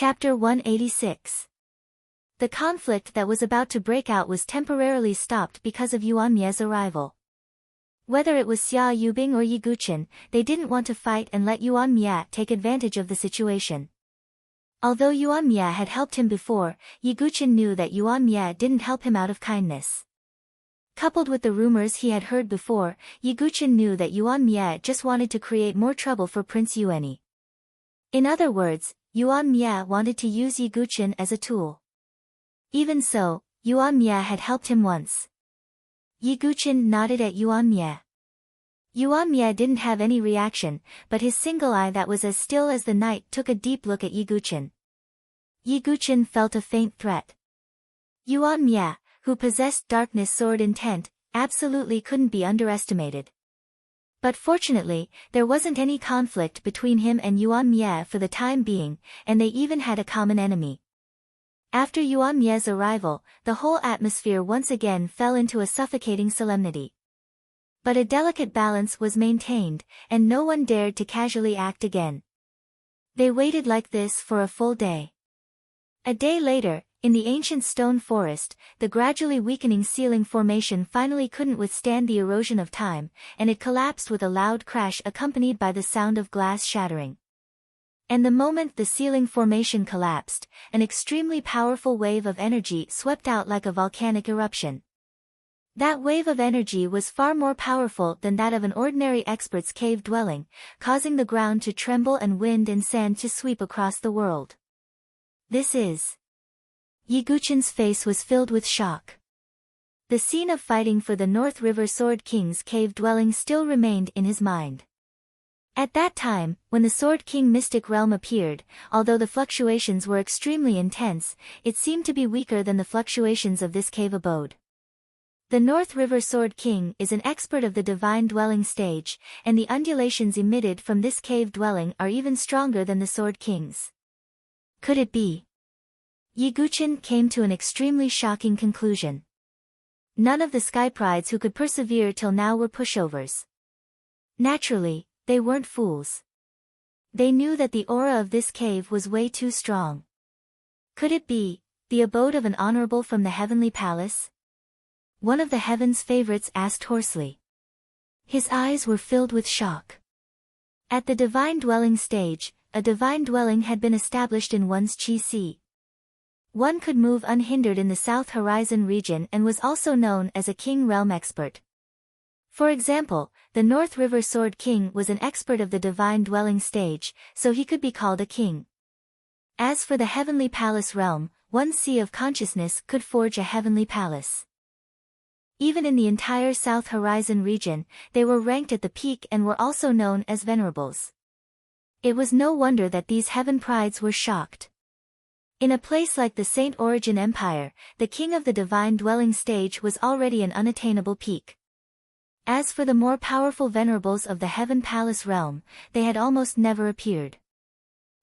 Chapter 186. The conflict that was about to break out was temporarily stopped because of Yuan Mie's arrival. Whether it was Xia Yubing or Yi Guqin, they didn't want to fight and let Yuan Mie take advantage of the situation. Although Yuan Mie had helped him before, Yi Guqin knew that Yuan Mie didn't help him out of kindness. Coupled with the rumors he had heard before, Yi Guqin knew that Yuan Mie just wanted to create more trouble for Prince Yuanyi. In other words, Yuan Mie wanted to use Yi Guqin as a tool. Even so, Yuan Mie had helped him once. Yi Guqin nodded at Yuan Mie. Yuan Mie didn't have any reaction, but his single eye that was as still as the night took a deep look at Yi Guqin. Yi Guqin felt a faint threat. Yuan Mie, who possessed darkness sword intent, absolutely couldn't be underestimated. But fortunately, there wasn't any conflict between him and Yuan Mie for the time being, and they even had a common enemy. After Yuan Mie's arrival, the whole atmosphere once again fell into a suffocating solemnity. But a delicate balance was maintained, and no one dared to casually act again. They waited like this for a full day. A day later, in the ancient stone forest, the gradually weakening ceiling formation finally couldn't withstand the erosion of time, and it collapsed with a loud crash accompanied by the sound of glass shattering. And the moment the ceiling formation collapsed, an extremely powerful wave of energy swept out like a volcanic eruption. That wave of energy was far more powerful than that of an ordinary expert's cave dwelling, causing the ground to tremble and wind and sand to sweep across the world. This is... Yi Guqin's face was filled with shock. The scene of fighting for the North River Sword King's cave dwelling still remained in his mind. At that time, when the Sword King mystic realm appeared, although the fluctuations were extremely intense, it seemed to be weaker than the fluctuations of this cave abode. The North River Sword King is an expert of the divine dwelling stage, and the undulations emitted from this cave dwelling are even stronger than the Sword King's. Could it be? Yi Guqin came to an extremely shocking conclusion. None of the Sky Prides who could persevere till now were pushovers. Naturally, they weren't fools. They knew that the aura of this cave was way too strong. Could it be the abode of an honorable from the heavenly palace? One of the heaven's favorites asked hoarsely. His eyes were filled with shock. At the divine dwelling stage, a divine dwelling had been established in one's chi si. One could move unhindered in the South Horizon region and was also known as a king realm expert. For example, the North River Sword King was an expert of the divine dwelling stage, so he could be called a king. As for the heavenly palace realm, one sea of consciousness could forge a heavenly palace. Even in the entire South Horizon region, they were ranked at the peak and were also known as venerables. It was no wonder that these heaven prides were shocked. In a place like the Saint Origin Empire, the king of the divine dwelling stage was already an unattainable peak. As for the more powerful venerables of the Heaven Palace realm, they had almost never appeared.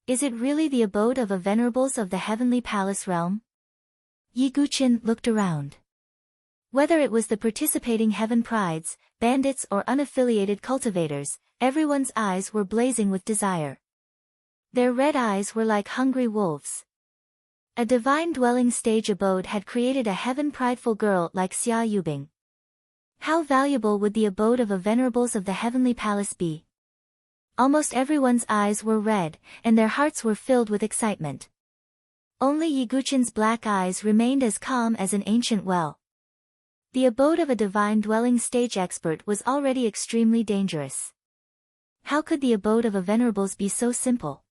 Is it really the abode of a venerables of the Heavenly Palace realm? Yi Guqin looked around. Whether it was the participating Heaven Prides, bandits or unaffiliated cultivators, everyone's eyes were blazing with desire. Their red eyes were like hungry wolves. A divine dwelling stage abode had created a heaven prideful girl like Xia Yubing. How valuable would the abode of a venerables of the heavenly palace be? Almost everyone's eyes were red, and their hearts were filled with excitement. Only Yi Guqin's black eyes remained as calm as an ancient well. The abode of a divine dwelling stage expert was already extremely dangerous. How could the abode of a venerables be so simple?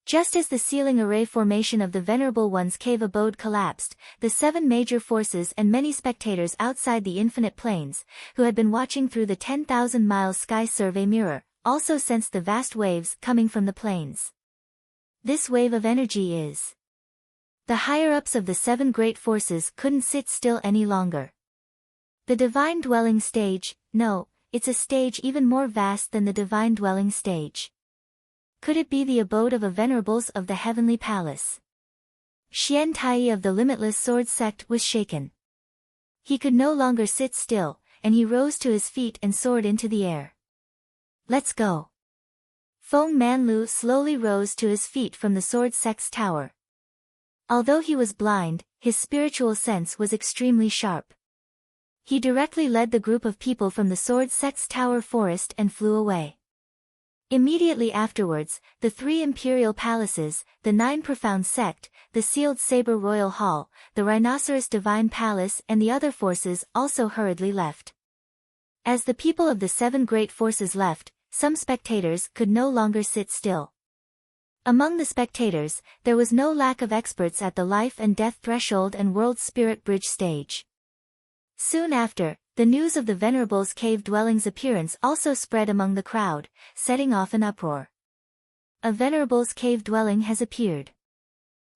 Just as the ceiling array formation of the Venerable One's cave abode collapsed, the 7 major forces and many spectators outside the infinite planes, who had been watching through the 10,000 miles sky survey mirror, also sensed the vast waves coming from the planes. This wave of energy is... The higher-ups of the 7 great forces couldn't sit still any longer. The divine dwelling stage, no, it's a stage even more vast than the divine dwelling stage. Could it be the abode of a venerables of the heavenly palace? Xian Tai of the Limitless Sword sect was shaken. He could no longer sit still, and he rose to his feet and soared into the air. Let's go. Feng Manlu slowly rose to his feet from the sword sect's tower. Although he was blind, his spiritual sense was extremely sharp. He directly led the group of people from the sword sect's tower forest and flew away. Immediately afterwards, the 3 imperial palaces, the 9 profound sect, the sealed saber royal hall, the rhinoceros divine palace and the other forces also hurriedly left. As the people of the 7 great forces left, some spectators could no longer sit still. Among the spectators, there was no lack of experts at the life and death threshold and world spirit bridge stage. Soon after, the news of the Venerable's cave dwelling's appearance also spread among the crowd, setting off an uproar. A Venerable's cave dwelling has appeared.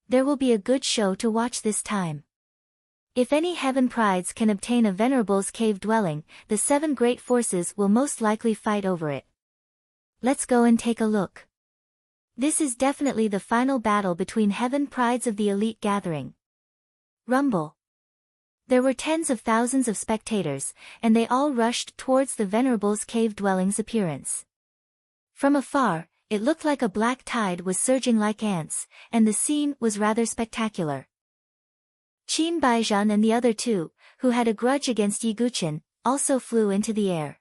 There will be a good show to watch this time. If any heaven prides can obtain a Venerable's cave dwelling, the 7 great forces will most likely fight over it. Let's go and take a look. This is definitely the final battle between heaven prides of the elite gathering. Rumble. There were tens of thousands of spectators, and they all rushed towards the Venerable's cave dwelling's appearance. From afar, it looked like a black tide was surging like ants, and the scene was rather spectacular. Qin Baizhan and the other 2, who had a grudge against Yiguchen, also flew into the air.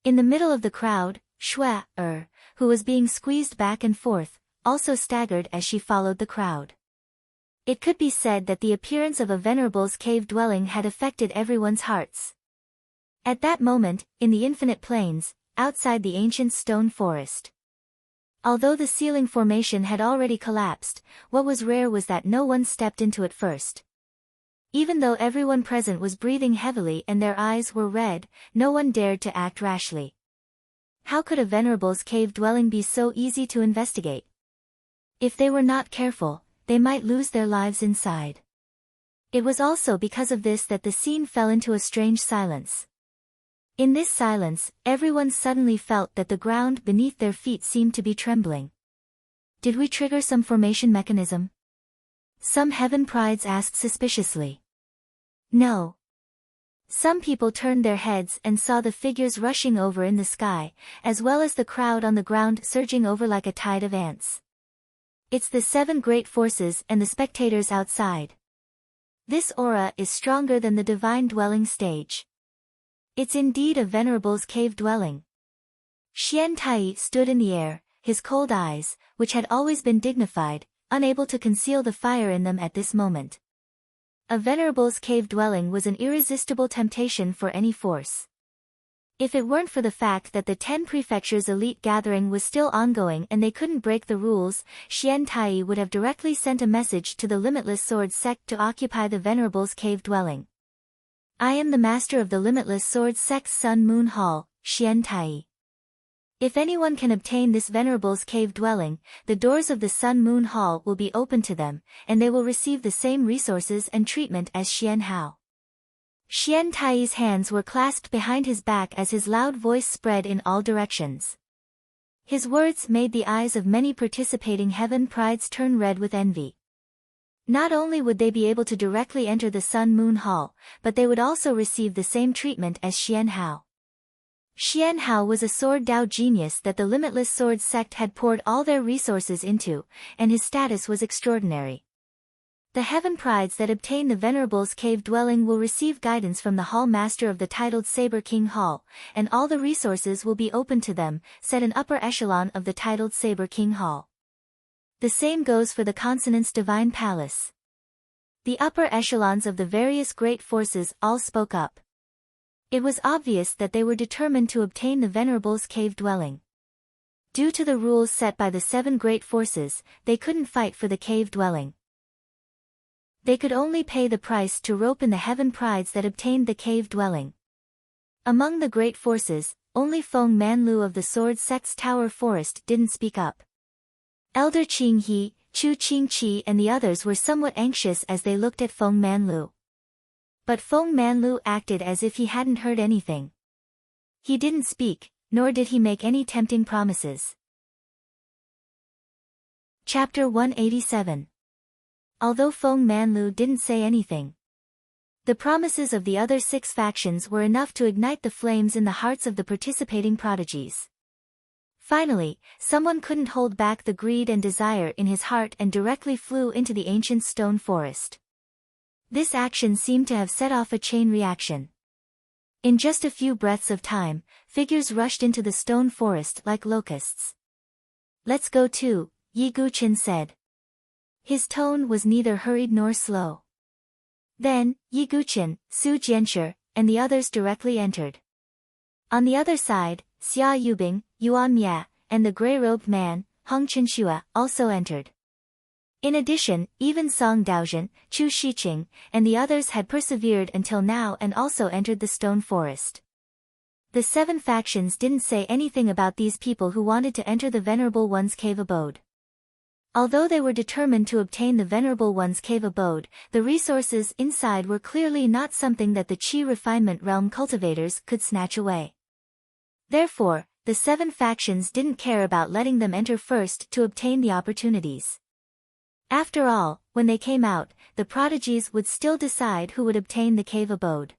In the middle of the crowd, Shui, who was being squeezed back and forth, also staggered as she followed the crowd. It could be said that the appearance of a Venerable's cave dwelling had affected everyone's hearts. At that moment, in the infinite plains, outside the ancient stone forest. Although the ceiling formation had already collapsed, what was rare was that no one stepped into it first. Even though everyone present was breathing heavily and their eyes were red, no one dared to act rashly. How could a Venerable's cave dwelling be so easy to investigate? If they were not careful, they might lose their lives inside. It was also because of this that the scene fell into a strange silence. In this silence, everyone suddenly felt that the ground beneath their feet seemed to be trembling. Did we trigger some formation mechanism? Some heaven prides asked suspiciously. No. Some people turned their heads and saw the figures rushing over in the sky, as well as the crowd on the ground surging over like a tide of ants. It's the 7 great forces and the spectators outside. This aura is stronger than the divine dwelling stage. It's indeed a Venerable's cave dwelling. Xian Tai stood in the air, his cold eyes, which had always been dignified, unable to conceal the fire in them at this moment. A Venerable's cave dwelling was an irresistible temptation for any force. If it weren't for the fact that the 10 prefectures elite gathering was still ongoing and they couldn't break the rules, Xian Tai would have directly sent a message to the Limitless Sword sect to occupy the Venerable's cave dwelling. I am the master of the Limitless Sword sect's Sun Moon Hall, Xian Tai. If anyone can obtain this Venerable's cave dwelling, the doors of the Sun Moon Hall will be open to them, and they will receive the same resources and treatment as Xian Hao. Xian Tai's hands were clasped behind his back as his loud voice spread in all directions. His words made the eyes of many participating heaven prides turn red with envy. Not only would they be able to directly enter the Sun Moon Hall, but they would also receive the same treatment as Xian Hao. Xian Hao was a sword Dao genius that the Limitless Sword sect had poured all their resources into, and his status was extraordinary. The heaven prides that obtain the Venerable's cave dwelling will receive guidance from the Hall Master of the titled Saber King Hall, and all the resources will be open to them, said an upper echelon of the titled Saber King Hall. The same goes for the Consonant's Divine Palace. The upper echelons of the various great forces all spoke up. It was obvious that they were determined to obtain the Venerable's cave dwelling. Due to the rules set by the 7 great forces, they couldn't fight for the cave dwelling. They could only pay the price to rope in the heaven prides that obtained the cave dwelling. Among the great forces, only Feng Manlu of the Sword Sect's Tower Forest didn't speak up. Elder Qing He, Chu Qingqi and the others were somewhat anxious as they looked at Feng Manlu. But Feng Manlu acted as if he hadn't heard anything. He didn't speak, nor did he make any tempting promises. Chapter 187. Although Feng Manlu didn't say anything, the promises of the other 6 factions were enough to ignite the flames in the hearts of the participating prodigies. Finally, someone couldn't hold back the greed and desire in his heart and directly flew into the ancient stone forest. This action seemed to have set off a chain reaction. In just a few breaths of time, figures rushed into the stone forest like locusts. "Let's go too," Yi Guqin said. His tone was neither hurried nor slow. Then, Yi Guqin, Su Jianshi, and the others directly entered. On the other side, Xia Yubing, Yuan Mia, and the gray-robed man, Hong Chenxue, also entered. In addition, even Song Daozhen, Chu Shiqing, and the others had persevered until now and also entered the stone forest. The 7 factions didn't say anything about these people who wanted to enter the Venerable One's cave abode. Although they were determined to obtain the Venerable One's cave abode, the resources inside were clearly not something that the Qi refinement realm cultivators could snatch away. Therefore, the 7 factions didn't care about letting them enter first to obtain the opportunities. After all, when they came out, the prodigies would still decide who would obtain the cave abode.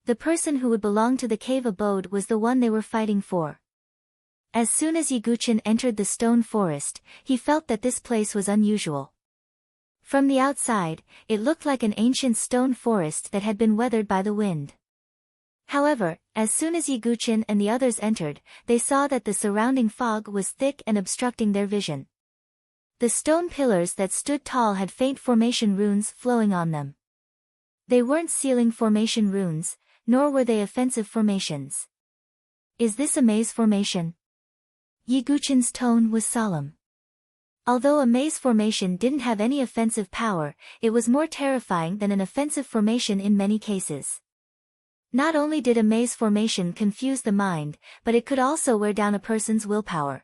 The person who would belong to the cave abode was the one they were fighting for. As soon as Yi Guqin entered the stone forest, he felt that this place was unusual. From the outside, it looked like an ancient stone forest that had been weathered by the wind. However, as soon as Yi Guqin and the others entered, they saw that the surrounding fog was thick and obstructing their vision. The stone pillars that stood tall had faint formation runes flowing on them. They weren't ceiling formation runes, nor were they offensive formations. "Is this a maze formation?" Yi Guqin's tone was solemn. Although a maze formation didn't have any offensive power, it was more terrifying than an offensive formation in many cases. Not only did a maze formation confuse the mind, but it could also wear down a person's willpower.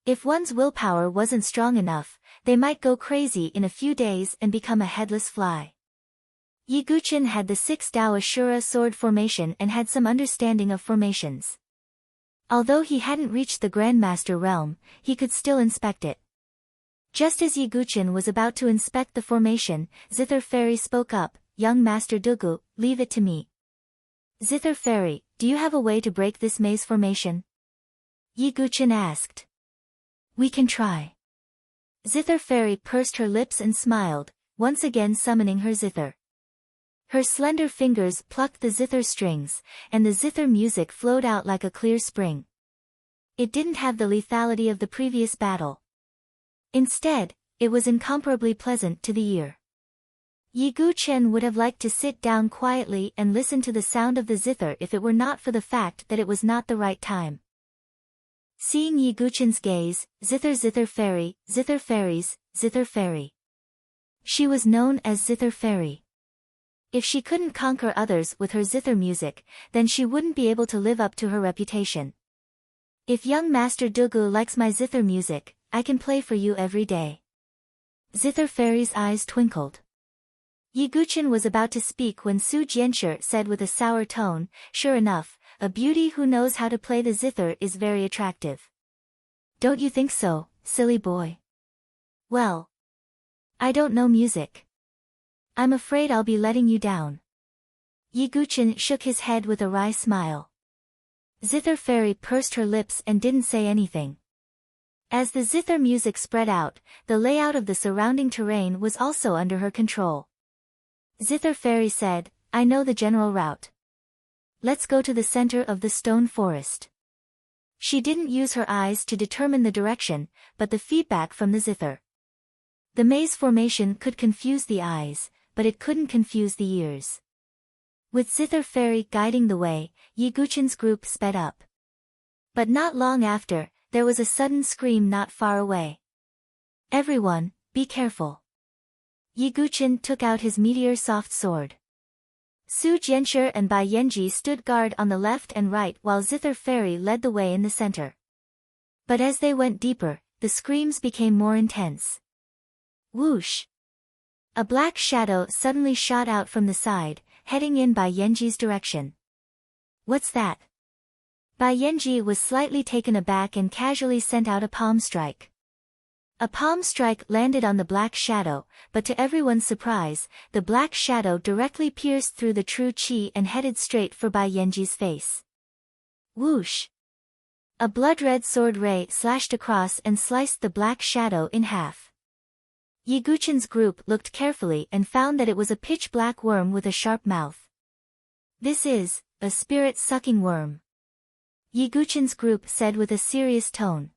If one's willpower wasn't strong enough, they might go crazy in a few days and become a headless fly. Yi Guqin had the 6 Dao Ashura sword formation and had some understanding of formations. Although he hadn't reached the Grandmaster realm, he could still inspect it. Just as Yi Guqin was about to inspect the formation, Zither Fairy spoke up, "Young Master Dugu, leave it to me." "Zither Fairy, do you have a way to break this maze formation?" Yi Guqin asked. "We can try." Zither Fairy pursed her lips and smiled, once again summoning her zither. Her slender fingers plucked the zither strings, and the zither music flowed out like a clear spring. It didn't have the lethality of the previous battle. Instead, it was incomparably pleasant to the ear. Yi Guqin would have liked to sit down quietly and listen to the sound of the zither if it were not for the fact that it was not the right time. Seeing Yi Guqin's gaze, Zither Fairy, Zither Fairies, Zither Fairy. She was known as Zither Fairy. If she couldn't conquer others with her zither music, then she wouldn't be able to live up to her reputation. "If young Master Dugu likes my zither music, I can play for you every day." Zither Fairy's eyes twinkled. Yi Guqin was about to speak when Su Jianshi said with a sour tone, "Sure enough, a beauty who knows how to play the zither is very attractive." "Don't you think so, silly boy?" "Well, I don't know music. I'm afraid I'll be letting you down." Yi Guqin shook his head with a wry smile. Zither Fairy pursed her lips and didn't say anything. As the zither music spread out, the layout of the surrounding terrain was also under her control. Zither Fairy said, "I know the general route. Let's go to the center of the stone forest." She didn't use her eyes to determine the direction, but the feedback from the zither. The maze formation could confuse the eyes, but it couldn't confuse the ears. With Zither Fairy guiding the way, Yi Guqin's group sped up. But not long after, there was a sudden scream not far away. "Everyone, be careful." Yi Guqin took out his meteor soft sword. Su Jianshi and Bai Yanji stood guard on the left and right while Zither Fairy led the way in the center. But as they went deeper, the screams became more intense. Whoosh! A black shadow suddenly shot out from the side, heading in Bai Yanji's direction. "What's that?" Bai Yanji was slightly taken aback and casually sent out a palm strike. A palm strike landed on the black shadow, but to everyone's surprise, the black shadow directly pierced through the true qi and headed straight for Bai Yanji's face. Whoosh! A blood-red sword ray slashed across and sliced the black shadow in half. Yiguchen's group looked carefully and found that it was a pitch-black worm with a sharp mouth. This is a spirit-sucking worm, Yiguchen's group said with a serious tone.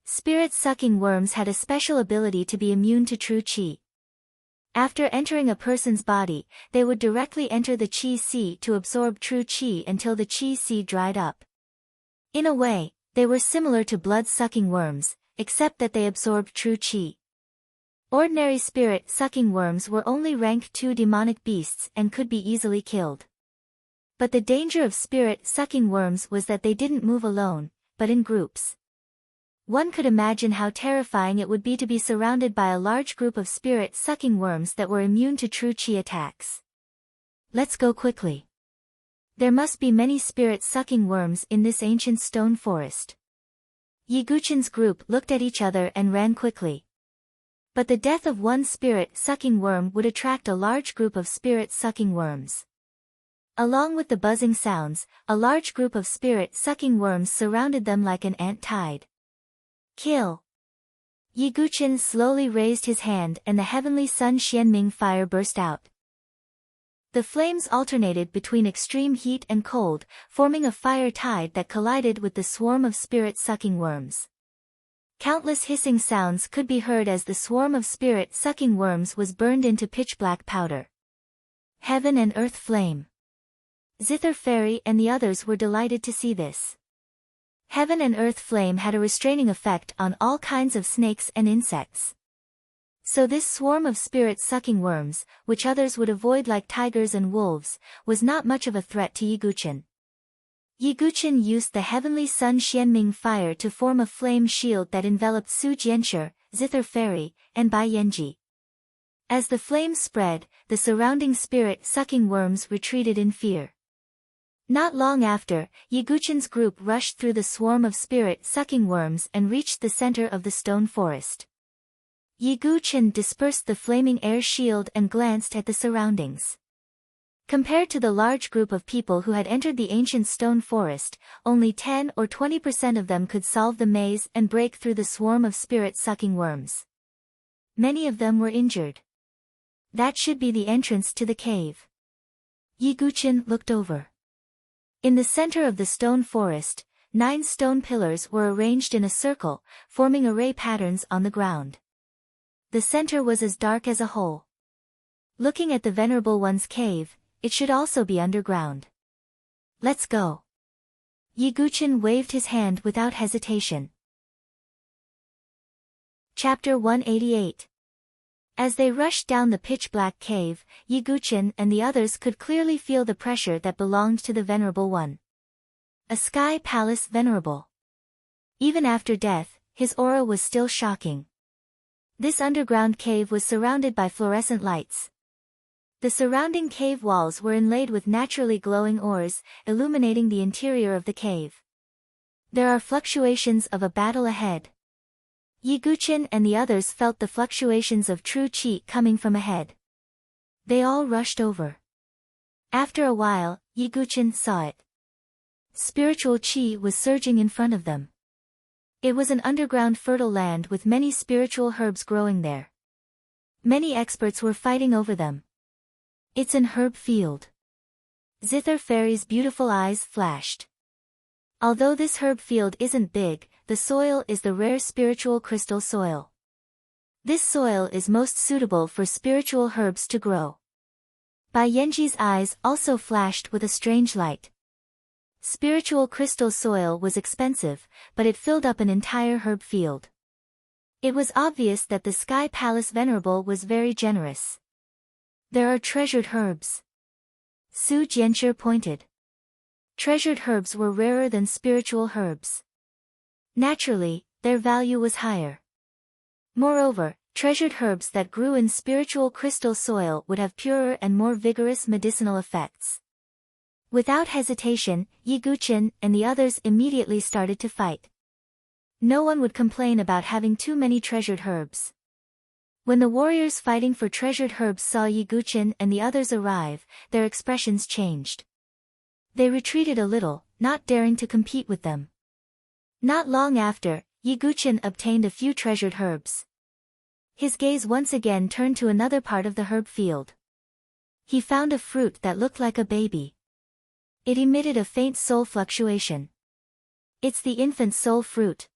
Spirit-sucking worms had a special ability to be immune to true qi. After entering a person's body, they would directly enter the qi sea to absorb true qi until the qi sea dried up. In a way, they were similar to blood-sucking worms, except that they absorbed true qi. Ordinary spirit-sucking worms were only rank 2 demonic beasts and could be easily killed. But the danger of spirit-sucking worms was that they didn't move alone, but in groups. One could imagine how terrifying it would be to be surrounded by a large group of spirit-sucking worms that were immune to true qi attacks. Let's go quickly. There must be many spirit-sucking worms in this ancient stone forest. Yiguchen's group looked at each other and ran quickly. But the death of one spirit-sucking worm would attract a large group of spirit-sucking worms. Along with the buzzing sounds, a large group of spirit-sucking worms surrounded them like an ant tide. Kill! Yiguchen slowly raised his hand and the heavenly sun Xianming fire burst out. The flames alternated between extreme heat and cold, forming a fire tide that collided with the swarm of spirit-sucking worms. Countless hissing sounds could be heard as the swarm of spirit-sucking worms was burned into pitch-black powder. Heaven and earth flame. Zither Fairy and the others were delighted to see this. Heaven and earth flame had a restraining effect on all kinds of snakes and insects. So this swarm of spirit-sucking worms, which others would avoid like tigers and wolves, was not much of a threat to Yiguchen. Yiguchen used the heavenly sun Xianming fire to form a flame shield that enveloped Su Jianshi, Zither Fairy, and Bai Yanji. As the flames spread, the surrounding spirit-sucking worms retreated in fear. Not long after, Yiguchen's group rushed through the swarm of spirit-sucking worms and reached the center of the stone forest. Yiguchen dispersed the flaming air shield and glanced at the surroundings. Compared to the large group of people who had entered the ancient stone forest, only 10 or 20% of them could solve the maze and break through the swarm of spirit-sucking worms. Many of them were injured. That should be the entrance to the cave. Yiguchen looked over. In the center of the stone forest, 9 stone pillars were arranged in a circle, forming array patterns on the ground. The center was as dark as a hole. Looking at the Venerable One's cave, it should also be underground. Let's go. Yiguchen waved his hand without hesitation. Chapter 188. As they rushed down the pitch-black cave, Yiguchen and the others could clearly feel the pressure that belonged to the Venerable One. A sky palace venerable. Even after death, his aura was still shocking. This underground cave was surrounded by fluorescent lights. The surrounding cave walls were inlaid with naturally glowing ores, illuminating the interior of the cave. There are fluctuations of a battle ahead. Yiguchen and the others felt the fluctuations of true qi coming from ahead. They all rushed over. After a while, Yiguchen saw it. Spiritual qi was surging in front of them. It was an underground fertile land with many spiritual herbs growing there. Many experts were fighting over them. It's an herb field. Zither Fairy's beautiful eyes flashed. Although this herb field isn't big, the soil is the rare spiritual crystal soil. This soil is most suitable for spiritual herbs to grow. Bai Yanji's eyes also flashed with a strange light. Spiritual crystal soil was expensive, but it filled up an entire herb field. It was obvious that the Sky Palace Venerable was very generous. There are treasured herbs. Su Jianshi pointed. Treasured herbs were rarer than spiritual herbs. Naturally, their value was higher. Moreover, treasured herbs that grew in spiritual crystal soil would have purer and more vigorous medicinal effects. Without hesitation, Yiguchen and the others immediately started to fight. No one would complain about having too many treasured herbs. When the warriors fighting for treasured herbs saw Yiguchen and the others arrive, their expressions changed. They retreated a little, not daring to compete with them. Not long after, Yiguchen obtained a few treasured herbs. His gaze once again turned to another part of the herb field. He found a fruit that looked like a baby. It emitted a faint soul fluctuation. It's the infant soul fruit.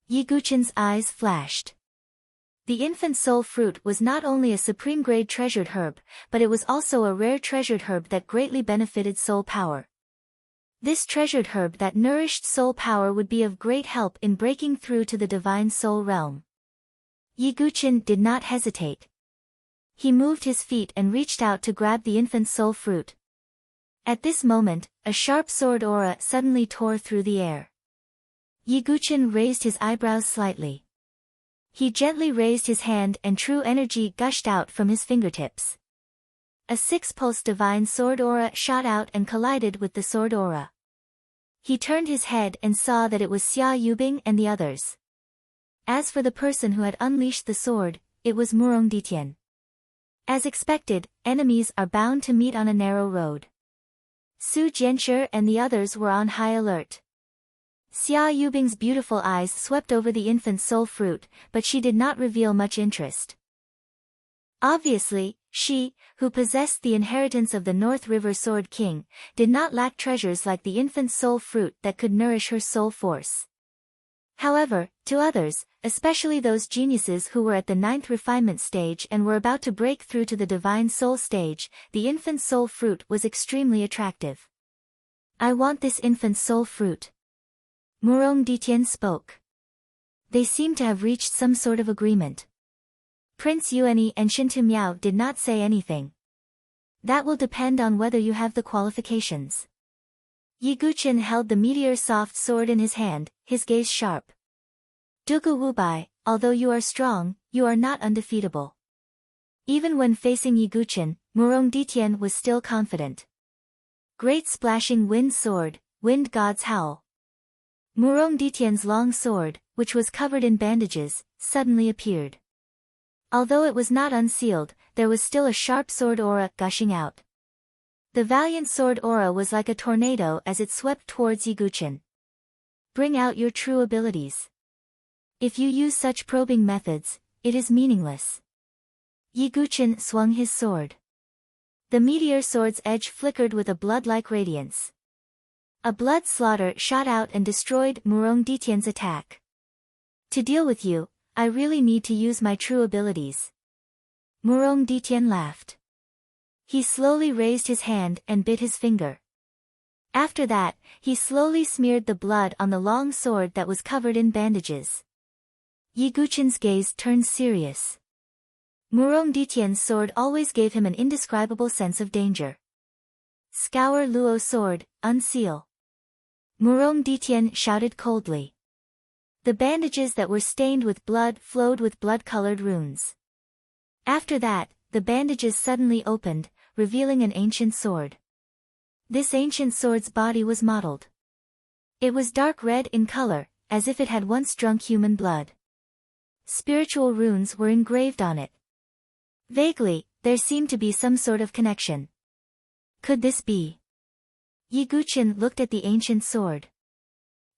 Yiguchen's eyes flashed. The infant soul fruit was not only a supreme-grade treasured herb, but it was also a rare treasured herb that greatly benefited soul power. This treasured herb that nourished soul power would be of great help in breaking through to the divine soul realm. Yiguchen did not hesitate. He moved his feet and reached out to grab the infant soul fruit. At this moment, a sharp sword aura suddenly tore through the air. Yiguchen raised his eyebrows slightly. He gently raised his hand and true energy gushed out from his fingertips. A six-pulse divine sword aura shot out and collided with the sword aura. He turned his head and saw that it was Xia Yubing and the others. As for the person who had unleashed the sword, it was Murong Ditian. As expected, enemies are bound to meet on a narrow road. Su Jianshi and the others were on high alert. Xia Yubing's beautiful eyes swept over the infant soul fruit, but she did not reveal much interest. Obviously, she, who possessed the inheritance of the North River Sword King, did not lack treasures like the infant soul fruit that could nourish her soul force. However, to others, especially those geniuses who were at the 9th refinement stage and were about to break through to the divine soul stage, the infant soul fruit was extremely attractive. I want this infant soul fruit. Murong Ditian spoke. They seemed to have reached some sort of agreement. Prince Yuani and Shintu Miao did not say anything. That will depend on whether you have the qualifications. Yiguchen held the meteor soft sword in his hand, his gaze sharp. Dugu Wubai, although you are strong, you are not undefeatable. Even when facing Yiguchen, Murong Ditian was still confident. Great splashing wind sword, wind god's howl. Murong Ditian's long sword, which was covered in bandages, suddenly appeared. Although it was not unsealed, there was still a sharp sword aura gushing out. The valiant sword aura was like a tornado as it swept towards Yiguchen. Bring out your true abilities. If you use such probing methods, it is meaningless. Yiguchen swung his sword. The meteor sword's edge flickered with a blood-like radiance. A blood slaughter shot out and destroyed Murong Ditian's attack. To deal with you, I really need to use my true abilities. Murong Ditian laughed. He slowly raised his hand and bit his finger. After that, he slowly smeared the blood on the long sword that was covered in bandages. Yiguchen's gaze turned serious. Murong Ditian's sword always gave him an indescribable sense of danger. Scour Luo sword, unseal. Murong Ditian shouted coldly. The bandages that were stained with blood flowed with blood-colored runes. After that, the bandages suddenly opened, revealing an ancient sword. This ancient sword's body was mottled. It was dark red in color, as if it had once drunk human blood. Spiritual runes were engraved on it. Vaguely, there seemed to be some sort of connection. Could this be? Yiguchen looked at the ancient sword.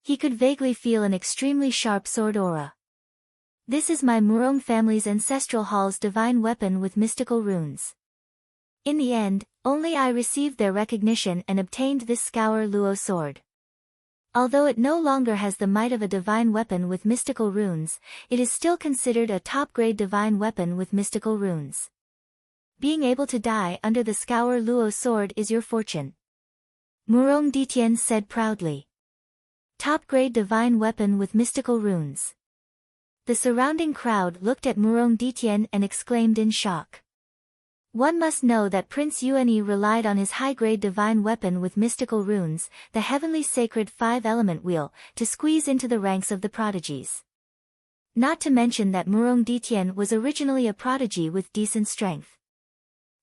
He could vaguely feel an extremely sharp sword aura. This is my Murong family's ancestral hall's divine weapon with mystical runes. In the end, only I received their recognition and obtained this Scour Luo sword. Although it no longer has the might of a divine weapon with mystical runes, it is still considered a top-grade divine weapon with mystical runes. Being able to die under the Scour Luo sword is your fortune. Murong Ditian said proudly. Top-grade divine weapon with mystical runes. The surrounding crowd looked at Murong Ditian and exclaimed in shock. One must know that Prince Yuani relied on his high-grade divine weapon with mystical runes, the heavenly sacred 5-element wheel, to squeeze into the ranks of the prodigies. Not to mention that Murong Ditian was originally a prodigy with decent strength.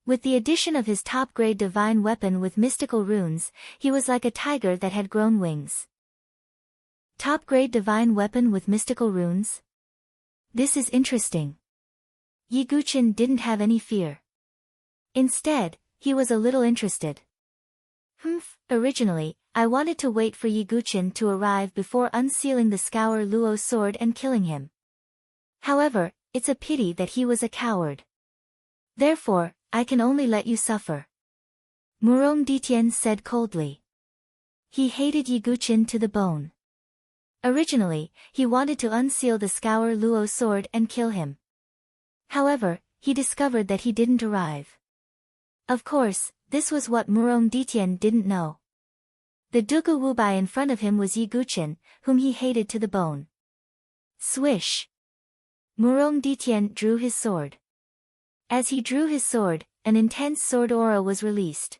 With the addition of his top-grade divine weapon with mystical runes, he was like a tiger that had grown wings. Top-grade divine weapon with mystical runes? This is interesting. Yiguchen didn't have any fear. Instead, he was a little interested. Originally, I wanted to wait for Yiguchin to arrive before unsealing the Scour Luo sword and killing him. However, it's a pity that he was a coward. Therefore, I can only let you suffer. Murong Ditian said coldly. He hated Yiguchin to the bone. Originally, he wanted to unseal the Scour Luo sword and kill him. However, he discovered that he didn't arrive. Of course, this was what Murong Ditian didn't know. The Dugu Wubai in front of him was Yiguchin, whom he hated to the bone. Swish! Murong Ditian drew his sword. As he drew his sword, an intense sword aura was released.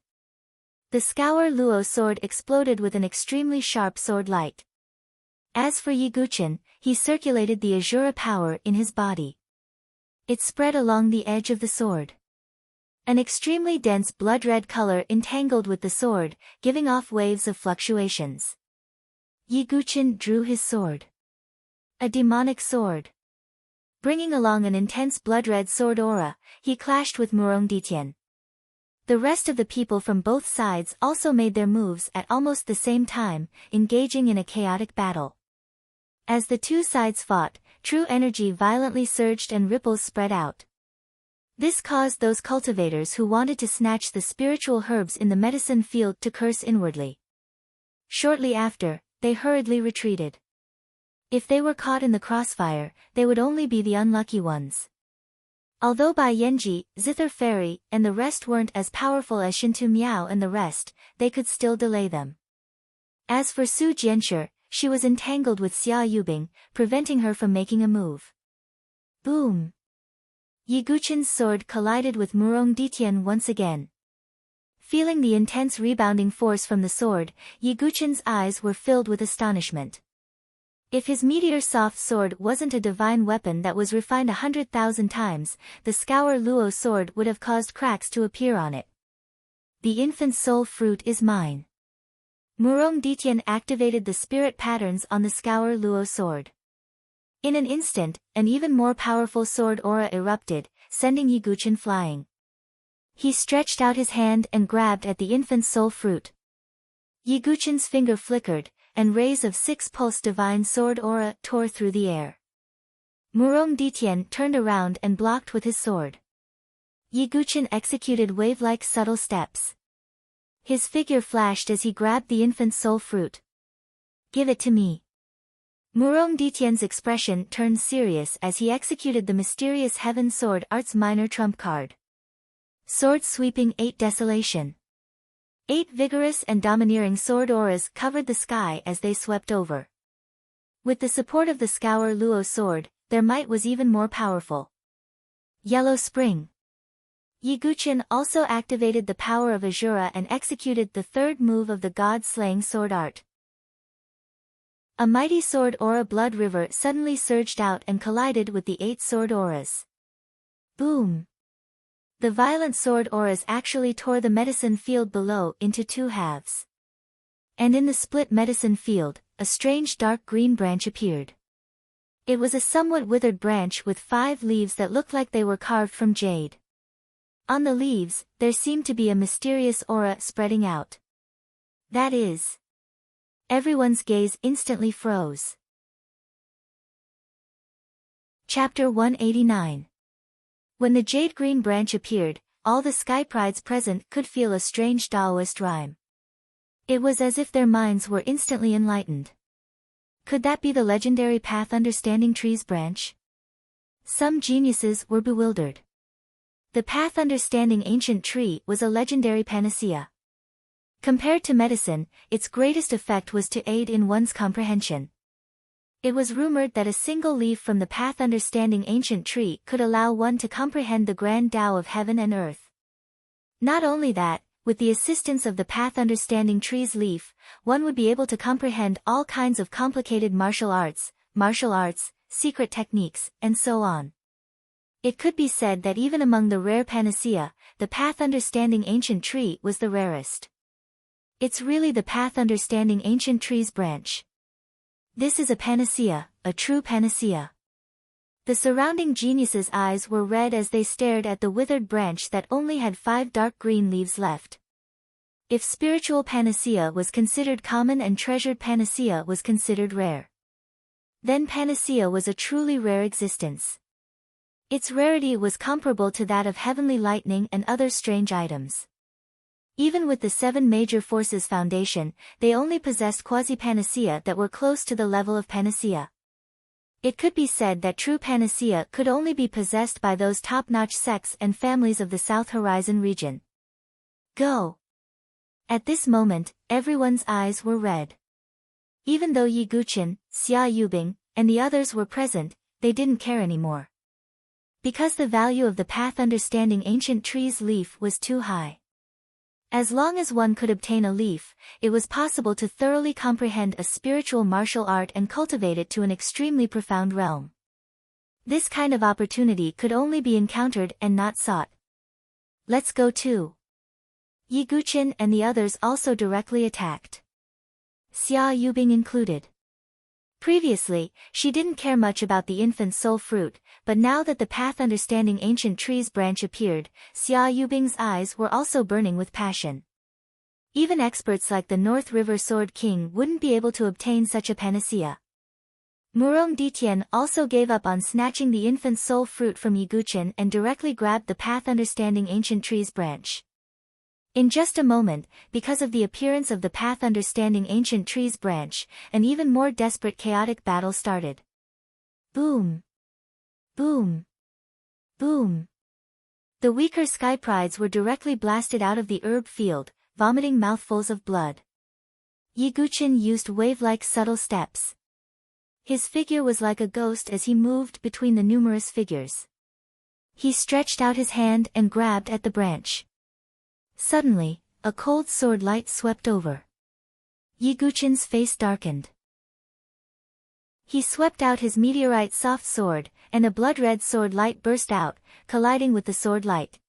The Scour Luo sword exploded with an extremely sharp sword light. As for Yiguchin, he circulated the Azura power in his body. It spread along the edge of the sword. An extremely dense blood-red color entangled with the sword, giving off waves of fluctuations. Yiguchin drew his sword. A demonic sword. Bringing along an intense blood-red sword aura, he clashed with Murong Ditian. The rest of the people from both sides also made their moves at almost the same time, engaging in a chaotic battle. As the two sides fought, true energy violently surged and ripples spread out. This caused those cultivators who wanted to snatch the spiritual herbs in the medicine field to curse inwardly. Shortly after, they hurriedly retreated. If they were caught in the crossfire, they would only be the unlucky ones. Although Bai Yanji, Zither Fairy, and the rest weren't as powerful as Shintu Miao and the rest, they could still delay them. As for Su Jianshi, she was entangled with Xia Yubing, preventing her from making a move. Boom! Yiguchin's sword collided with Murong Ditian once again. Feeling the intense rebounding force from the sword, Yiguchin's eyes were filled with astonishment. If his meteor soft sword wasn't a divine weapon that was refined 100,000 times, the Scour Luo sword would have caused cracks to appear on it. The infant soul fruit is mine. Murong Ditian activated the spirit patterns on the Scour Luo sword. In an instant, an even more powerful sword aura erupted, sending Yiguchin flying. He stretched out his hand and grabbed at the infant soul fruit. Yiguchin's finger flickered, and rays of 6-pulse divine sword aura tore through the air. Murong Ditian turned around and blocked with his sword. Yiguchin executed wave-like subtle steps. His figure flashed as he grabbed the infant soul fruit. Give it to me. Murong Ditian's expression turned serious as he executed the mysterious Heaven Sword Art's minor trump card. Sword Sweeping 8 Desolation. 8 vigorous and domineering sword auras covered the sky as they swept over. With the support of the Scour Luo sword, their might was even more powerful. Yellow Spring. Yiguchin also activated the power of Azura and executed the third move of the god-slaying sword art. A mighty sword aura blood river suddenly surged out and collided with the 8 sword auras. Boom! The violent sword auras actually tore the medicine field below into 2 halves. And in the split medicine field, a strange dark green branch appeared. It was a somewhat withered branch with 5 leaves that looked like they were carved from jade. On the leaves, there seemed to be a mysterious aura spreading out. That is... Everyone's gaze instantly froze. Chapter 189. When the jade green branch appeared, all the Sky Prides present could feel a strange Taoist rhyme. It was as if their minds were instantly enlightened. Could that be the legendary Path Understanding Tree's branch? Some geniuses were bewildered. The Path Understanding Ancient Tree was a legendary panacea. Compared to medicine, its greatest effect was to aid in one's comprehension. It was rumored that a single leaf from the Path Understanding Ancient Tree could allow one to comprehend the grand Tao of heaven and earth. Not only that, with the assistance of the Path Understanding Tree's leaf, one would be able to comprehend all kinds of complicated martial arts, secret techniques, and so on. It could be said that even among the rare panacea, the Path Understanding Ancient Tree was the rarest. It's really the Path Understanding Ancient Tree's branch. This is a panacea, a true panacea. The surrounding geniuses' eyes were red as they stared at the withered branch that only had 5 dark green leaves left. If spiritual panacea was considered common and treasured panacea was considered rare, then panacea was a truly rare existence. Its rarity was comparable to that of heavenly lightning and other strange items. Even with the 7 major forces foundation, they only possessed quasi-panacea that were close to the level of panacea. It could be said that true panacea could only be possessed by those top-notch sects and families of the South Horizon region. Go! At this moment, everyone's eyes were red. Even though Yi Guqin, Xia Yubing, and the others were present, they didn't care anymore. Because the value of the path understanding ancient tree's leaf was too high. As long as one could obtain a leaf, it was possible to thoroughly comprehend a spiritual martial art and cultivate it to an extremely profound realm. This kind of opportunity could only be encountered and not sought. Let's go too. Yi Guqin and the others also directly attacked, Xia Yubing included. Previously, she didn't care much about the infant soul fruit, but now that the path understanding ancient tree's branch appeared, Xia Yubing's eyes were also burning with passion. Even experts like the North River Sword King wouldn't be able to obtain such a panacea. Murong Ditian also gave up on snatching the infant soul fruit from Yi Guqin and directly grabbed the path understanding ancient tree's branch. In just a moment, because of the appearance of the path understanding ancient tree's branch, an even more desperate chaotic battle started. Boom! Boom! Boom! The weaker sky prides were directly blasted out of the herb field, vomiting mouthfuls of blood. Yi Guqin used wave-like subtle steps. His figure was like a ghost as he moved between the numerous figures. He stretched out his hand and grabbed at the branch. Suddenly, a cold sword light swept over. Yi Guqin's face darkened. He swept out his meteorite soft sword, and a blood-red sword light burst out, colliding with the sword light.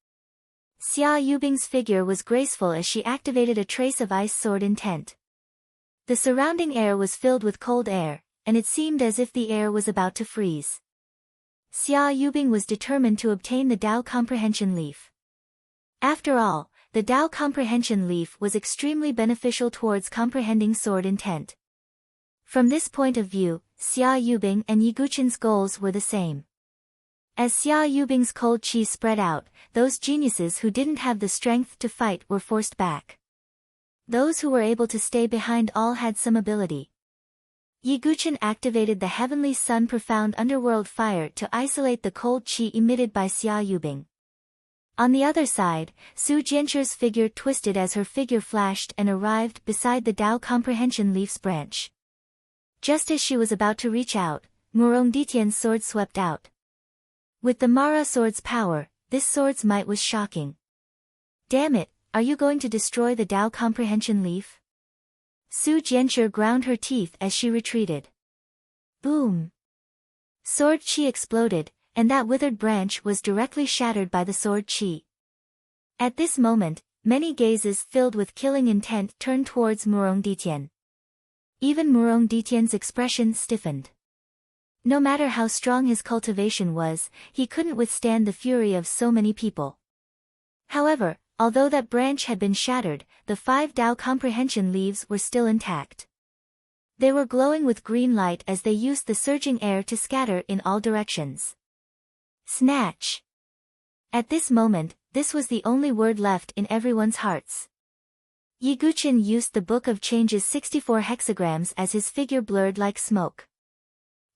Xia Yubing's figure was graceful as she activated a trace of ice sword intent. The surrounding air was filled with cold air, and it seemed as if the air was about to freeze. Xia Yubing was determined to obtain the Tao Comprehension Leaf. After all, the Tao Comprehension Leaf was extremely beneficial towards comprehending sword intent. From this point of view, Xia Yubing and Yi Guqin's goals were the same. As Xia Yubing's cold qi spread out, those geniuses who didn't have the strength to fight were forced back. Those who were able to stay behind all had some ability. Yi Guqin activated the Heavenly Sun Profound Underworld Fire to isolate the cold qi emitted by Xia Yubing. On the other side, Su Jianchu's figure twisted as her figure flashed and arrived beside the Tao Comprehension Leaf's branch. Just as she was about to reach out, Murong Ditian's sword swept out. With the Mara sword's power, this sword's might was shocking. Damn it, are you going to destroy the Tao Comprehension Leaf? Su Jianchu ground her teeth as she retreated. Boom! Sword qi exploded, and that withered branch was directly shattered by the sword qi. At this moment, many gazes filled with killing intent turned towards Murong Ditian. Even Murong Ditian's expression stiffened. No matter how strong his cultivation was, he couldn't withstand the fury of so many people. However, although that branch had been shattered, the 5 Tao Comprehension Leaves were still intact. They were glowing with green light as they used the surging air to scatter in all directions. Snatch! At this moment, this was the only word left in everyone's hearts. Yi Guqin used the Book of Change's 64 hexagrams as his figure blurred like smoke.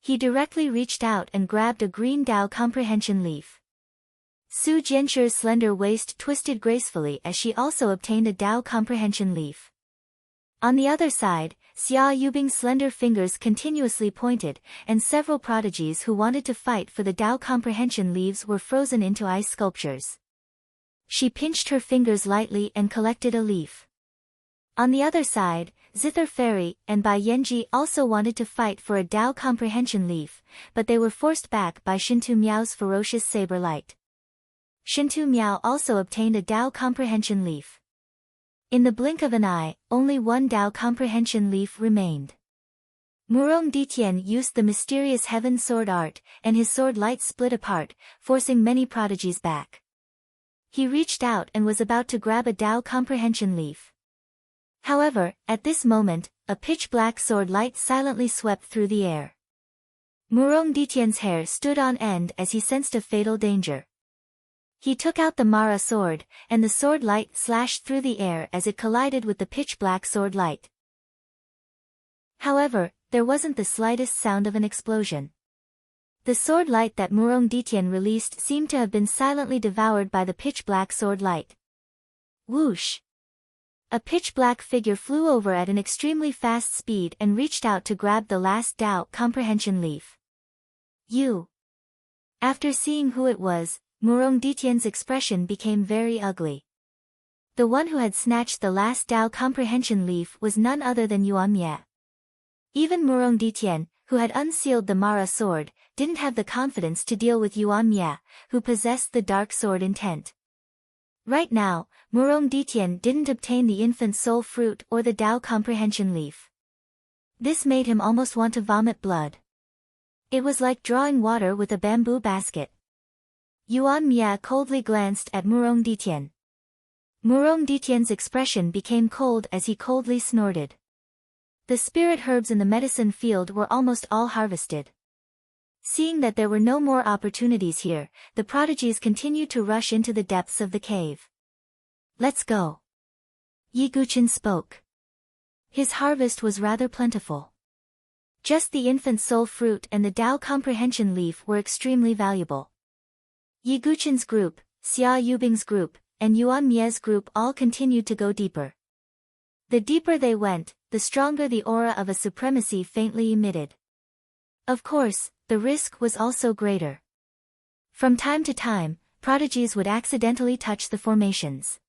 He directly reached out and grabbed a green Tao Comprehension Leaf. Su Jianchu's slender waist twisted gracefully as she also obtained a Tao Comprehension Leaf. On the other side, Xia Yubing's slender fingers continuously pointed, and several prodigies who wanted to fight for the Tao Comprehension Leaves were frozen into ice sculptures. She pinched her fingers lightly and collected a leaf. On the other side, Zither Fairy and Bai Yanji also wanted to fight for a Tao Comprehension Leaf, but they were forced back by Shintu Miao's ferocious saber light. Shintu Miao also obtained a Tao Comprehension Leaf. In the blink of an eye, only 1 Tao Comprehension Leaf remained. Murong Ditian used the mysterious Heaven Sword art, and his sword light split apart, forcing many prodigies back. He reached out and was about to grab a Tao Comprehension Leaf. However, at this moment, a pitch-black sword light silently swept through the air. Murong Ditian's hair stood on end as he sensed a fatal danger. He took out the Mara sword, and the sword light slashed through the air as it collided with the pitch-black sword light. However, there wasn't the slightest sound of an explosion. The sword light that Murong Ditian released seemed to have been silently devoured by the pitch-black sword light. Whoosh! A pitch-black figure flew over at an extremely fast speed and reached out to grab the last Dao comprehension leaf. You! After seeing who it was, Murong Ditian's expression became very ugly. The one who had snatched the last Dao comprehension leaf was none other than Yuan Mie. Even Murong Ditian, who had unsealed the Mara sword, didn't have the confidence to deal with Yuan Mie, who possessed the dark sword intent. Right now, Murong Ditian didn't obtain the infant soul fruit or the Dao comprehension leaf. This made him almost want to vomit blood. It was like drawing water with a bamboo basket. Yuan Mie coldly glanced at Murong Ditian. Murong Ditian's expression became cold as he coldly snorted. The spirit herbs in the medicine field were almost all harvested. Seeing that there were no more opportunities here, the prodigies continued to rush into the depths of the cave. Let's go. Yi Guqin spoke. His harvest was rather plentiful. Just the infant soul fruit and the Dao comprehension leaf were extremely valuable. Yi Guqin's group, Xia Yubing's group, and Yuan Mie's group all continued to go deeper. The deeper they went, the stronger the aura of a supremacy faintly emitted. Of course, the risk was also greater. From time to time, prodigies would accidentally touch the formations.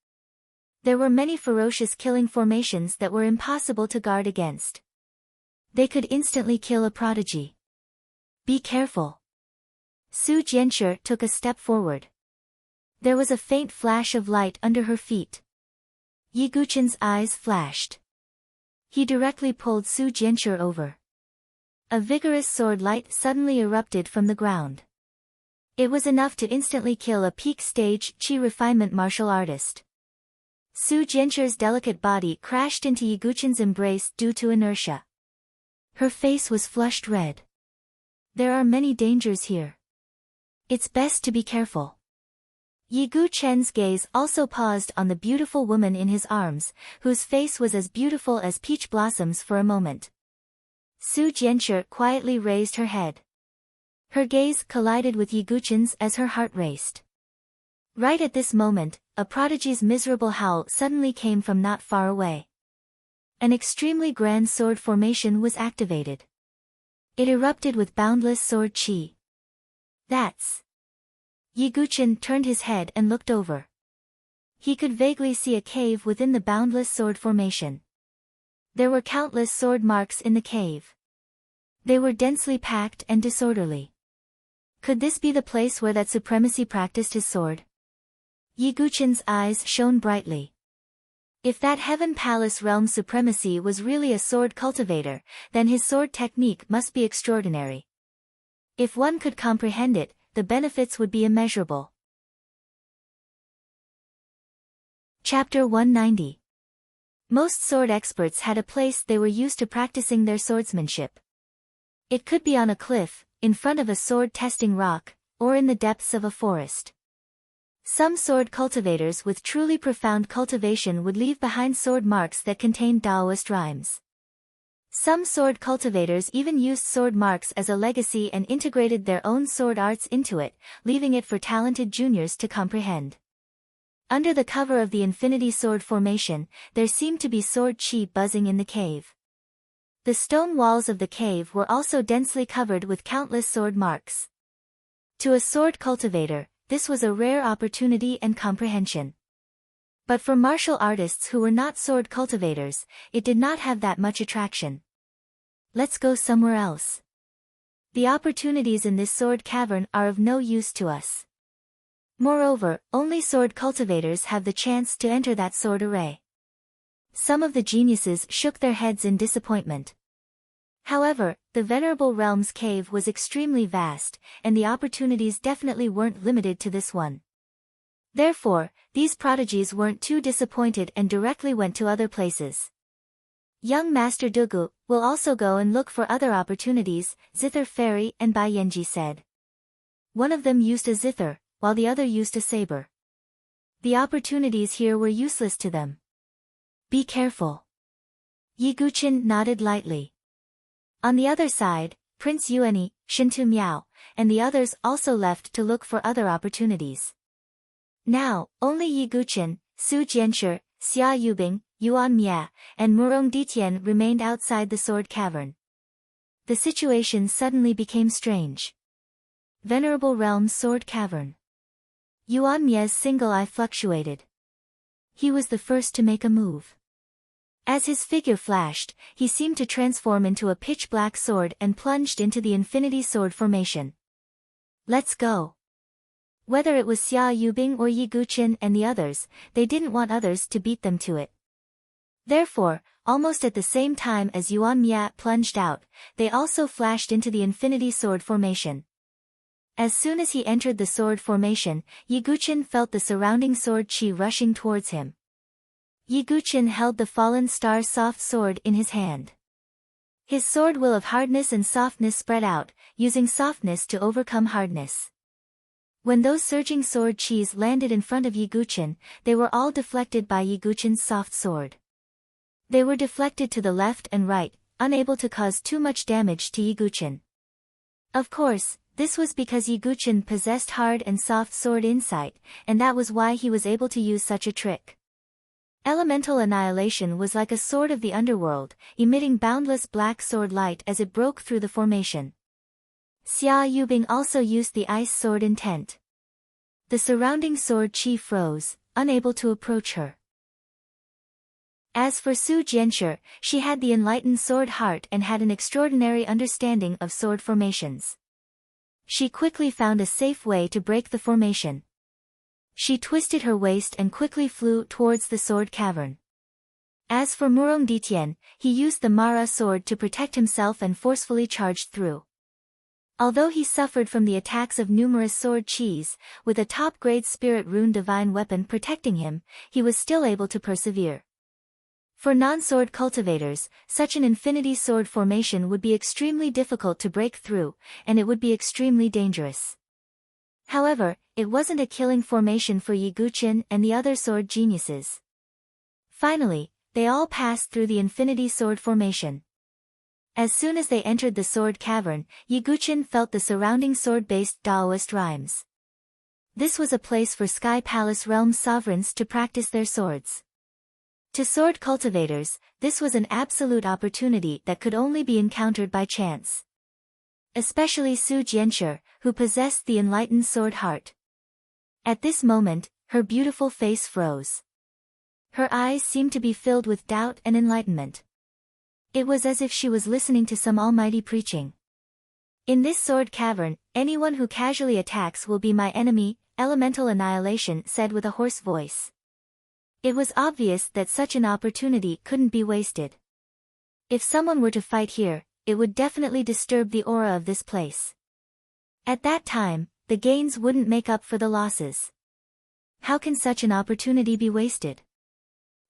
There were many ferocious killing formations that were impossible to guard against. They could instantly kill a prodigy. Be careful. Su Jianshi took a step forward. There was a faint flash of light under her feet. Yi Guqin's eyes flashed. He directly pulled Su Jianshi over. A vigorous sword light suddenly erupted from the ground. It was enough to instantly kill a peak stage Qi refinement martial artist. Su Jianshi's delicate body crashed into Yi Guqin's embrace due to inertia. Her face was flushed red. There are many dangers here. It's best to be careful. Yi Guqin's gaze also paused on the beautiful woman in his arms, whose face was as beautiful as peach blossoms for a moment. Su Jianshi quietly raised her head. Her gaze collided with Yi Guqin's as her heart raced. Right at this moment, a prodigy's miserable howl suddenly came from not far away. An extremely grand sword formation was activated. It erupted with boundless sword qi. That's... Yi Guqin turned his head and looked over. He could vaguely see a cave within the boundless sword formation. There were countless sword marks in the cave. They were densely packed and disorderly. Could this be the place where that supremacy practiced his sword? Yi Guqin's eyes shone brightly. If that Heaven Palace realm supremacy was really a sword cultivator, then his sword technique must be extraordinary. If one could comprehend it, the benefits would be immeasurable. Chapter 190. Most sword experts had a place they were used to practicing their swordsmanship. It could be on a cliff, in front of a sword-testing rock, or in the depths of a forest. Some sword cultivators with truly profound cultivation would leave behind sword marks that contained Taoist rhymes. Some sword cultivators even used sword marks as a legacy and integrated their own sword arts into it, leaving it for talented juniors to comprehend. Under the cover of the Infinity Sword formation, there seemed to be sword qi buzzing in the cave. The stone walls of the cave were also densely covered with countless sword marks. To a sword cultivator, this was a rare opportunity and comprehension. But for martial artists who were not sword cultivators, it did not have that much attraction. Let's go somewhere else. The opportunities in this sword cavern are of no use to us. Moreover, only sword cultivators have the chance to enter that sword array. Some of the geniuses shook their heads in disappointment. However, the Venerable Realm's cave was extremely vast, and the opportunities definitely weren't limited to this one. Therefore, these prodigies weren't too disappointed and directly went to other places. Young Master Dugu will also go and look for other opportunities, Zither Fairy and Bai Yenji said. One of them used a zither, while the other used a saber. The opportunities here were useless to them. Be careful. Yiguchen nodded lightly. On the other side, Prince Yuani, Shintu Miao, and the others also left to look for other opportunities. Now, only Yiguchen, Su Jianshi, Xia Yubing, Yuan Mia, and Murong Ditian remained outside the sword cavern. The situation suddenly became strange. Venerable Realm's sword cavern. Yuan Mia's single eye fluctuated. He was the first to make a move. As his figure flashed, he seemed to transform into a pitch-black sword and plunged into the infinity sword formation. Let's go. Whether it was Xia Yubing or Yiguchen and the others, they didn't want others to beat them to it. Therefore, almost at the same time as Yuan Mia plunged out, they also flashed into the infinity sword formation. As soon as he entered the sword formation, Yiguchen felt the surrounding sword chi rushing towards him. Yiguchen held the fallen star soft sword in his hand. His sword will of hardness and softness spread out, using softness to overcome hardness. When those surging sword chis landed in front of Yiguchen, they were all deflected by Yiguchen's soft sword. They were deflected to the left and right, unable to cause too much damage to Yiguchen. Of course, this was because Yiguchen possessed hard and soft sword insight, and that was why he was able to use such a trick. Elemental annihilation was like a sword of the underworld, emitting boundless black sword light as it broke through the formation. Xia Yubing also used the ice sword intent. The surrounding sword chi froze, unable to approach her. As for Su Jianshi, she had the enlightened sword heart and had an extraordinary understanding of sword formations. She quickly found a safe way to break the formation. She twisted her waist and quickly flew towards the sword cavern. As for Murong Ditian, he used the Mara sword to protect himself and forcefully charged through. Although he suffered from the attacks of numerous sword chis, with a top-grade spirit rune divine weapon protecting him, he was still able to persevere. For non-sword cultivators, such an infinity sword formation would be extremely difficult to break through, and it would be extremely dangerous. However, it wasn't a killing formation for Yiguchen and the other sword geniuses. Finally, they all passed through the infinity sword formation. As soon as they entered the sword cavern, Yiguchen felt the surrounding sword-based Taoist rhymes. This was a place for Sky Palace realm sovereigns to practice their swords. To sword cultivators, this was an absolute opportunity that could only be encountered by chance. Especially Su Jianshi, who possessed the enlightened sword heart. At this moment, her beautiful face froze. Her eyes seemed to be filled with doubt and enlightenment. It was as if she was listening to some almighty preaching. In this sword cavern, anyone who casually attacks will be my enemy, Elemental Annihilation said with a hoarse voice. It was obvious that such an opportunity couldn't be wasted. If someone were to fight here, it would definitely disturb the aura of this place. At that time, the gains wouldn't make up for the losses. How can such an opportunity be wasted?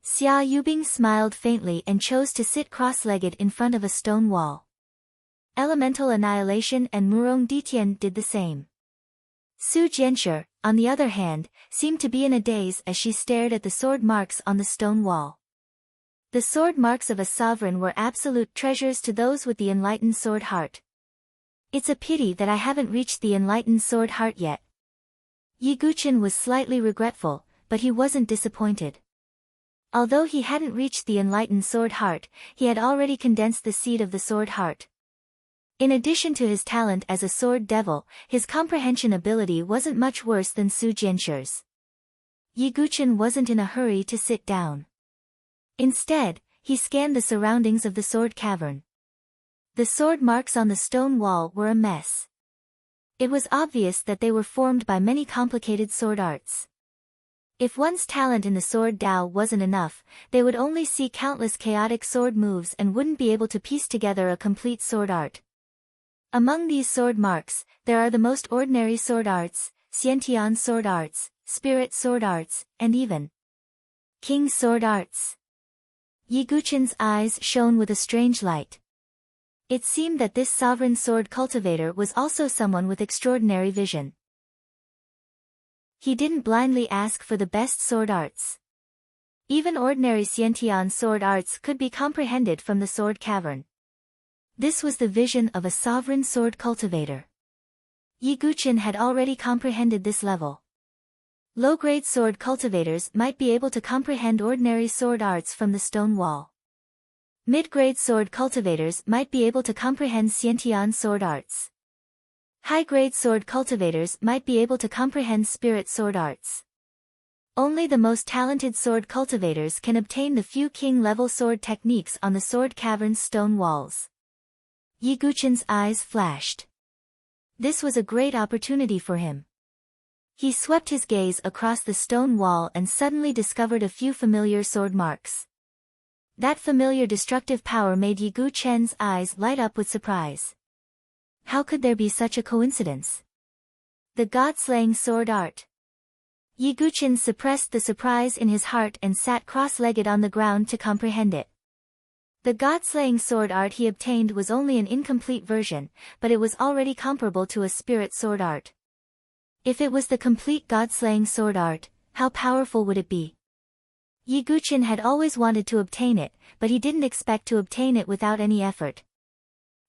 Xia Yubing smiled faintly and chose to sit cross-legged in front of a stone wall. Elemental Annihilation and Murong Ditian did the same. Su Jianshi, on the other hand, seemed to be in a daze as she stared at the sword marks on the stone wall. The sword marks of a sovereign were absolute treasures to those with the enlightened sword heart. It's a pity that I haven't reached the enlightened sword heart yet. Yiguchen was slightly regretful, but he wasn't disappointed. Although he hadn't reached the enlightened sword heart, he had already condensed the seed of the sword heart. In addition to his talent as a sword devil, his comprehension ability wasn't much worse than Su Jianshi's. Yiguchen wasn't in a hurry to sit down. Instead, he scanned the surroundings of the sword cavern. The sword marks on the stone wall were a mess. It was obvious that they were formed by many complicated sword arts. If one's talent in the sword Dao wasn't enough, they would only see countless chaotic sword moves and wouldn't be able to piece together a complete sword art. Among these sword marks, there are the most ordinary sword arts, Xiantian sword arts, spirit sword arts, and even King sword arts. Yi Guqin's eyes shone with a strange light. It seemed that this sovereign sword cultivator was also someone with extraordinary vision. He didn't blindly ask for the best sword arts. Even ordinary Xiantian sword arts could be comprehended from the sword cavern. This was the vision of a sovereign sword cultivator. Yi Guqin had already comprehended this level. Low-grade sword cultivators might be able to comprehend ordinary sword arts from the stone wall. Mid-grade sword cultivators might be able to comprehend Xiantian sword arts. High-grade sword cultivators might be able to comprehend spirit sword arts. Only the most talented sword cultivators can obtain the few king-level sword techniques on the sword cavern's stone walls. Yi Guqin's eyes flashed. This was a great opportunity for him. He swept his gaze across the stone wall and suddenly discovered a few familiar sword marks. That familiar destructive power made Yi Guqin's eyes light up with surprise. How could there be such a coincidence? The god-slaying sword art. Yi Guqin suppressed the surprise in his heart and sat cross-legged on the ground to comprehend it. The god-slaying sword art he obtained was only an incomplete version, but it was already comparable to a spirit sword art. If it was the complete god-slaying sword art, how powerful would it be? Yi Guqin had always wanted to obtain it, but he didn't expect to obtain it without any effort.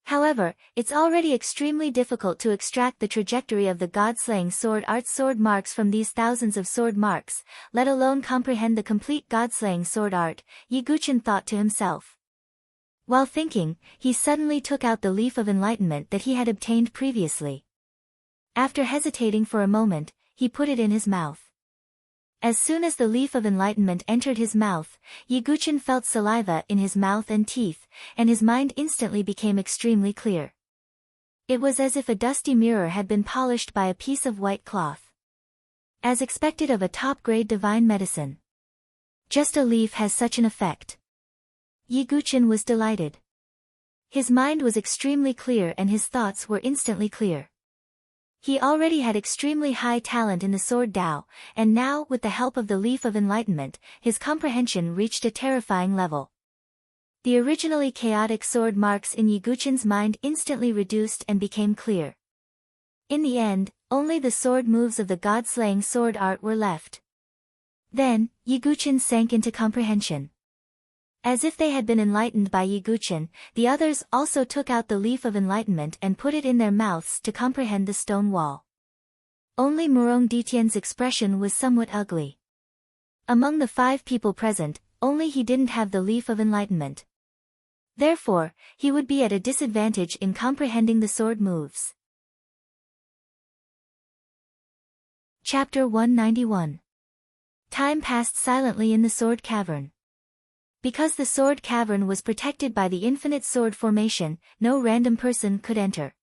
However, it's already extremely difficult to extract the trajectory of the god-slaying sword art's sword marks from these thousands of sword marks, let alone comprehend the complete god-slaying sword art, Yi Guqin thought to himself. While thinking, he suddenly took out the leaf of enlightenment that he had obtained previously. After hesitating for a moment, he put it in his mouth. As soon as the leaf of enlightenment entered his mouth, Yi Guqin felt saliva in his mouth and teeth, and his mind instantly became extremely clear. It was as if a dusty mirror had been polished by a piece of white cloth. As expected of a top-grade divine medicine. Just a leaf has such an effect. Yi Guqin was delighted. His mind was extremely clear and his thoughts were instantly clear. He already had extremely high talent in the sword Dao, and now, with the help of the leaf of enlightenment, his comprehension reached a terrifying level. The originally chaotic sword marks in Yi Guqin's mind instantly reduced and became clear. In the end, only the sword moves of the god-slaying sword art were left. Then, Yi Guqin sank into comprehension. As if they had been enlightened by Yi Guqin, the others also took out the leaf of enlightenment and put it in their mouths to comprehend the stone wall. Only Murong Ditian's expression was somewhat ugly. Among the 5 people present, only he didn't have the leaf of enlightenment. Therefore, he would be at a disadvantage in comprehending the sword moves. Chapter 191. Time passed silently in the sword cavern. Because the sword cavern was protected by the infinite sword formation, no random person could enter.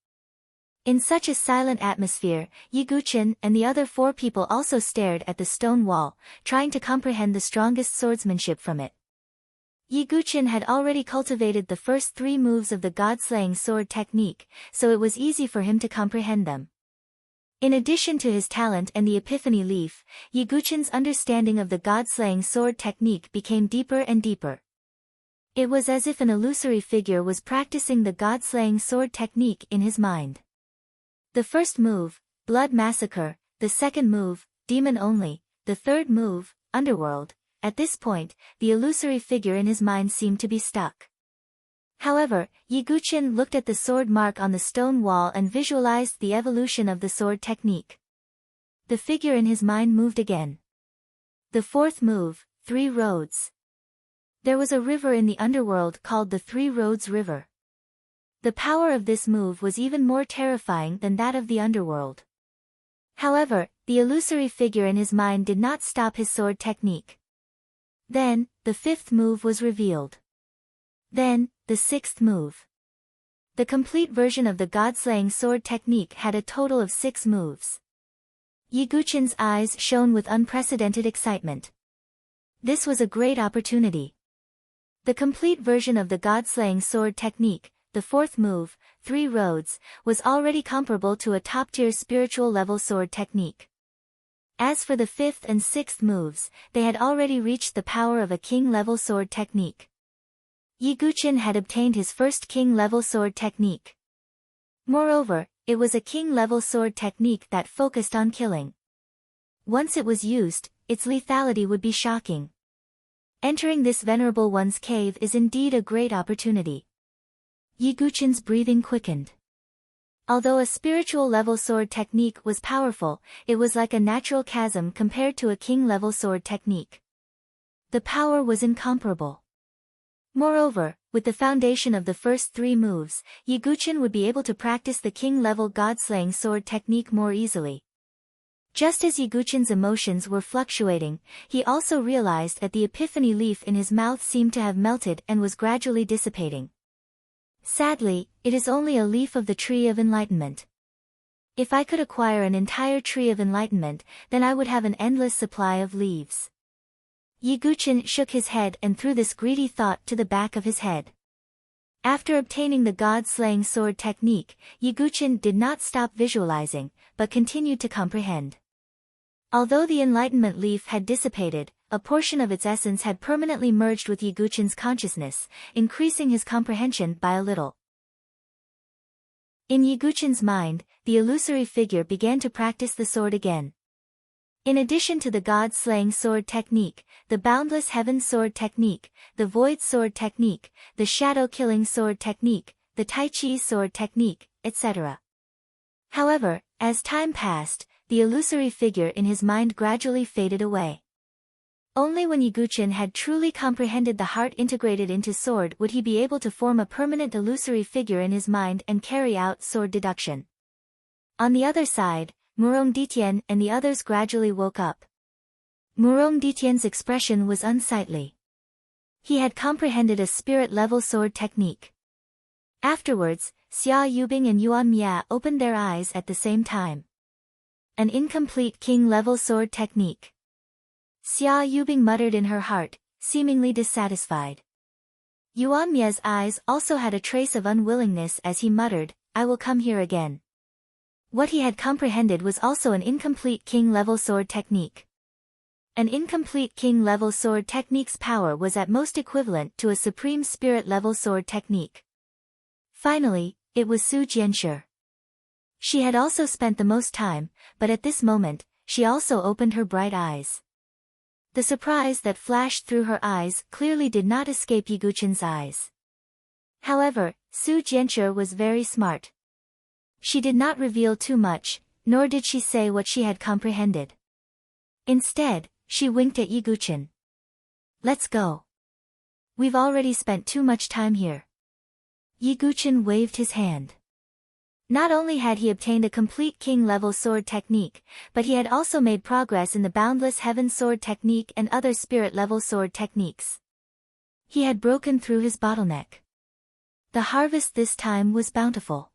In such a silent atmosphere, Yi Guqin and the other 4 people also stared at the stone wall, trying to comprehend the strongest swordsmanship from it. Yi Guqin had already cultivated the first 3 moves of the god-slaying sword technique, so it was easy for him to comprehend them. In addition to his talent and the epiphany leaf, Yi Guqin's understanding of the god-slaying sword technique became deeper and deeper. It was as if an illusory figure was practicing the god-slaying sword technique in his mind. The first move, Blood Massacre, the second move, Demon Only, the third move, Underworld. At this point, the illusory figure in his mind seemed to be stuck. However, Yi Guqin looked at the sword mark on the stone wall and visualized the evolution of the sword technique. The figure in his mind moved again. The fourth move, 3 Roads. There was a river in the underworld called the 3 Roads River. The power of this move was even more terrifying than that of the underworld. However, the illusory figure in his mind did not stop his sword technique. Then, the 5th move was revealed. Then, the 6th move. The complete version of the god-slaying sword technique had a total of 6 moves. Yi Guqin's eyes shone with unprecedented excitement. This was a great opportunity. The complete version of the god-slaying sword technique, the 4th move, 3 Roads, was already comparable to a top-tier spiritual level sword technique. As for the 5th and 6th moves, they had already reached the power of a king-level sword technique. Yiguchen had obtained his first king-level sword technique. Moreover, it was a king-level sword technique that focused on killing. Once it was used, its lethality would be shocking. Entering this venerable one's cave is indeed a great opportunity. Yiguchen's breathing quickened. Although a spiritual level sword technique was powerful, it was like a natural chasm compared to a king-level sword technique. The power was incomparable. Moreover, with the foundation of the first 3 moves, Yiguchen would be able to practice the king-level god-slaying sword technique more easily. Just as Yiguchen's emotions were fluctuating, he also realized that the epiphany leaf in his mouth seemed to have melted and was gradually dissipating. Sadly, it is only a leaf of the tree of enlightenment. If I could acquire an entire tree of enlightenment, then I would have an endless supply of leaves. Yiguchen shook his head and threw this greedy thought to the back of his head. After obtaining the god-slaying sword technique, Yiguchen did not stop visualizing, but continued to comprehend. Although the enlightenment leaf had dissipated, a portion of its essence had permanently merged with Yiguchen's consciousness, increasing his comprehension by a little. In Yiguchen's mind, the illusory figure began to practice the sword again. In addition to the god-slaying sword technique, the boundless heaven sword technique, the void sword technique, the shadow-killing sword technique, the Tai Chi sword technique, etc. However, as time passed, the illusory figure in his mind gradually faded away. Only when Yiguchen had truly comprehended the heart integrated into sword would he be able to form a permanent illusory figure in his mind and carry out sword deduction. On the other side, Murong Ditian and the others gradually woke up. Murong Ditian's expression was unsightly. He had comprehended a spirit-level sword technique. Afterwards, Xia Yubing and Yuan Mia opened their eyes at the same time. An incomplete king-level sword technique. Xia Yubing muttered in her heart, seemingly dissatisfied. Yuan Mia's eyes also had a trace of unwillingness as he muttered, "I will come here again." What he had comprehended was also an incomplete king-level sword technique. An incomplete king-level sword technique's power was at most equivalent to a supreme spirit-level sword technique. Finally, it was Su Jianshi. She had also spent the most time, but at this moment, she also opened her bright eyes. The surprise that flashed through her eyes clearly did not escape Yiguchen's eyes. However, Su Jianshi was very smart. She did not reveal too much, nor did she say what she had comprehended. Instead, she winked at Yiguchen. "Let's go. We've already spent too much time here." Yiguchen waved his hand. Not only had he obtained a complete king-level sword technique, but he had also made progress in the boundless heaven sword technique and other spirit-level sword techniques. He had broken through his bottleneck. The harvest this time was bountiful.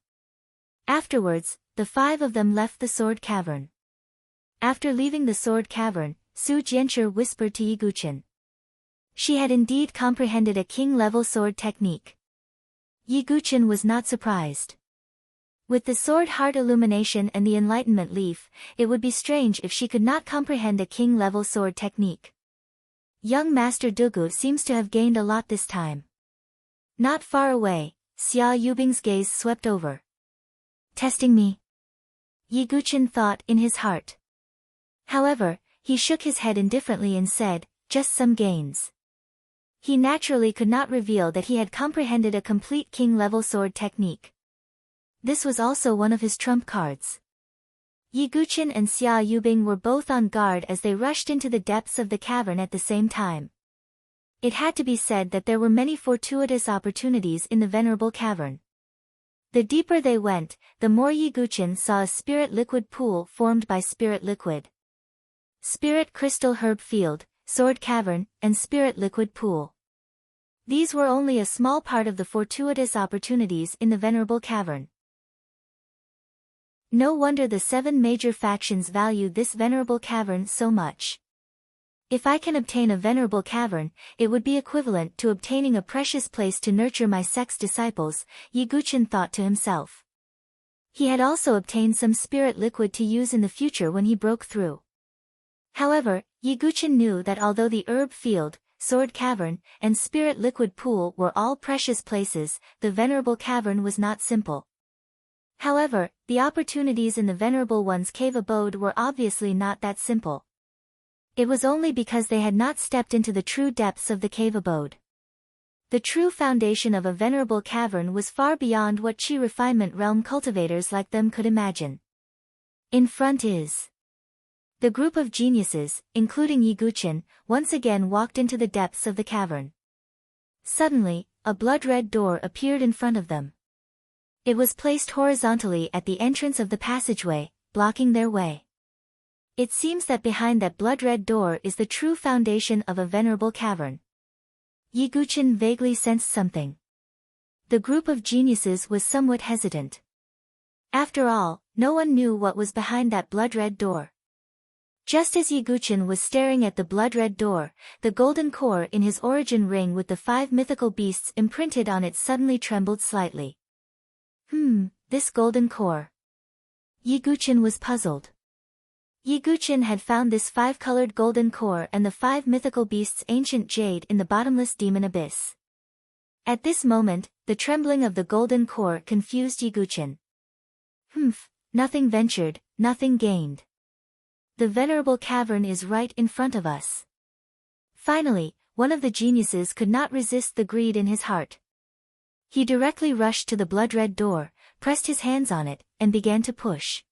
Afterwards, the 5 of them left the sword cavern. After leaving the sword cavern, Su Jianshi whispered to Yiguchen. She had indeed comprehended a king-level sword technique. Yiguchen was not surprised. With the sword heart illumination and the enlightenment leaf, it would be strange if she could not comprehend a king-level sword technique. Young Master Dugu seems to have gained a lot this time. Not far away, Xia Yubing's gaze swept over. "Testing me?" Yiguchen thought in his heart. However, he shook his head indifferently and said, "Just some gains." He naturally could not reveal that he had comprehended a complete king-level sword technique. This was also one of his trump cards. Yiguchen and Xia Yubing were both on guard as they rushed into the depths of the cavern at the same time. It had to be said that there were many fortuitous opportunities in the venerable cavern. The deeper they went, the more Yiguchen saw a spirit liquid pool formed by spirit liquid. Spirit crystal herb field, sword cavern, and spirit liquid pool. These were only a small part of the fortuitous opportunities in the venerable cavern. No wonder the 7 major factions valued this venerable cavern so much. If I can obtain a venerable cavern, it would be equivalent to obtaining a precious place to nurture my sect's disciples, Yiguchen thought to himself. He had also obtained some spirit liquid to use in the future when he broke through. However, Yiguchen knew that although the herb field, sword cavern, and spirit liquid pool were all precious places. The venerable cavern was not simple. However, the opportunities in the Venerable One's cave abode were obviously not that simple. It was only because they had not stepped into the true depths of the cave abode. The true foundation of a venerable cavern was far beyond what chi refinement realm cultivators like them could imagine. In front is the group of geniuses, including Yiguchin, once again walked into the depths of the cavern. Suddenly, a blood-red door appeared in front of them. It was placed horizontally at the entrance of the passageway, blocking their way. It seems that behind that blood-red door is the true foundation of a venerable cavern. Yiguchin vaguely sensed something. The group of geniuses was somewhat hesitant. After all, no one knew what was behind that blood-red door. Just as Yiguchin was staring at the blood-red door, the golden core in his origin ring with the 5 mythical beasts imprinted on it suddenly trembled slightly. This golden core. Yiguchin was puzzled. Yiguchin had found this 5-colored golden core and the 5 mythical beasts' ancient jade in the bottomless demon abyss. At this moment, the trembling of the golden core confused Yiguchin. Nothing ventured, nothing gained. The venerable cavern is right in front of us. Finally, one of the geniuses could not resist the greed in his heart. He directly rushed to the blood-red door, pressed his hands on it, and began to push.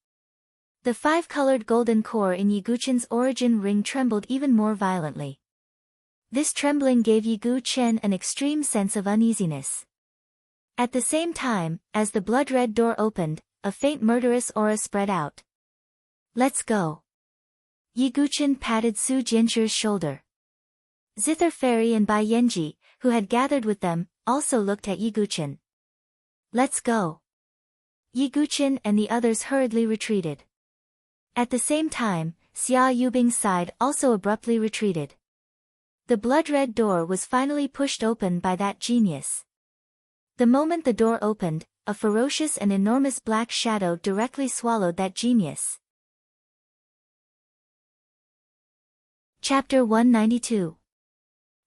The 5-colored golden core in Yiguchin's origin ring trembled even more violently. This trembling gave Yiguchin an extreme sense of uneasiness. At the same time, as the blood-red door opened, a faint murderous aura spread out. Let's go. Yiguchin patted Su Jianchu's shoulder. Zither Fairy and Bai Yanji, who had gathered with them, also looked at Yiguchin. Let's go. Yiguchin and the others hurriedly retreated. At the same time, Xia Yubing's side also abruptly retreated. The blood-red door was finally pushed open by that genius. The moment the door opened, a ferocious and enormous black shadow directly swallowed that genius. Chapter 192.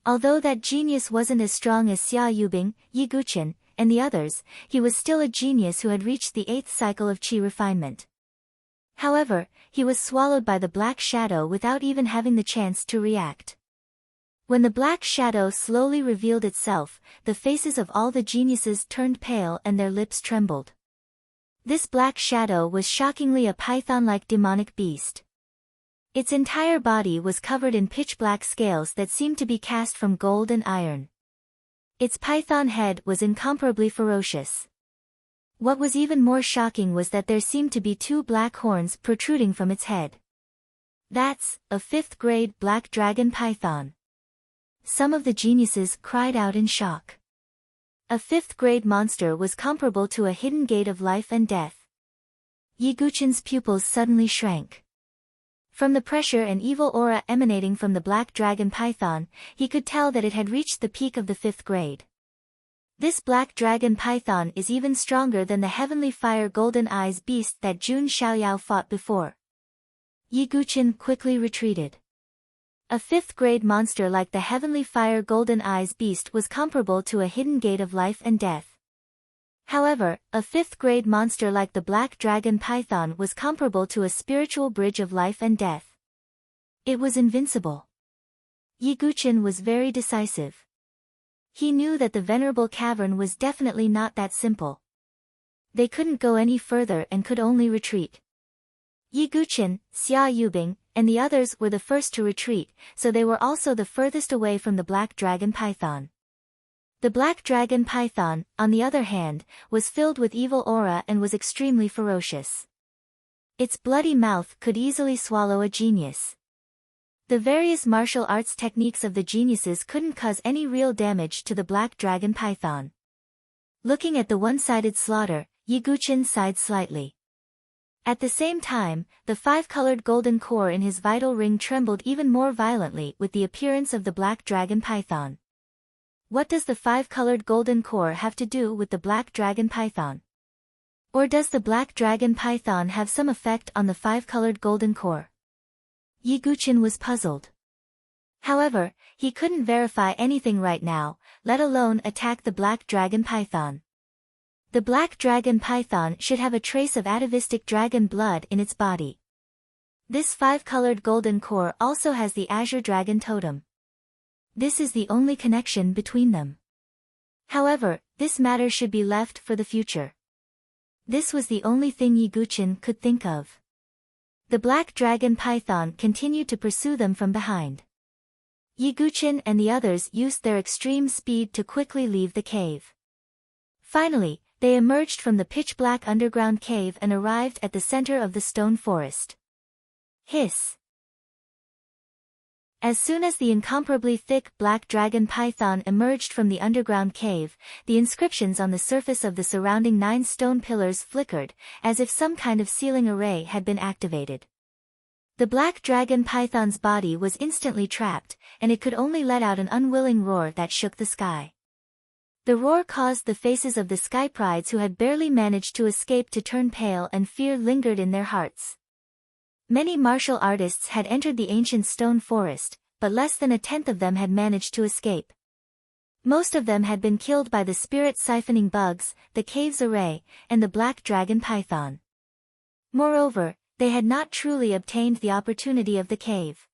Although that genius wasn't as strong as Xia Yubing, Yiguchin, and the others, he was still a genius who had reached the 8th cycle of chi refinement. However, he was swallowed by the black shadow without even having the chance to react. When the black shadow slowly revealed itself, the faces of all the geniuses turned pale and their lips trembled. This black shadow was shockingly a python-like demonic beast. Its entire body was covered in pitch-black scales that seemed to be cast from gold and iron. Its python head was incomparably ferocious. What was even more shocking was that there seemed to be 2 black horns protruding from its head. That's a 5th-grade black dragon python. Some of the geniuses cried out in shock. A 5th-grade monster was comparable to a hidden gate of life and death. Yiguchin's pupils suddenly shrank. From the pressure and evil aura emanating from the black dragon python, he could tell that it had reached the peak of the 5th grade. This black dragon python is even stronger than the heavenly fire golden eyes beast that Jun Xiaoyao fought before. Yiguchin quickly retreated. A 5th-grade monster like the heavenly fire golden eyes beast was comparable to a hidden gate of life and death. However, a 5th-grade monster like the black dragon python was comparable to a spiritual bridge of life and death. It was invincible. Yiguchin was very decisive. He knew that the venerable cavern was definitely not that simple. They couldn't go any further and could only retreat. Yiguchin, Xia Yubing, and the others were the first to retreat, so they were also the furthest away from the black dragon python. The black dragon python, on the other hand, was filled with evil aura and was extremely ferocious. Its bloody mouth could easily swallow a genius. The various martial arts techniques of the geniuses couldn't cause any real damage to the black dragon python. Looking at the one-sided slaughter, Yiguchin sighed slightly. At the same time, the 5-colored golden core in his vital ring trembled even more violently with the appearance of the black dragon python. What does the 5-colored golden core have to do with the black dragon python? Or does the black dragon python have some effect on the 5-colored golden core? Yiguchin was puzzled. However, he couldn't verify anything right now, let alone attack the black dragon python. The black dragon python should have a trace of atavistic dragon blood in its body. This 5-colored golden core also has the azure dragon totem. This is the only connection between them. However, this matter should be left for the future. This was the only thing Yiguchin could think of. The black dragon python continued to pursue them from behind. Yiguchin and the others used their extreme speed to quickly leave the cave. Finally, they emerged from the pitch-black underground cave and arrived at the center of the stone forest. Hiss! As soon as the incomparably thick black dragon python emerged from the underground cave, the inscriptions on the surface of the surrounding 9 stone pillars flickered, as if some kind of sealing array had been activated. The black dragon python's body was instantly trapped, and it could only let out an unwilling roar that shook the sky. The roar caused the faces of the sky prides who had barely managed to escape to turn pale, and fear lingered in their hearts. Many martial artists had entered the ancient stone forest, but less than 1/10 of them had managed to escape. Most of them had been killed by the spirit siphoning bugs, the cave's array, and the black dragon python. Moreover, they had not truly obtained the opportunity of the cave.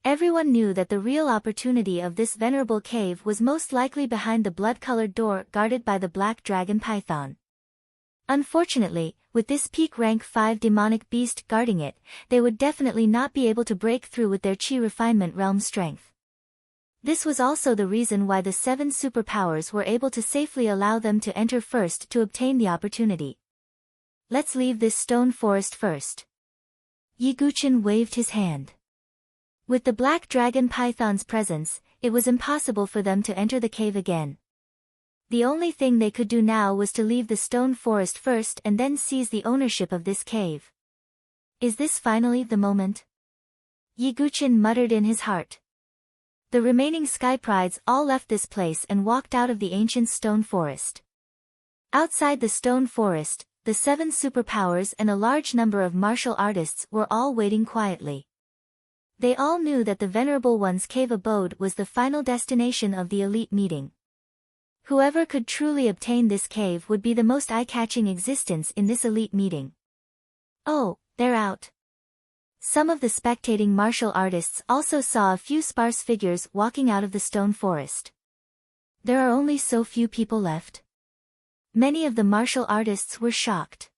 Everyone knew that the real opportunity of this venerable cave was most likely behind the blood-colored door guarded by the black dragon python. Unfortunately, with this peak rank 5 demonic beast guarding it, they would definitely not be able to break through with their chi refinement realm strength. This was also the reason why the 7 superpowers were able to safely allow them to enter first to obtain the opportunity. Let's leave this stone forest first. Yiguchin waved his hand. With the black dragon python's presence, it was impossible for them to enter the cave again. The only thing they could do now was to leave the stone forest first and then seize the ownership of this cave. Is this finally the moment? Yiguchin muttered in his heart. The remaining sky prides all left this place and walked out of the ancient stone forest. Outside the stone forest, the 7 superpowers and a large number of martial artists were all waiting quietly. They all knew that the Venerable One's cave abode was the final destination of the elite meeting. Whoever could truly obtain this cave would be the most eye-catching existence in this elite meeting. Oh, they're out. Some of the spectating martial artists also saw a few sparse figures walking out of the stone forest. There are only so few people left. Many of the martial artists were shocked.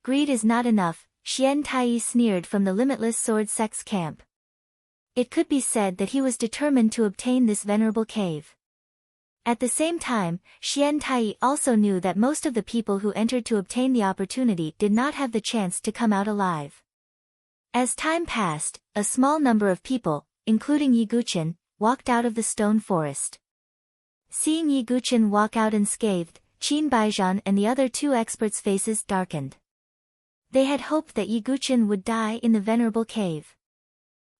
Greed is not enough, Xian Tai sneered from the Limitless Sword Sect's camp. It could be said that he was determined to obtain this venerable cave. At the same time, Xian Tai also knew that most of the people who entered to obtain the opportunity did not have the chance to come out alive. As time passed, a small number of people, including Yiguchin, walked out of the stone forest. Seeing Yiguchin walk out unscathed, Qin Baijian and the other 2 experts' faces darkened. They had hoped that Yiguchin would die in the venerable cave.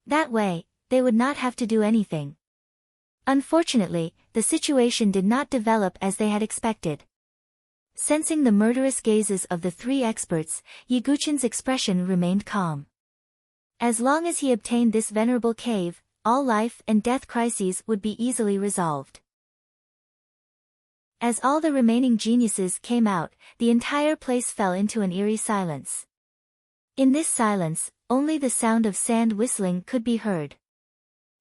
That way, they would not have to do anything. Unfortunately, the situation did not develop as they had expected. Sensing the murderous gazes of the 3 experts, Yiguchin's expression remained calm. As long as he obtained this venerable cave, all life and death crises would be easily resolved. As all the remaining geniuses came out, the entire place fell into an eerie silence. In this silence, only the sound of sand whistling could be heard.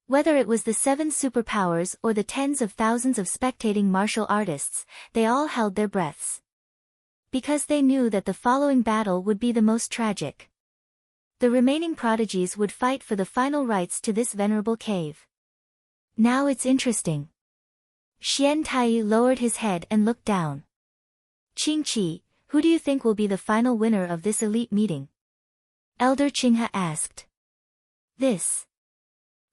Whether it was the 7 superpowers or the tens of thousands of spectating martial artists, they all held their breaths. Because they knew that the following battle would be the most tragic. The remaining prodigies would fight for the final rights to this venerable cave. Now it's interesting. Xian Tai lowered his head and looked down. Qingqi, who do you think will be the final winner of this elite meeting? Elder Qinghe asked. This.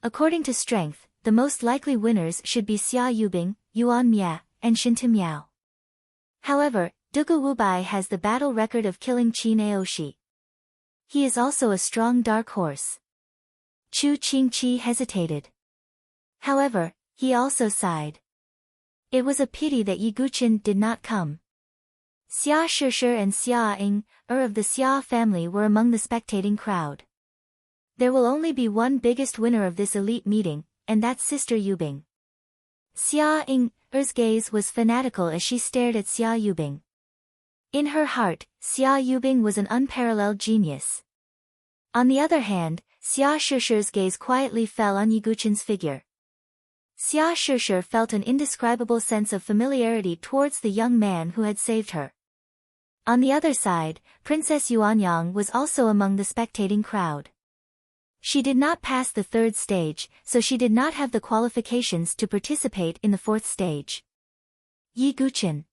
According to strength, the most likely winners should be Xia Yubing, Yuan Mia, and Shinta Miao. However, Dugu Wubai has the battle record of killing Qin Aoshi. He is also a strong dark horse. Chu Qingqi hesitated. However, he also sighed. It was a pity that Yiguchin did not come. Xia Shishir and Xia Ying, of the Xia family, were among the spectating crowd. There will only be one biggest winner of this elite meeting, and that's Sister Yubing. Xia Ying's gaze was fanatical as she stared at Xia Yubing. In her heart, Xia Yubing was an unparalleled genius. On the other hand, Xia Shishir's gaze quietly fell on Yiguchen's figure. Xia Shishir felt an indescribable sense of familiarity towards the young man who had saved her. On the other side, Princess Yuanyang was also among the spectating crowd. She did not pass the third stage, so she did not have the qualifications to participate in the fourth stage. Yiguchen.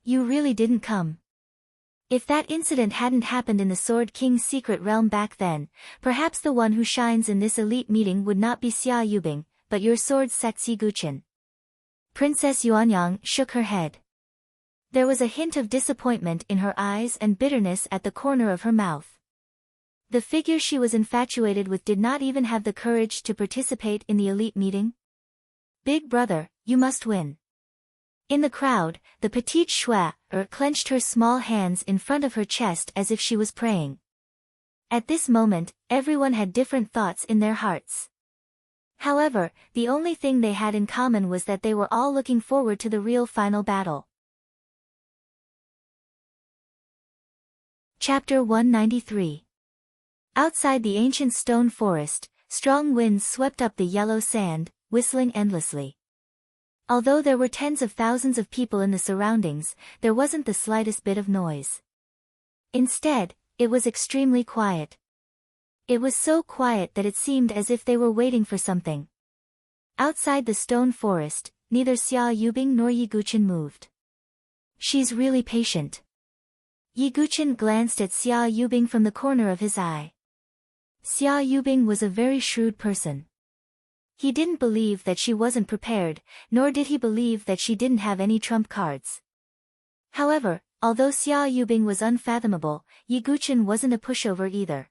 You really didn't come. If that incident hadn't happened in the Sword King's secret realm back then, perhaps the one who shines in this elite meeting would not be Xia Yubing, but your sword sect's Yiguchen. Princess Yuanyang shook her head. There was a hint of disappointment in her eyes and bitterness at the corner of her mouth. The figure she was infatuated with did not even have the courage to participate in the elite meeting. Big brother, you must win. In the crowd, the petite Shui clenched her small hands in front of her chest as if she was praying. At this moment, everyone had different thoughts in their hearts. However, the only thing they had in common was that they were all looking forward to the real final battle. Chapter 193. Outside the ancient stone forest, strong winds swept up the yellow sand, whistling endlessly. Although there were tens of thousands of people in the surroundings, there wasn't the slightest bit of noise. Instead, it was extremely quiet. It was so quiet that it seemed as if they were waiting for something. Outside the stone forest, neither Xia Yubing nor Yiguchen moved. She's really patient. Yiguchen glanced at Xia Yubing from the corner of his eye. Xia Yubing was a very shrewd person. He didn't believe that she wasn't prepared, nor did he believe that she didn't have any trump cards. However, although Xia Yubing was unfathomable, Yiguchen wasn't a pushover either.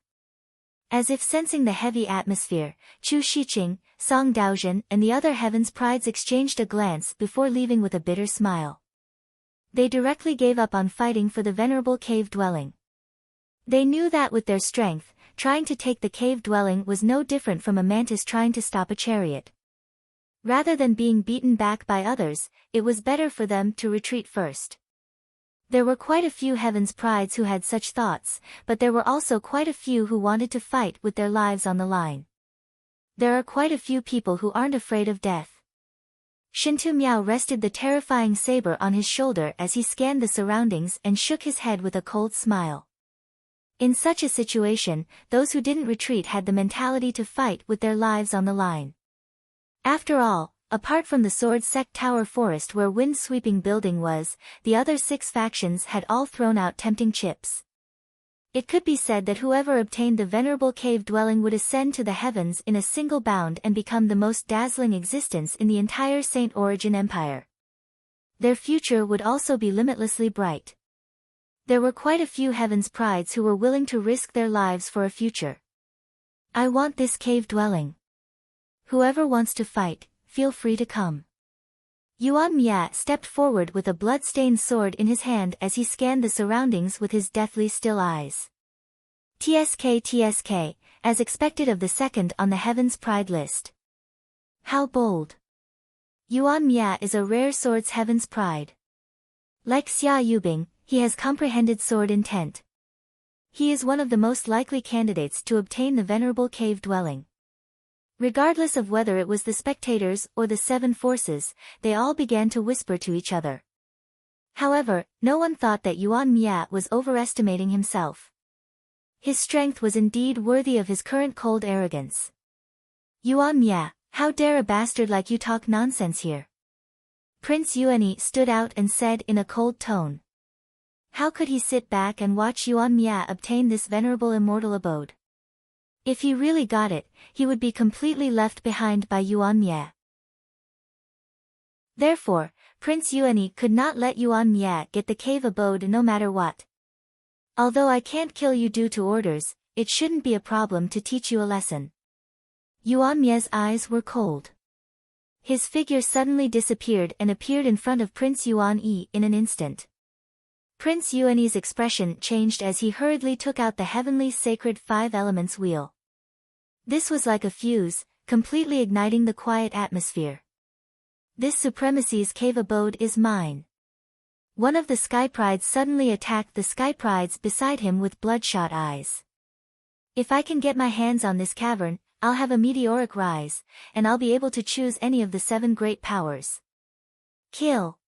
As if sensing the heavy atmosphere, Chu Shiqing, Song Daozhen and the other Heaven's Prides exchanged a glance before leaving with a bitter smile. They directly gave up on fighting for the venerable cave dwelling. They knew that with their strength, trying to take the cave dwelling was no different from a mantis trying to stop a chariot. Rather than being beaten back by others, it was better for them to retreat first. There were quite a few Heaven's Prides who had such thoughts, but there were also quite a few who wanted to fight with their lives on the line. There are quite a few people who aren't afraid of death. Shintu Miao rested the terrifying saber on his shoulder as he scanned the surroundings and shook his head with a cold smile. In such a situation, those who didn't retreat had the mentality to fight with their lives on the line. After all, apart from the Sword Sect Tower Forest where wind-sweeping building was, the other 6 factions had all thrown out tempting chips. It could be said that whoever obtained the venerable cave dwelling would ascend to the heavens in a single bound and become the most dazzling existence in the entire Saint Origin Empire. Their future would also be limitlessly bright. There were quite a few Heaven's Prides who were willing to risk their lives for a future. I want this cave dwelling. Whoever wants to fight, feel free to come. Yuan Mia stepped forward with a blood-stained sword in his hand as he scanned the surroundings with his deathly still eyes. TSK, as expected of the second on the Heaven's Pride list. How bold. Yuan Mia is a rare sword's Heaven's Pride. Like Xia Yubing, he has comprehended sword intent. He is one of the most likely candidates to obtain the venerable cave dwelling. Regardless of whether it was the spectators or the 7 forces, they all began to whisper to each other. However, no one thought that Yuan Mia was overestimating himself. His strength was indeed worthy of his current cold arrogance. Yuan Mia, how dare a bastard like you talk nonsense here? Prince Yuani stood out and said in a cold tone. How could he sit back and watch Yuan Mia obtain this venerable immortal abode? If he really got it, he would be completely left behind by Yuan Mia. Therefore, Prince Yuani could not let Yuan Mia get the cave abode no matter what. Although I can't kill you due to orders, it shouldn't be a problem to teach you a lesson. Yuan Mia's eyes were cold. His figure suddenly disappeared and appeared in front of Prince Yuan Yi in an instant. Prince Yuani's expression changed as he hurriedly took out the heavenly sacred 5 elements wheel. This was like a fuse, completely igniting the quiet atmosphere. This supremacy's cave abode is mine. One of the Sky Prides suddenly attacked the Sky Prides beside him with bloodshot eyes. If I can get my hands on this cavern, I'll have a meteoric rise, and I'll be able to choose any of the 7 great powers. Kill.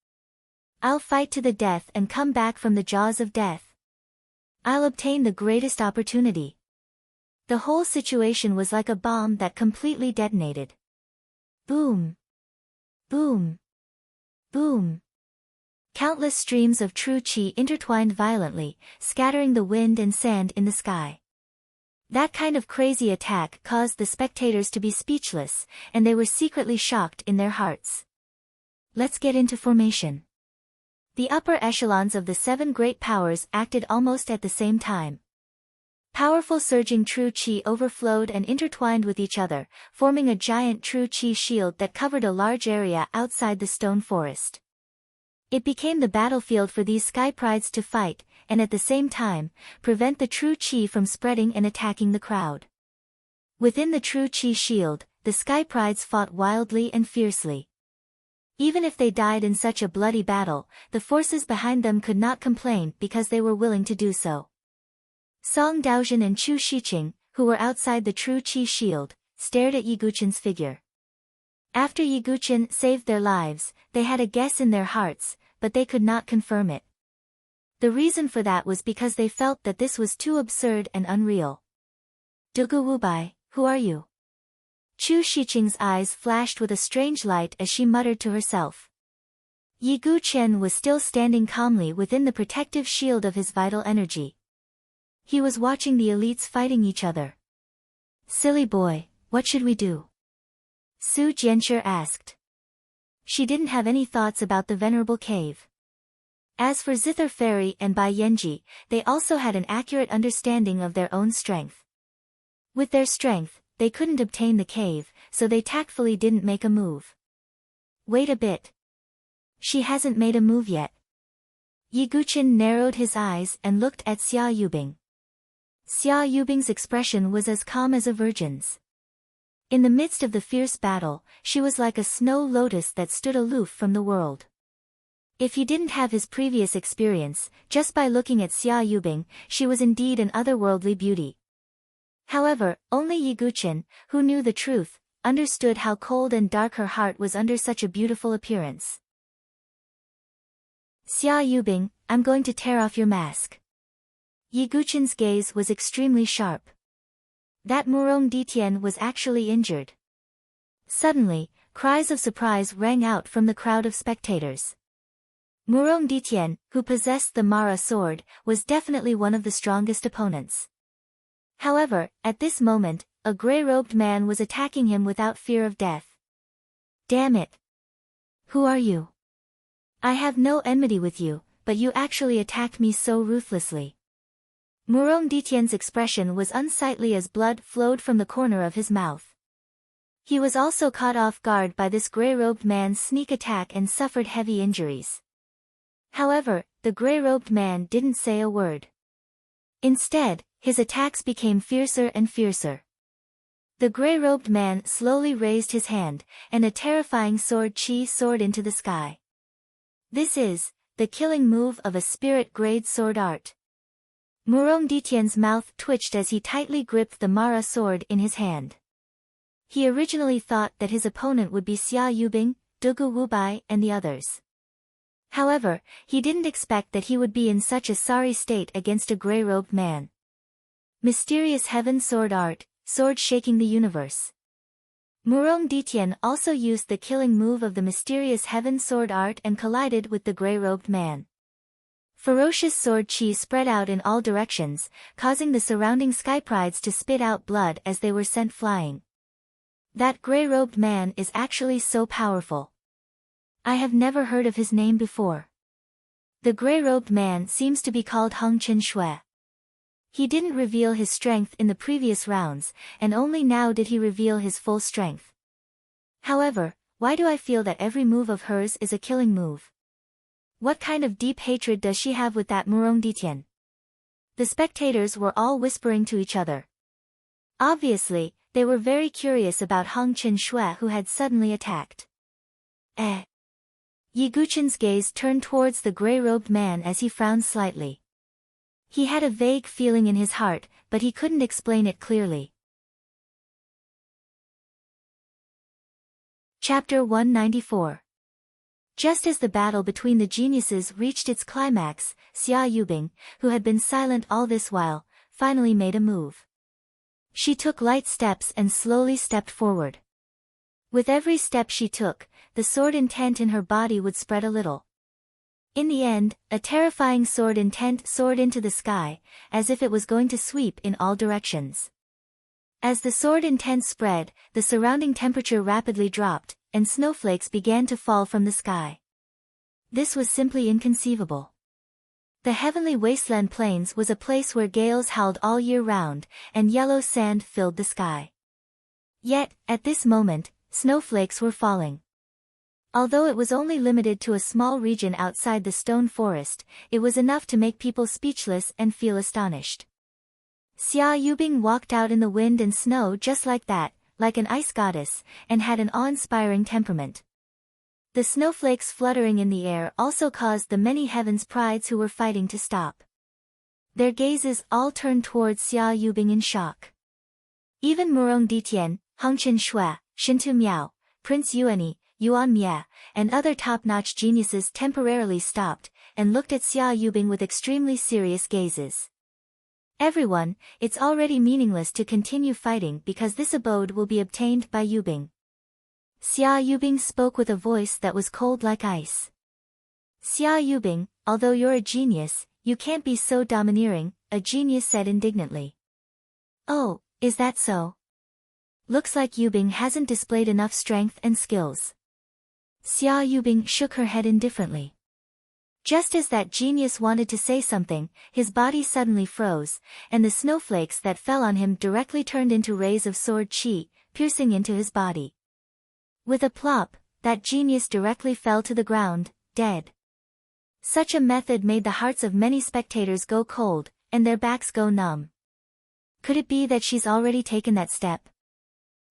I'll fight to the death and come back from the jaws of death. I'll obtain the greatest opportunity. The whole situation was like a bomb that completely detonated. Boom. Boom. Boom. Countless streams of true chi intertwined violently, scattering the wind and sand in the sky. That kind of crazy attack caused the spectators to be speechless, and they were secretly shocked in their hearts. Let's get into formation. The upper echelons of the 7 great powers acted almost at the same time. Powerful surging true chi overflowed and intertwined with each other, forming a giant true chi shield that covered a large area outside the stone forest. It became the battlefield for these Sky Prides to fight, and at the same time, prevent the true chi from spreading and attacking the crowd. Within the true chi shield, the Sky Prides fought wildly and fiercely. Even if they died in such a bloody battle, the forces behind them could not complain because they were willing to do so. Song Daojin and Chu Shiqing, who were outside the true chi shield, stared at Yiguchen's figure. After Yiguchen saved their lives, they had a guess in their hearts, but they could not confirm it. The reason for that was because they felt that this was too absurd and unreal. Dugu Wubai, who are you? Chu Shiqing's eyes flashed with a strange light as she muttered to herself. Yiguchen was still standing calmly within the protective shield of his vital energy. He was watching the elites fighting each other. Silly boy, what should we do? Su Jianshi asked. She didn't have any thoughts about the venerable cave. As for Zither Fairy and Bai Yanji, they also had an accurate understanding of their own strength. With their strength, they couldn't obtain the cave, so they tactfully didn't make a move. Wait a bit. She hasn't made a move yet. Yiguchen narrowed his eyes and looked at Xia Yubing. Xia Yubing's expression was as calm as a virgin's. In the midst of the fierce battle, she was like a snow lotus that stood aloof from the world. If he didn't have his previous experience, just by looking at Xia Yubing, she was indeed an otherworldly beauty. However, only Yiguchen, who knew the truth, understood how cold and dark her heart was under such a beautiful appearance. Xia Yubing, I'm going to tear off your mask. Yiguchen's gaze was extremely sharp. That Murong Ditian was actually injured. Suddenly, cries of surprise rang out from the crowd of spectators. Murong Ditian, who possessed the Mara sword, was definitely one of the strongest opponents. However, at this moment, a grey-robed man was attacking him without fear of death. Damn it! Who are you? I have no enmity with you, but you actually attacked me so ruthlessly. Murong Ditian's expression was unsightly as blood flowed from the corner of his mouth. He was also caught off guard by this grey-robed man's sneak attack and suffered heavy injuries. However, the grey-robed man didn't say a word. Instead, his attacks became fiercer and fiercer. The grey-robed man slowly raised his hand, and a terrifying sword chi soared into the sky. This is the killing move of a spirit-grade sword art. Murong Ditian's mouth twitched as he tightly gripped the Mara sword in his hand. He originally thought that his opponent would be Xia Yubing, Dugu Wubai and the others. However, he didn't expect that he would be in such a sorry state against a grey-robed man. Mysterious Heaven Sword Art, sword shaking the universe. Murong Ditian also used the killing move of the Mysterious Heaven Sword Art and collided with the grey-robed man. Ferocious sword chi spread out in all directions, causing the surrounding Sky Prides to spit out blood as they were sent flying. That grey-robed man is actually so powerful. I have never heard of his name before. The grey-robed man seems to be called Heng Chen Shui. He didn't reveal his strength in the previous rounds, and only now did he reveal his full strength. However, why do I feel that every move of hers is a killing move? What kind of deep hatred does she have with that Murong Ditian? The spectators were all whispering to each other. Obviously, they were very curious about Hong Chen Shui who had suddenly attacked. Yi Guchen's gaze turned towards the gray-robed man as he frowned slightly. He had a vague feeling in his heart, but he couldn't explain it clearly. Chapter 194. Just as the battle between the geniuses reached its climax, Xia Yubing, who had been silent all this while, finally made a move. She took light steps and slowly stepped forward. With every step she took, the sword intent in her body would spread a little. In the end, a terrifying sword intent soared into the sky, as if it was going to sweep in all directions. As the sword intent spread, the surrounding temperature rapidly dropped, and snowflakes began to fall from the sky. This was simply inconceivable. The heavenly wasteland plains was a place where gales howled all year round, and yellow sand filled the sky. Yet, at this moment, snowflakes were falling. Although it was only limited to a small region outside the stone forest, it was enough to make people speechless and feel astonished. Xia Yubing walked out in the wind and snow just like that, like an ice goddess, and had an awe-inspiring temperament. The snowflakes fluttering in the air also caused the many heavens' prides who were fighting to stop. Their gazes all turned towards Xia Yubing in shock. Even Murong Ditian, Hongchen Shui, Shintu Miao, Prince Yuani, Yuan Mie, and other top-notch geniuses temporarily stopped, and looked at Xia Yubing with extremely serious gazes. Everyone, it's already meaningless to continue fighting because this abode will be obtained by Yubing. Xia Yubing spoke with a voice that was cold like ice. Xia Yubing, although you're a genius, you can't be so domineering, a genius said indignantly. Oh, is that so? Looks like Yubing hasn't displayed enough strength and skills. Xia Yubing shook her head indifferently. Just as that genius wanted to say something, his body suddenly froze, and the snowflakes that fell on him directly turned into rays of sword qi, piercing into his body. With a plop, that genius directly fell to the ground, dead. Such a method made the hearts of many spectators go cold, and their backs go numb. Could it be that she's already taken that step?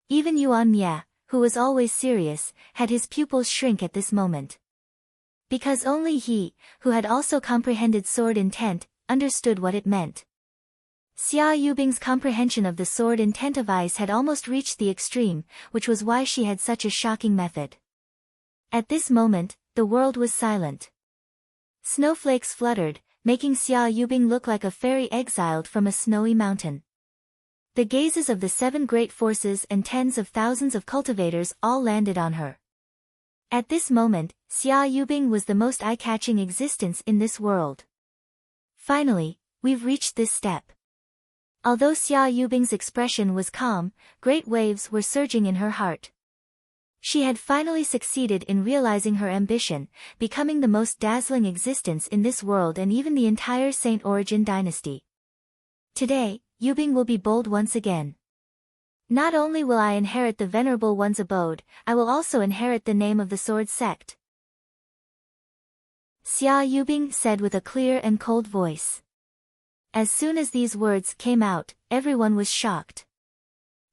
Even Yuan Mie, who was always serious, had his pupils shrink at this moment. Because only he, who had also comprehended sword intent, understood what it meant. Xia Yubing's comprehension of the sword intent of ice had almost reached the extreme, which was why she had such a shocking method. At this moment, the world was silent. Snowflakes fluttered, making Xia Yubing look like a fairy exiled from a snowy mountain. The gazes of the 7 great forces and tens of thousands of cultivators all landed on her. At this moment, Xia Yubing was the most eye-catching existence in this world. Finally, we've reached this step. Although Xia Yubing's expression was calm, great waves were surging in her heart. She had finally succeeded in realizing her ambition, becoming the most dazzling existence in this world and even the entire Saint Origin dynasty. Today, Yubing will be bold once again. Not only will I inherit the Venerable One's abode, I will also inherit the name of the Sword Sect. Xia Yubing said with a clear and cold voice. As soon as these words came out, everyone was shocked.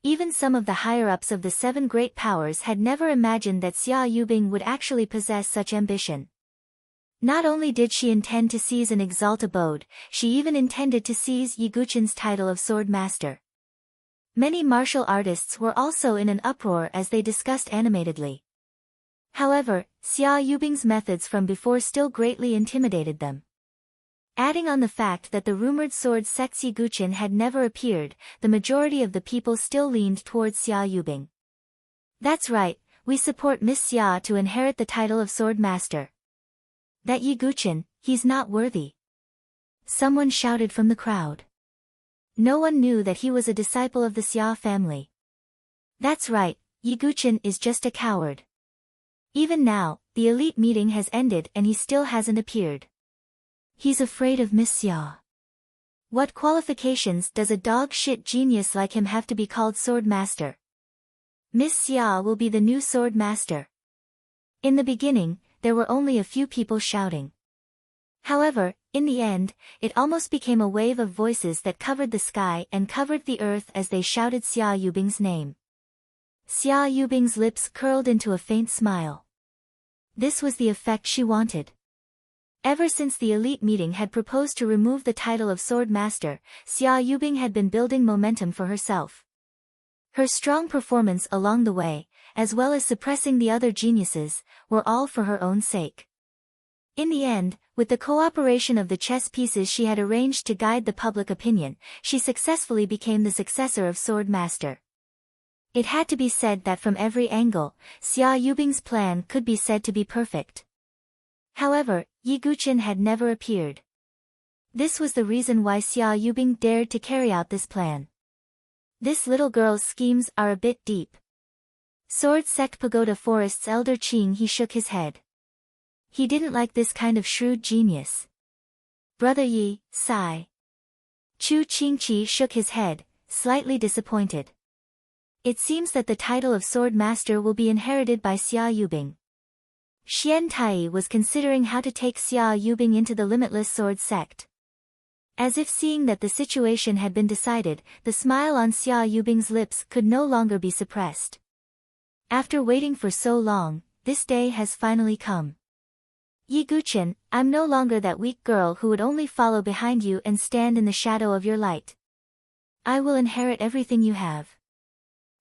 Even some of the higher-ups of the 7 great powers had never imagined that Xia Yubing would actually possess such ambition. Not only did she intend to seize an exalt abode, she even intended to seize Yi Guchen's title of Sword Master. Many martial artists were also in an uproar as they discussed animatedly. However, Xia Yubing's methods from before still greatly intimidated them. Adding on the fact that the rumored sword sect Yi Guchen had never appeared, the majority of the people still leaned towards Xia Yubing. That's right, we support Miss Xia to inherit the title of Sword Master. That Yi Guchen, he's not worthy. Someone shouted from the crowd. No one knew that he was a disciple of the Xia family. That's right, Yi Guchen is just a coward. Even now, the elite meeting has ended and he still hasn't appeared. He's afraid of Miss Xia. What qualifications does a dog-shit genius like him have to be called Sword Master? Miss Xia will be the new Sword Master. In the beginning, there were only a few people shouting. However, In the end, it almost became a wave of voices that covered the sky and covered the earth as they shouted Xia Yubing's name. Xia Yubing's lips curled into a faint smile. This was the effect she wanted. Ever since the elite meeting had proposed to remove the title of Sword Master, Xia Yubing had been building momentum for herself. Her strong performance along the way, as well as suppressing the other geniuses, were all for her own sake. In the end, with the cooperation of the chess pieces she had arranged to guide the public opinion, she successfully became the successor of Sword Master. It had to be said that from every angle, Xia Yubing's plan could be said to be perfect. However, Yi Guqin had never appeared. This was the reason why Xia Yubing dared to carry out this plan. This little girl's schemes are a bit deep. Sword Sect Pagoda Forest's elder Qing he shook his head. He didn't like this kind of shrewd genius. Brother Yi, sigh. Chu Qingqi shook his head, slightly disappointed. It seems that the title of Sword Master will be inherited by Xia Yubing. Xian Tai was considering how to take Xia Yubing into the Limitless Sword Sect. As if seeing that the situation had been decided, the smile on Xia Yubing's lips could no longer be suppressed. After waiting for so long, this day has finally come. Yi Guqin, I'm no longer that weak girl who would only follow behind you and stand in the shadow of your light. I will inherit everything you have.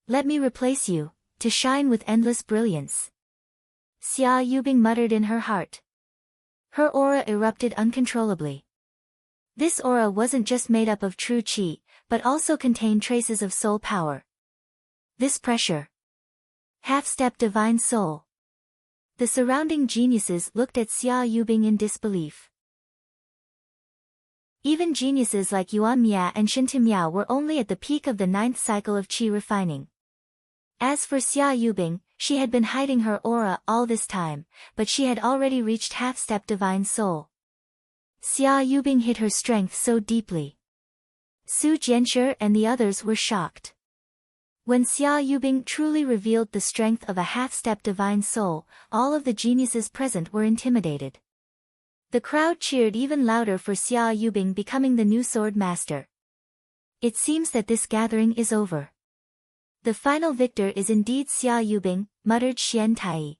Let me replace you, to shine with endless brilliance. Xia Yubing muttered in her heart. Her aura erupted uncontrollably. This aura wasn't just made up of true qi, but also contained traces of soul power. This pressure. Half-step divine soul. The surrounding geniuses looked at Xia Yubing in disbelief. Even geniuses like Yuan Mia and Shinta Miao were only at the peak of the 9th cycle of qi refining. As for Xia Yubing, she had been hiding her aura all this time, but she had already reached half-step divine soul. Xia Yubing hid her strength so deeply. Su Jianshi and the others were shocked. When Xia Yubing truly revealed the strength of a half-step divine soul, all of the geniuses present were intimidated. The crowd cheered even louder for Xia Yubing becoming the new sword master. It seems that this gathering is over. The final victor is indeed Xia Yubing, muttered Xian Tai.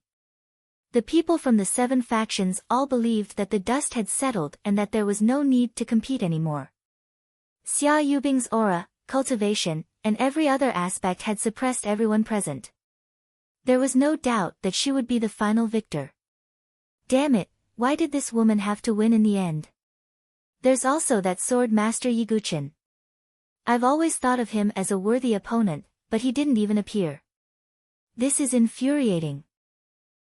The people from the 7 factions all believed that the dust had settled and that there was no need to compete anymore. Xia Yubing's aura, cultivation, and every other aspect had suppressed everyone present. There was no doubt that she would be the final victor. Damn it, why did this woman have to win in the end? There's also that sword master Yi Guqin. I've always thought of him as a worthy opponent, but he didn't even appear. This is infuriating.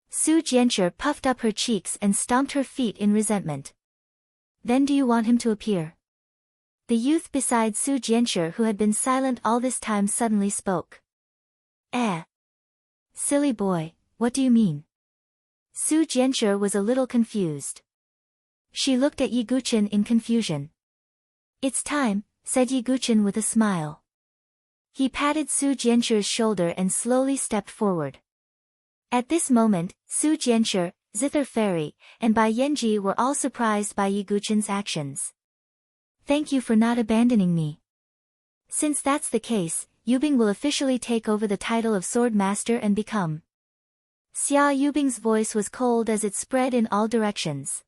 Su Jianshi puffed up her cheeks and stomped her feet in resentment. Then do you want him to appear? The youth beside Su Jianshi who had been silent all this time suddenly spoke. Silly boy, what do you mean? Su Jianshi was a little confused. She looked at Yi Guqin in confusion. It's time, said Yi Guqin with a smile. He patted Su Jianshi's shoulder and slowly stepped forward. At this moment, Su Jianshi, Zither Fairy, and Bai Yanji were all surprised by Yi Guqin's actions. Thank you for not abandoning me. Since that's the case, Yubing will officially take over the title of Sword Master and become. Xia Yubing's voice was cold as it spread in all directions.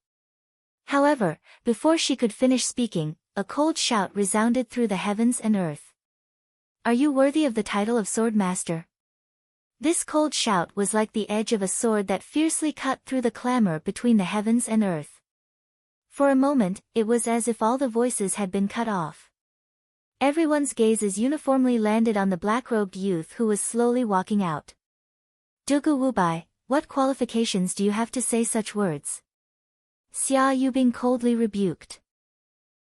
However, before she could finish speaking, a cold shout resounded through the heavens and earth. Are you worthy of the title of Sword Master? This cold shout was like the edge of a sword that fiercely cut through the clamor between the heavens and earth. For a moment, it was as if all the voices had been cut off. Everyone's gazes uniformly landed on the black-robed youth who was slowly walking out. Dugu Wubai, what qualifications do you have to say such words? Xia Yubing coldly rebuked.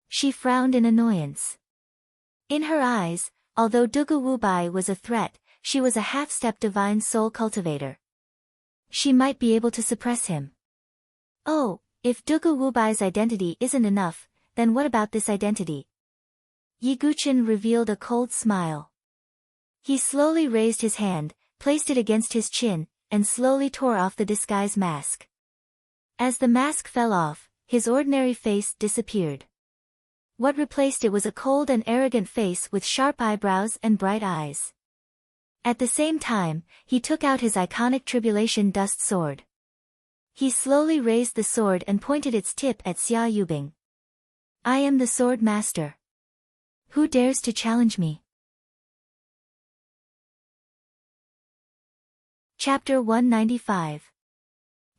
She frowned in annoyance. In her eyes, although Dugu Wubai was a threat, she was a half-step divine soul cultivator. She might be able to suppress him. Oh, if Dugu Wubai's identity isn't enough, then what about this identity? Yi Guqin revealed a cold smile. He slowly raised his hand, placed it against his chin, and slowly tore off the disguise mask. As the mask fell off, his ordinary face disappeared. What replaced it was a cold and arrogant face with sharp eyebrows and bright eyes. At the same time, he took out his iconic tribulation dust sword. He slowly raised the sword and pointed its tip at Xia Yubing. I am the sword master. Who dares to challenge me? Chapter 195.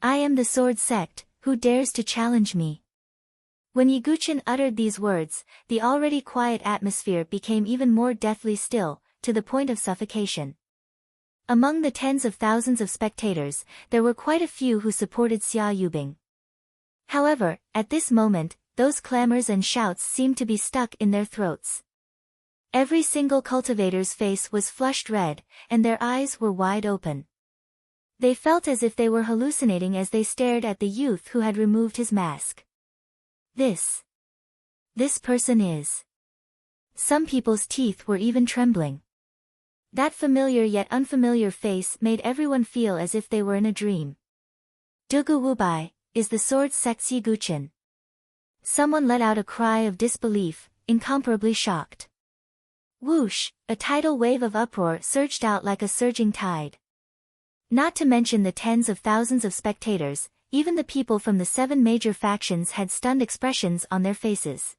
I am the sword sect, who dares to challenge me? When Yiguchen uttered these words, the already quiet atmosphere became even more deathly still, to the point of suffocation. Among the tens of thousands of spectators, there were quite a few who supported Xia Yubing. However, at this moment, those clamors and shouts seemed to be stuck in their throats. Every single cultivator's face was flushed red, and their eyes were wide open. They felt as if they were hallucinating as they stared at the youth who had removed his mask. This person is. Some people's teeth were even trembling. That familiar yet unfamiliar face made everyone feel as if they were in a dream. Dugu Wubai, is the sword sect's Yiguchen. Someone let out a cry of disbelief, incomparably shocked. Whoosh, a tidal wave of uproar surged out like a surging tide. Not to mention the tens of thousands of spectators, even the people from the 7 major factions had stunned expressions on their faces.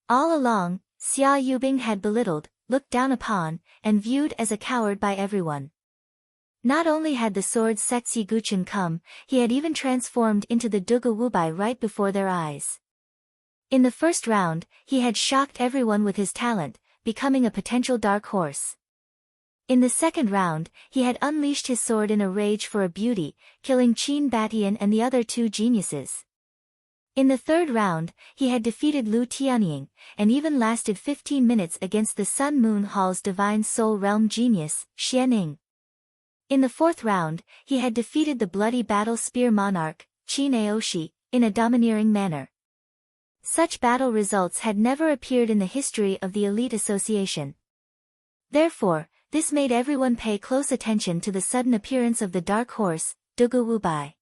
All along, Xia Yubing had belittled, looked down upon, and viewed as a coward by everyone. Not only had the sword sect's Yiguchen come, he had even transformed into the Dugu Wubai right before their eyes. In the first round, he had shocked everyone with his talent, becoming a potential dark horse. In the second round, he had unleashed his sword in a rage for a beauty, killing Qin Batian and the other 2 geniuses. In the third round, he had defeated Lu Tianying, and even lasted 15 minutes against the Sun Moon Hall's Divine Soul Realm genius, Xianing. In the fourth round, he had defeated the bloody battle spear monarch, Qin Aoshi, in a domineering manner. Such battle results had never appeared in the history of the Elite Association. Therefore, this made everyone pay close attention to the sudden appearance of the dark horse, Dugu Wubai.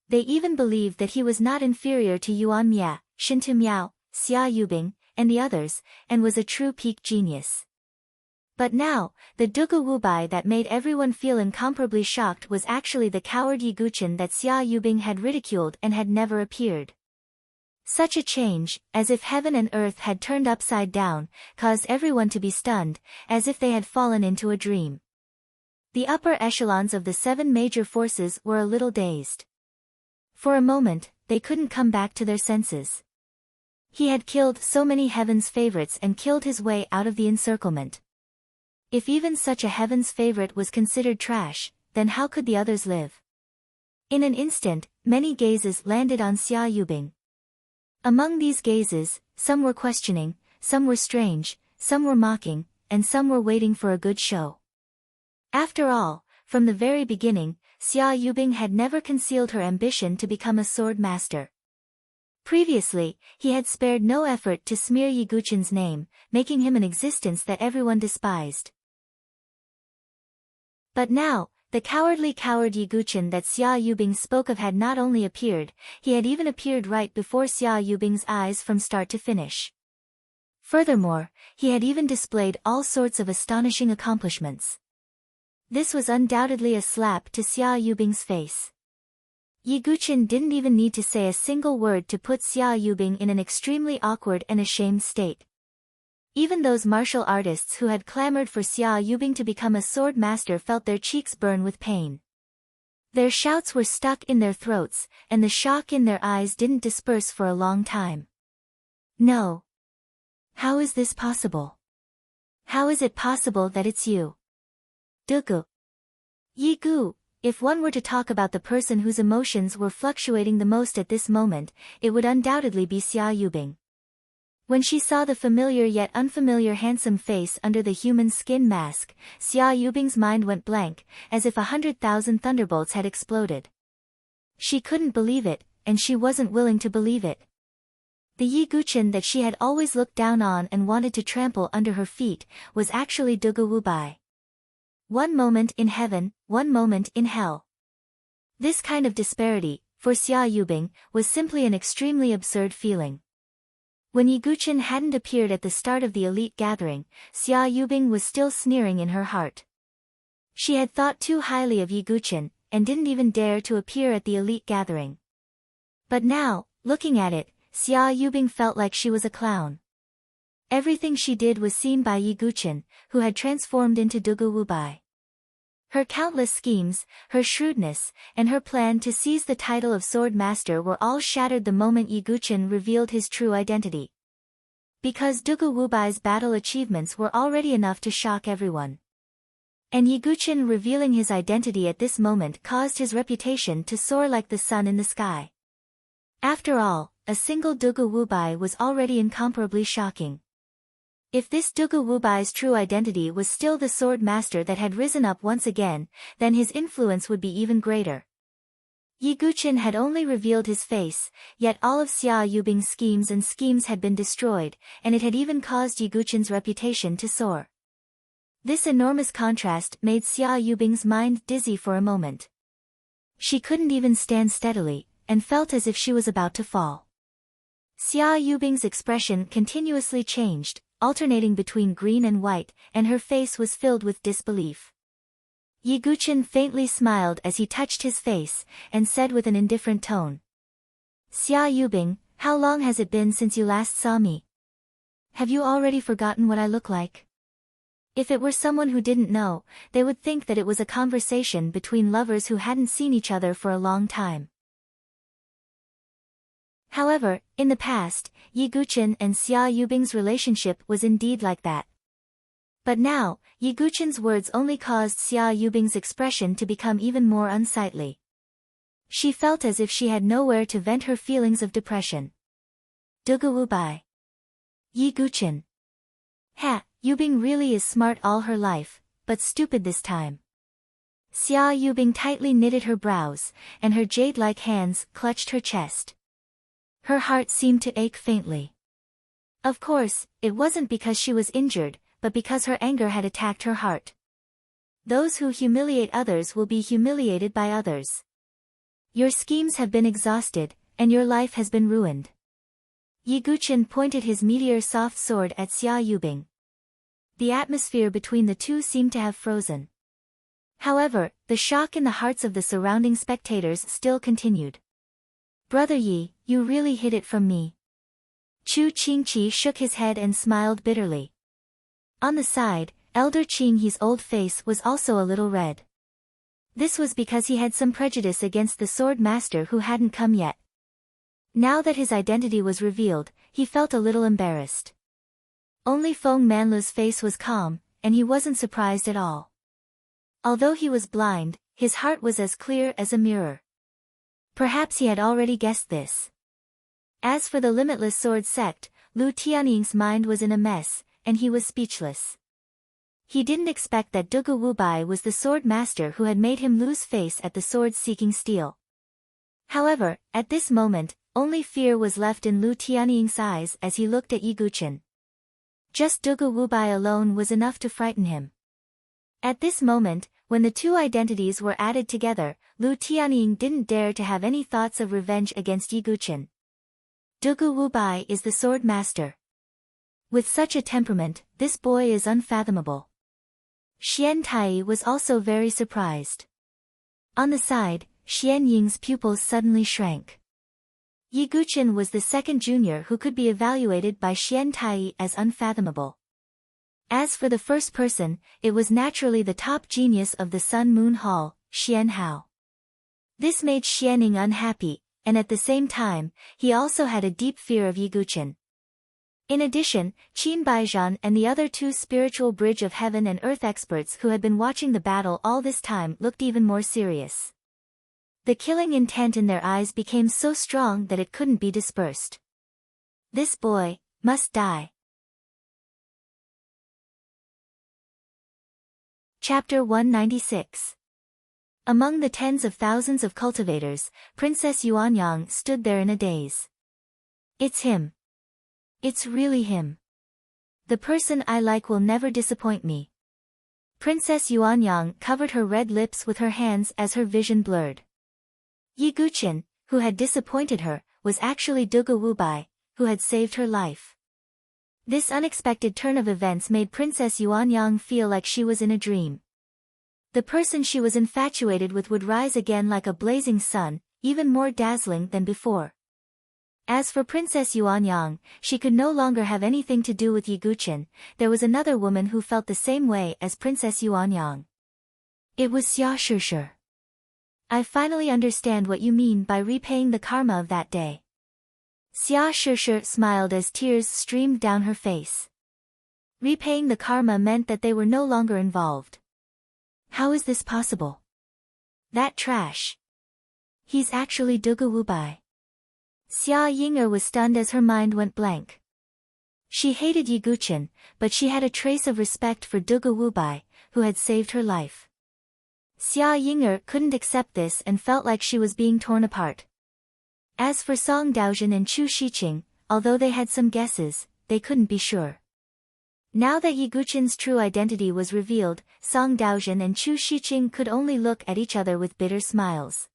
They even believed that he was not inferior to Yuan Mia, Shintu Miao, Xia Yubing, and the others, and was a true peak genius. But now, the Dugu Wubai that made everyone feel incomparably shocked was actually the coward Yiguchen that Xia Yubing had ridiculed and had never appeared. Such a change, as if heaven and earth had turned upside down, caused everyone to be stunned, as if they had fallen into a dream. The upper echelons of the 7 major forces were a little dazed. For a moment, they couldn't come back to their senses. He had killed so many heaven's favorites and killed his way out of the encirclement. If even such a heaven's favorite was considered trash, then how could the others live? In an instant, many gazes landed on Xia Yubing. Among these gazes, some were questioning, some were strange, some were mocking, and some were waiting for a good show. After all, from the very beginning, Xia Yubing had never concealed her ambition to become a sword master. Previously, he had spared no effort to smear Yiguchen's name, making him an existence that everyone despised. But now, the cowardly coward Yiguchen that Xia Yubing spoke of had not only appeared, he had even appeared right before Xia Yubing's eyes from start to finish. Furthermore, he had even displayed all sorts of astonishing accomplishments. This was undoubtedly a slap to Xia Yubing's face. Yiguchen didn't even need to say a single word to put Xia Yubing in an extremely awkward and ashamed state. Even those martial artists who had clamored for Xia Yubing to become a sword master felt their cheeks burn with pain. Their shouts were stuck in their throats, and the shock in their eyes didn't disperse for a long time. No. How is this possible? How is it possible that it's you? Dugu. Yigu, if one were to talk about the person whose emotions were fluctuating the most at this moment, it would undoubtedly be Xia Yubing. When she saw the familiar yet unfamiliar handsome face under the human skin mask, Xia Yubing's mind went blank, as if 100,000 thunderbolts had exploded. She couldn't believe it, and she wasn't willing to believe it. The Yiguchen that she had always looked down on and wanted to trample under her feet, was actually Dugu Wubai. One moment in heaven, one moment in hell. This kind of disparity, for Xia Yubing, was simply an extremely absurd feeling. When Yi Guqin hadn't appeared at the start of the elite gathering, Xia Yubing was still sneering in her heart. She had thought too highly of Yi Guqin, and didn't even dare to appear at the elite gathering. But now, looking at it, Xia Yubing felt like she was a clown. Everything she did was seen by Yi Guqin, who had transformed into Dugu Wubai. Her countless schemes, her shrewdness, and her plan to seize the title of Sword Master were all shattered the moment Yi Guqin revealed his true identity. Because Dugu Wubai's battle achievements were already enough to shock everyone. And Yi Guqin revealing his identity at this moment caused his reputation to soar like the sun in the sky. After all, a single Dugu Wubai was already incomparably shocking. If this Dugu Wubai's true identity was still the Sword Master that had risen up once again, then his influence would be even greater. Yi Guqin had only revealed his face, yet all of Xia Yubing's schemes had been destroyed, and it had even caused Yi Guqin's reputation to soar. This enormous contrast made Xia Yubing's mind dizzy for a moment. She couldn't even stand steadily, and felt as if she was about to fall. Xia Yubing's expression continuously changed, alternating between green and white, and her face was filled with disbelief. Yi Guqin faintly smiled as he touched his face, and said with an indifferent tone. Xia Yubing, how long has it been since you last saw me? Have you already forgotten what I look like? If it were someone who didn't know, they would think that it was a conversation between lovers who hadn't seen each other for a long time. However, in the past, Yi Guqin and Xia Yubing's relationship was indeed like that. But now, Yi Guqin's words only caused Xia Yubing's expression to become even more unsightly. She felt as if she had nowhere to vent her feelings of depression. Dugu Wubai. Yi Guqin. Ha, Yubing really is smart all her life, but stupid this time. Xia Yubing tightly knitted her brows, and her jade-like hands clutched her chest. Her heart seemed to ache faintly. Of course, it wasn't because she was injured, but because her anger had attacked her heart. Those who humiliate others will be humiliated by others. Your schemes have been exhausted, and your life has been ruined. Yi Guqin pointed his meteor-soft sword at Xia Yubing. The atmosphere between the two seemed to have frozen. However, the shock in the hearts of the surrounding spectators still continued. Brother Yi, you really hid it from me. Chu Qingqi shook his head and smiled bitterly. On the side, Elder Qinghe's old face was also a little red. This was because he had some prejudice against the Sword Master who hadn't come yet. Now that his identity was revealed, he felt a little embarrassed. Only Feng Manlu's face was calm, and he wasn't surprised at all. Although he was blind, his heart was as clear as a mirror. Perhaps he had already guessed this. As for the Limitless Sword sect, Lu Tianying's mind was in a mess, and he was speechless. He didn't expect that Dugu Wubai was the Sword Master who had made him lose face at the sword-seeking steel. However, at this moment, only fear was left in Lu Tianying's eyes as he looked at Yi Guqin. Just Dugu Wubai alone was enough to frighten him. At this moment, when the two identities were added together, Lu Tianying didn't dare to have any thoughts of revenge against Yi Guqin. Dugu Wubai is the Sword Master. With such a temperament, this boy is unfathomable. Xian Tai was also very surprised. On the side, Xian Ying's pupils suddenly shrank. Yi Guqin was the second junior who could be evaluated by Xian Tai as unfathomable. As for the first person, it was naturally the top genius of the Sun Moon Hall, Xian Hao. This made Xianing unhappy, and at the same time, he also had a deep fear of Yi Guqin. In addition, Qin Baizhan and the other two spiritual Bridge of Heaven and Earth experts who had been watching the battle all this time looked even more serious. The killing intent in their eyes became so strong that it couldn't be dispersed. This boy must die. Chapter 196. Among the tens of thousands of cultivators, Princess Yuanyang stood there in a daze. It's him. It's really him. The person I like will never disappoint me. Princess Yuanyang covered her red lips with her hands as her vision blurred. Yi Guqin, who had disappointed her, was actually Duga Wubai, who had saved her life. This unexpected turn of events made Princess Yuanyang feel like she was in a dream. The person she was infatuated with would rise again like a blazing sun, even more dazzling than before. As for Princess Yuanyang, she could no longer have anything to do with Ye Guqin. There was another woman who felt the same way as Princess Yuanyang. It was Xia Shishir. I finally understand what you mean by repaying the karma of that day. Xia Shishir smiled as tears streamed down her face. Repaying the karma meant that they were no longer involved. How is this possible? That trash. He's actually Duga Wubai. Xia Ying'er was stunned as her mind went blank. She hated Ye Guqin, but she had a trace of respect for Duga Wubai, who had saved her life. Xia Ying'er couldn't accept this and felt like she was being torn apart. As for Song Daozhen and Chu Shiqing, although they had some guesses, they couldn't be sure. Now that Ye Guqin's true identity was revealed, Song Daozhen and Chu Shiqing could only look at each other with bitter smiles.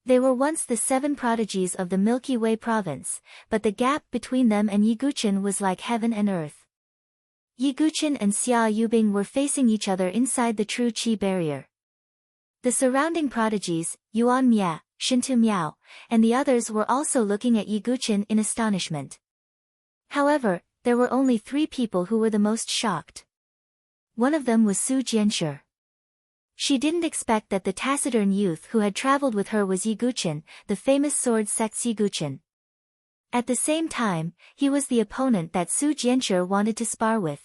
They were once the 7 prodigies of the Milky Way province, but the gap between them and Ye Guqin was like heaven and earth. Ye Guqin and Xia Yubing were facing each other inside the true Qi barrier. The surrounding prodigies, Yuan Mia, Shintu Miao, and the others were also looking at Ye Guqin in astonishment. However, there were only 3 people who were the most shocked. One of them was Su Jianshi. She didn't expect that the taciturn youth who had traveled with her was Ye Guqin, the famous sword sect's Ye Guqin. At the same time, he was the opponent that Su Jianshi wanted to spar with.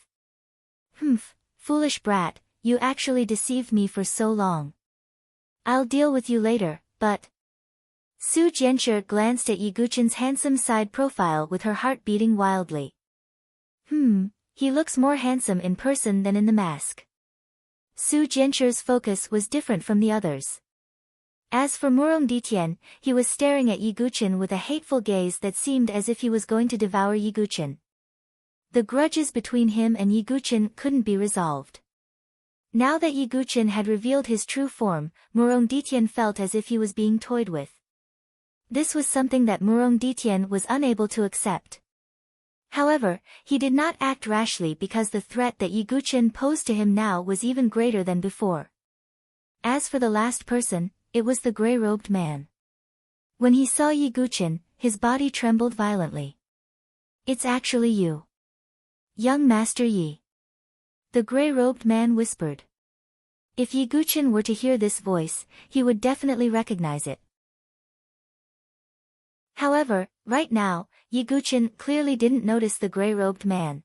Humph, foolish brat, you actually deceived me for so long. I'll deal with you later, but... Su Jianshi glanced at Ye Guqin's handsome side profile with her heart beating wildly. He looks more handsome in person than in the mask. Su Jianxi's focus was different from the others. As for Murong Ditian, he was staring at Ye Guqin with a hateful gaze that seemed as if he was going to devour Ye Guqin. The grudges between him and Ye Guqin couldn't be resolved. Now that Ye Guqin had revealed his true form, Murong Ditian felt as if he was being toyed with. This was something that Murong Ditian was unable to accept. However, he did not act rashly because the threat that Ye Guqin posed to him now was even greater than before. As for the last person, it was the grey-robed man. When he saw Ye Guqin, his body trembled violently. It's actually you. Young Master Yi. The grey-robed man whispered. If Ye Guqin were to hear this voice, he would definitely recognize it. However, right now, Ye Guqin clearly didn't notice the grey-robed man.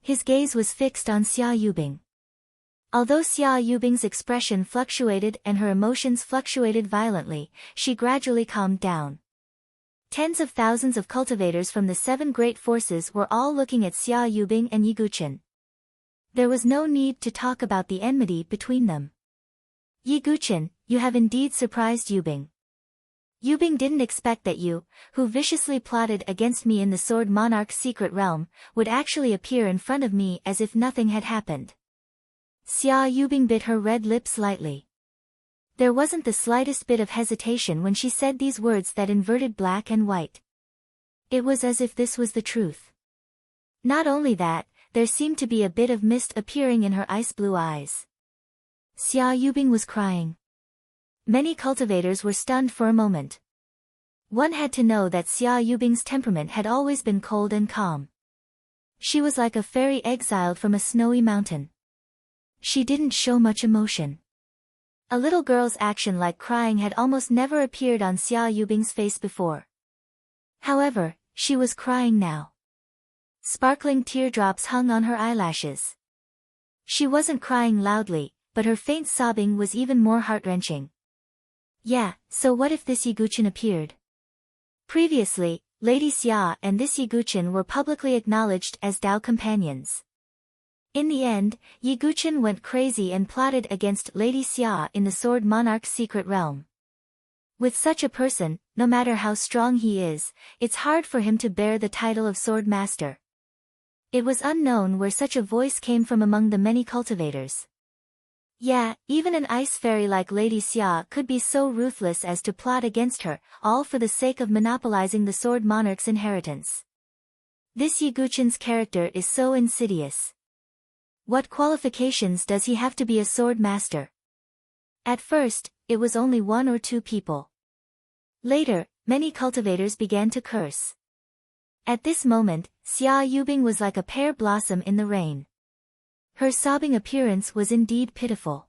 His gaze was fixed on Xia Yubing. Although Xia Yubing's expression fluctuated and her emotions fluctuated violently, she gradually calmed down. Tens of thousands of cultivators from the 7 great forces were all looking at Xia Yubing and Ye Guqin. There was no need to talk about the enmity between them. Ye Guqin, you have indeed surprised Yubing. Yubing didn't expect that you, who viciously plotted against me in the Sword Monarch's secret realm, would actually appear in front of me as if nothing had happened. Xia Yubing bit her red lips lightly. There wasn't the slightest bit of hesitation when she said these words that inverted black and white. It was as if this was the truth. Not only that, there seemed to be a bit of mist appearing in her ice-blue eyes. Xia Yubing was crying. Many cultivators were stunned for a moment. One had to know that Xia Yubing's temperament had always been cold and calm. She was like a fairy exiled from a snowy mountain. She didn't show much emotion. A little girl's action like crying had almost never appeared on Xia Yubing's face before. However, she was crying now. Sparkling teardrops hung on her eyelashes. She wasn't crying loudly, but her faint sobbing was even more heart-wrenching. Yeah, so what if this Ye Guqin appeared? Previously, Lady Xia and this Ye Guqin were publicly acknowledged as Dao companions. In the end, Ye Guqin went crazy and plotted against Lady Xia in the Sword Monarch's secret realm. With such a person, no matter how strong he is, it's hard for him to bear the title of Sword Master. It was unknown where such a voice came from among the many cultivators. Yeah, even an ice fairy like Lady Xia could be so ruthless as to plot against her, all for the sake of monopolizing the Sword Monarch's inheritance. This Yiguchen's character is so insidious. What qualifications does he have to be a sword master? At first, it was only 1 or 2 people. Later, many cultivators began to curse. At this moment, Xia Yubing was like a pear blossom in the rain. Her sobbing appearance was indeed pitiful.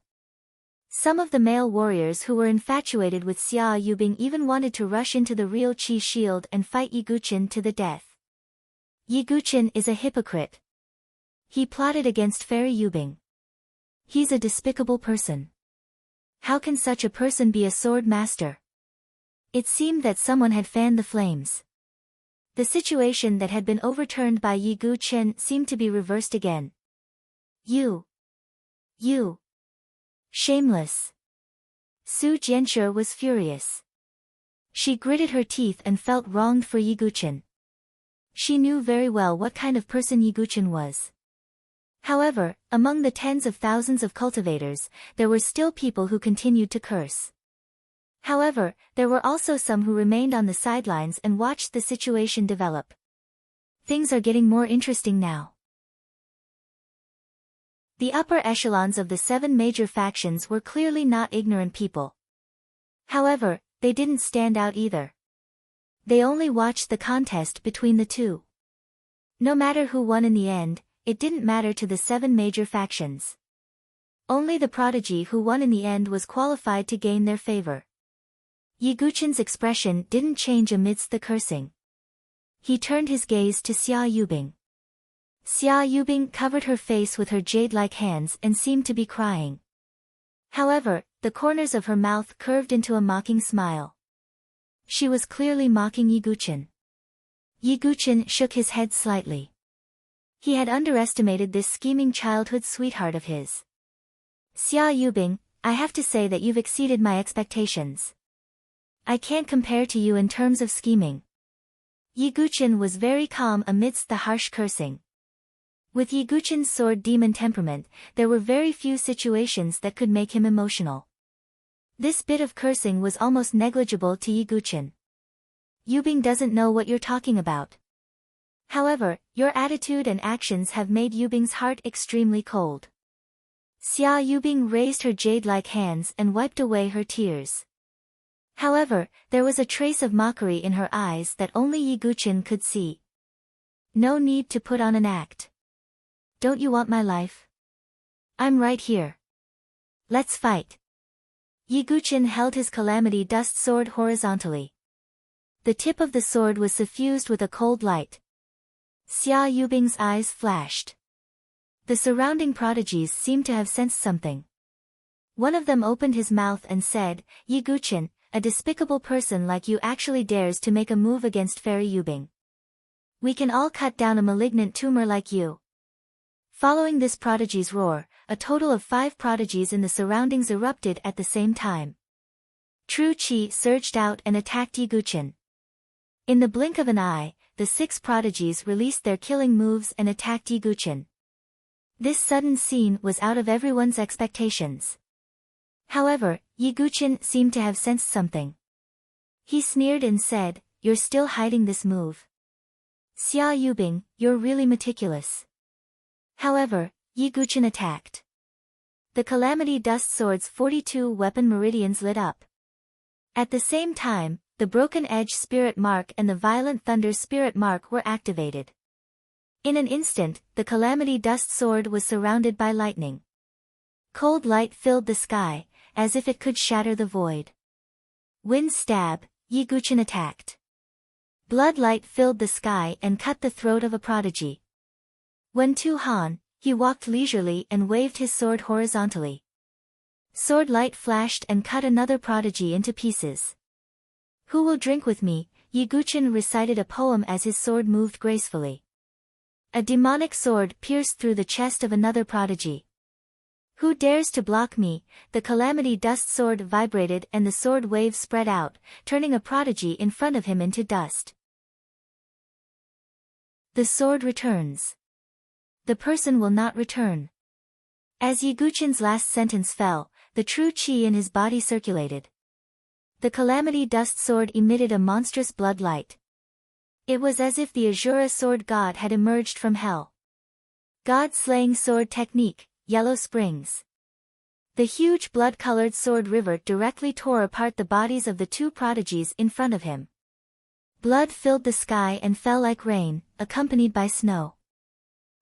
Some of the male warriors who were infatuated with Xia Yubing even wanted to rush into the real Qi shield and fight Yiguchen to the death. Yiguchen is a hypocrite. He plotted against Fairy Yubing. He's a despicable person. How can such a person be a sword master? It seemed that someone had fanned the flames. The situation that had been overturned by Yiguchen seemed to be reversed again. You. Shameless. Su Jianshi was furious. She gritted her teeth and felt wronged for Yiguchen. She knew very well what kind of person Yiguchen was. However, among the tens of thousands of cultivators, there were still people who continued to curse. However, there were also some who remained on the sidelines and watched the situation develop. Things are getting more interesting now. The upper echelons of the 7 major factions were clearly not ignorant people. However, they didn't stand out either. They only watched the contest between the two. No matter who won in the end, it didn't matter to the 7 major factions. Only the prodigy who won in the end was qualified to gain their favor. Yiguchen's expression didn't change amidst the cursing. He turned his gaze to Xia Yubing. Xia Yubing covered her face with her jade-like hands and seemed to be crying. However, the corners of her mouth curved into a mocking smile. She was clearly mocking Yiguchen. Yiguchen shook his head slightly. He had underestimated this scheming childhood sweetheart of his. Xia Yubing, I have to say that you've exceeded my expectations. I can't compare to you in terms of scheming. Yiguchen was very calm amidst the harsh cursing. With Yiguchen's sword demon temperament, there were very few situations that could make him emotional. This bit of cursing was almost negligible to Yiguchen. Yubing doesn't know what you're talking about. However, your attitude and actions have made Yubing's heart extremely cold. Xia Yubing raised her jade-like hands and wiped away her tears. However, there was a trace of mockery in her eyes that only Yiguchen could see. No need to put on an act. Don't you want my life? I'm right here. Let's fight. Yiguchen held his calamity dust sword horizontally. The tip of the sword was suffused with a cold light. Xia Yubing's eyes flashed. The surrounding prodigies seemed to have sensed something. One of them opened his mouth and said, Yiguchen, a despicable person like you actually dares to make a move against Fairy Yubing. We can all cut down a malignant tumor like you. Following this prodigy's roar, a total of 5 prodigies in the surroundings erupted at the same time. True Qi surged out and attacked Yiguchen. In the blink of an eye, the 6 prodigies released their killing moves and attacked Yiguchen. This sudden scene was out of everyone's expectations. However, Yiguchen seemed to have sensed something. He sneered and said, You're still hiding this move. Xia Yubing, you're really meticulous. However, Yiguchen attacked. The Calamity Dust Sword's 42 weapon meridians lit up. At the same time, the Broken Edge Spirit Mark and the Violent Thunder Spirit Mark were activated. In an instant, the Calamity Dust Sword was surrounded by lightning. Cold light filled the sky, as if it could shatter the void. Wind stab, Yiguchen attacked. Blood light filled the sky and cut the throat of a prodigy. When Tu Han, he walked leisurely and waved his sword horizontally. Sword light flashed and cut another prodigy into pieces. Who will drink with me? Yiguchen recited a poem as his sword moved gracefully. A demonic sword pierced through the chest of another prodigy. Who dares to block me? The Calamity Dust Sword vibrated and the sword wave spread out, turning a prodigy in front of him into dust. The sword returns. The person will not return. As Yiguchin's last sentence fell, the true chi in his body circulated. The calamity dust sword emitted a monstrous blood light. It was as if the Azura sword god had emerged from hell. God-slaying sword technique, Yellow Springs. The huge blood-colored sword river directly tore apart the bodies of the two prodigies in front of him. Blood filled the sky and fell like rain, accompanied by snow.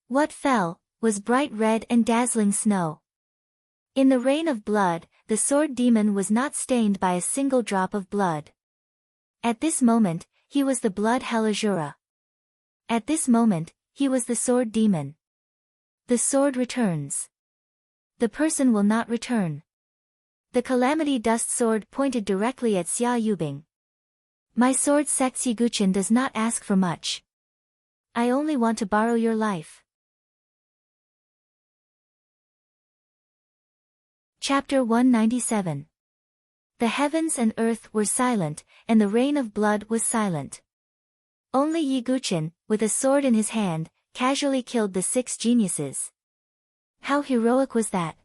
What fell was bright red and dazzling snow. In the rain of blood, the sword demon was not stained by a single drop of blood. At this moment, he was the blood hell Azura. At this moment, he was the sword demon. The sword returns. The person will not return. The calamity dust sword pointed directly at Xia Yubing. My sword sect Yiguchin does not ask for much. I only want to borrow your life. Chapter 197. The heavens and earth were silent, and the rain of blood was silent. Only Yiguchin, with a sword in his hand, casually killed the 6 geniuses. How heroic was that?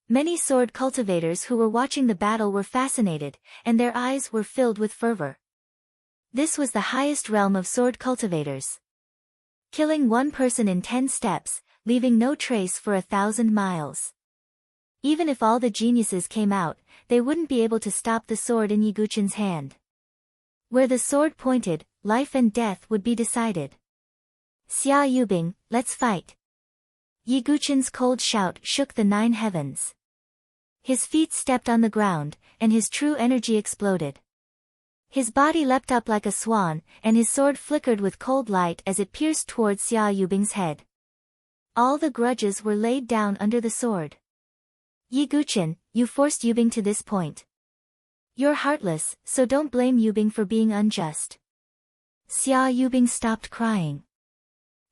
Many sword cultivators who were watching the battle were fascinated, and their eyes were filled with fervor. This was the highest realm of sword cultivators. Killing one person in 10 steps, leaving no trace for 1,000 miles. Even if all the geniuses came out, they wouldn't be able to stop the sword in Yiguchin's hand. Where the sword pointed, life and death would be decided. Xia Yubing, let's fight. Yiguchin's cold shout shook the 9 heavens. His feet stepped on the ground, and his true energy exploded. His body leapt up like a swan, and his sword flickered with cold light as it pierced towards Xia Yubing's head. All the grudges were laid down under the sword. Yiguchin, you forced Yubing to this point. You're heartless, so don't blame Yubing for being unjust. Xia Yubing stopped crying.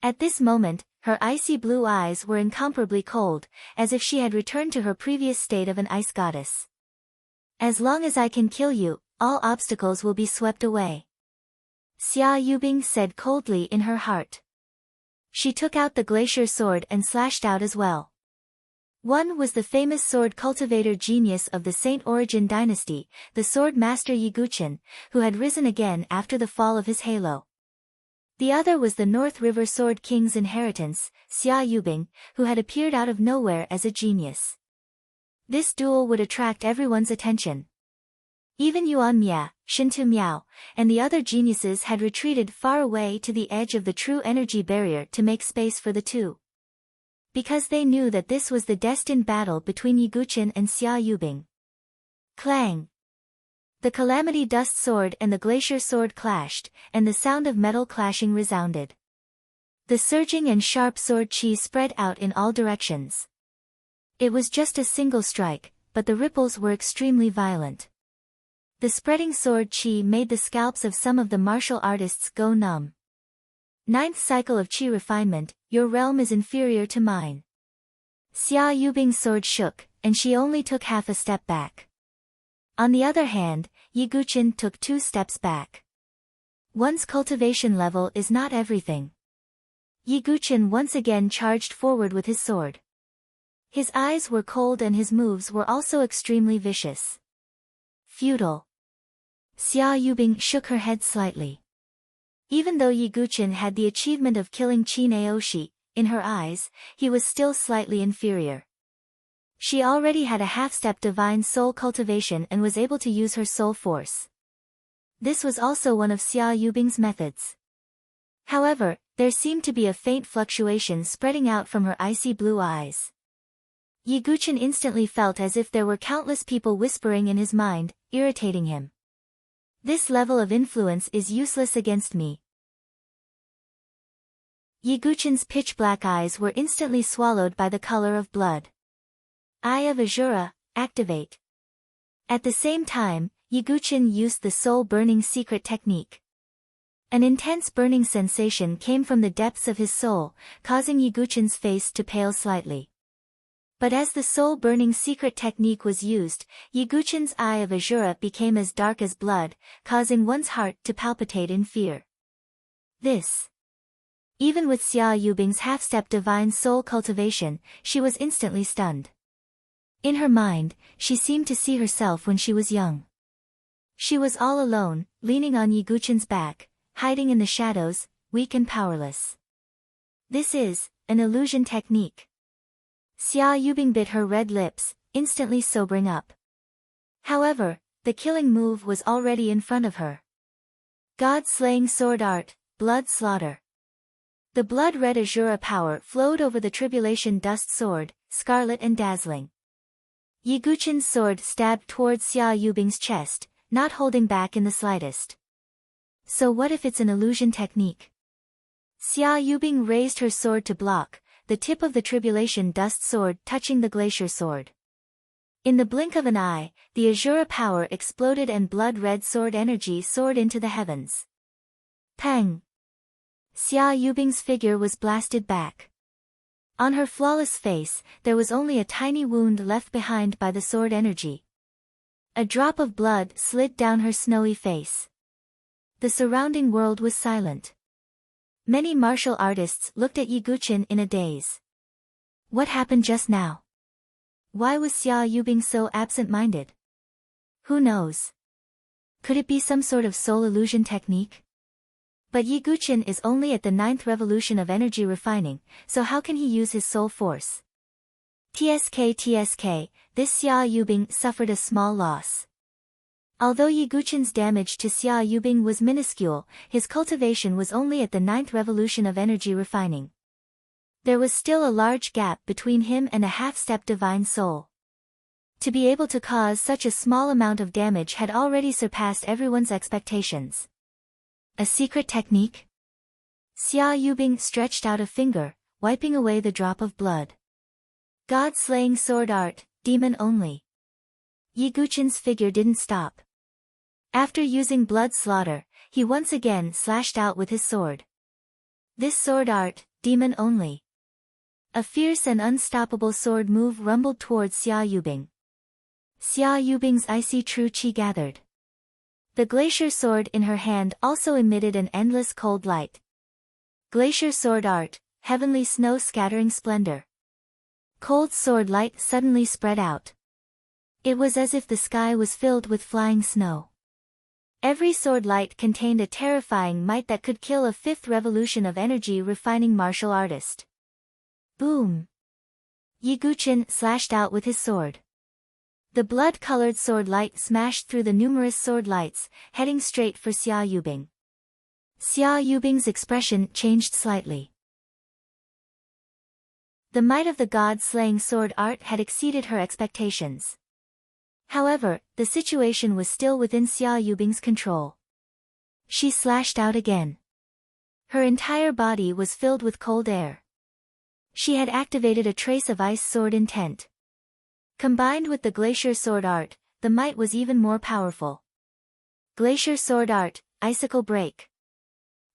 At this moment, her icy blue eyes were incomparably cold, as if she had returned to her previous state of an ice goddess. As long as I can kill you, all obstacles will be swept away. Xia Yubing said coldly in her heart. She took out the glacier sword and slashed out as well. One was the famous sword cultivator genius of the Saint Origin dynasty, the sword master Yiguchin, who had risen again after the fall of his halo. The other was the North River Sword King's inheritance, Xia Yubing, who had appeared out of nowhere as a genius. This duel would attract everyone's attention. Even Yuan Mia, Shintu Miao, and the other geniuses had retreated far away to the edge of the true energy barrier to make space for the two. Because they knew that this was the destined battle between Yiguchin and Xia Yubing. Clang! The calamity dust sword and the glacier sword clashed, and the sound of metal clashing resounded. The surging and sharp sword chi spread out in all directions. It was just a single strike, but the ripples were extremely violent. The spreading sword chi made the scalps of some of the martial artists go numb. 9th cycle of chi refinement, your realm is inferior to mine. Xia Yubing's sword shook, and she only took half a step back. On the other hand, Yiguchin took 2 steps back. One's cultivation level is not everything. Yiguchin once again charged forward with his sword. His eyes were cold and his moves were also extremely vicious. Futile. Xia Yubing shook her head slightly. Even though Yiguchin had the achievement of killing Qin Aoshi, in her eyes, he was still slightly inferior. She already had a half-step divine soul cultivation and was able to use her soul force. This was also one of Xia Yubing's methods. However, there seemed to be a faint fluctuation spreading out from her icy blue eyes. Yiguchin instantly felt as if there were countless people whispering in his mind, irritating him. This level of influence is useless against me. Yiguchin's pitch-black eyes were instantly swallowed by the color of blood. Eye of Azura, activate. At the same time, Yiguchin used the soul-burning secret technique. An intense burning sensation came from the depths of his soul, causing Yiguchin's face to pale slightly. But as the soul-burning secret technique was used, Yiguchin's eye of Azura became as dark as blood, causing one's heart to palpitate in fear. This Even with Xia Yubing's half-step divine soul cultivation, she was instantly stunned. In her mind, she seemed to see herself when she was young. She was all alone, leaning on Yi Guqin's back, hiding in the shadows, weak and powerless. This is an illusion technique. Xia Yubing bit her red lips, instantly sobering up. However, the killing move was already in front of her. God-slaying sword art, blood slaughter. The blood-red azura power flowed over the tribulation dust sword, scarlet and dazzling. Yi Guqin's sword stabbed towards Xia Yubing's chest, not holding back in the slightest. So what if it's an illusion technique? Xia Yubing raised her sword to block, the tip of the tribulation dust sword touching the glacier sword. In the blink of an eye, the azura power exploded and blood-red sword energy soared into the heavens. Pang! Xia Yubing's figure was blasted back. On her flawless face, there was only a tiny wound left behind by the sword energy. A drop of blood slid down her snowy face. The surrounding world was silent. Many martial artists looked at Yi Guqin in a daze. What happened just now? Why was Xia Yubing so absent-minded? Who knows? Could it be some sort of soul illusion technique? But Yi Guqin is only at the 9th revolution of energy refining, so how can he use his soul force? TSK, this Xia Yubing suffered a small loss. Although Yi Guqin's damage to Xia Yubing was minuscule, his cultivation was only at the 9th revolution of energy refining. There was still a large gap between him and a half-step divine soul. To be able to cause such a small amount of damage had already surpassed everyone's expectations. A secret technique? Xia Yubing stretched out a finger, wiping away the drop of blood. God-slaying sword art, demon only. Yi Guqin's figure didn't stop. After using blood slaughter, he once again slashed out with his sword. This sword art, demon only. A fierce and unstoppable sword move rumbled towards Xia Yubing. Xia Yubing's icy true qi gathered. The glacier sword in her hand also emitted an endless cold light. Glacier sword art, heavenly snow scattering splendor. Cold sword light suddenly spread out. It was as if the sky was filled with flying snow. Every sword light contained a terrifying might that could kill a 5th revolution of energy refining martial artist. Boom! Yi Guqin slashed out with his sword. The blood-colored sword light smashed through the numerous sword lights, heading straight for Xia Yubing. Xia Yubing's expression changed slightly. The might of the god-slaying sword art had exceeded her expectations. However, the situation was still within Xia Yubing's control. She slashed out again. Her entire body was filled with cold air. She had activated a trace of ice sword intent. Combined with the glacier sword art, the might was even more powerful. Glacier sword art, icicle break.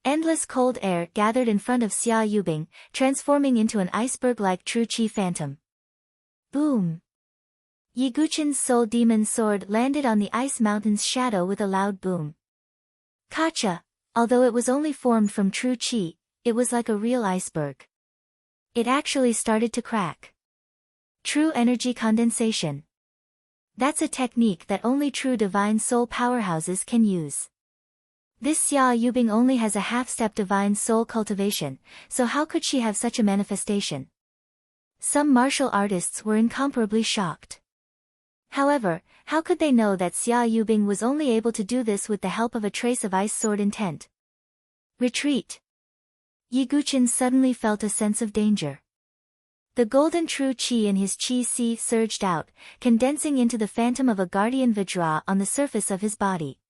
Endless cold air gathered in front of Xia Yubing, transforming into an iceberg-like true qi phantom. Boom! Yi Guqin's soul demon sword landed on the ice mountain's shadow with a loud boom. Kacha, although it was only formed from true qi, it was like a real iceberg. It actually started to crack. True energy condensation. That's a technique that only true divine soul powerhouses can use. This Xia Yubing only has a half-step divine soul cultivation, so how could she have such a manifestation? Some martial artists were incomparably shocked. However, how could they know that Xia Yubing was only able to do this with the help of a trace of ice sword intent? Retreat. Yi Guqin suddenly felt a sense of danger. The golden true qi in his qi si surged out, condensing into the phantom of a guardian Vajra on the surface of his body.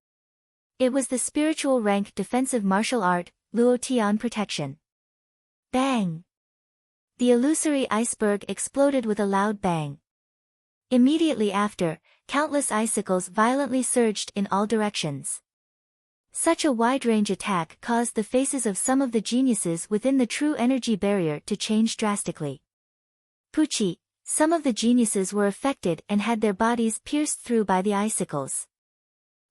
It was the spiritual rank defensive martial art, Luo Tian protection. Bang! The illusory iceberg exploded with a loud bang. Immediately after, countless icicles violently surged in all directions. Such a wide-range attack caused the faces of some of the geniuses within the true energy barrier to change drastically. Pucci, some of the geniuses were affected and had their bodies pierced through by the icicles.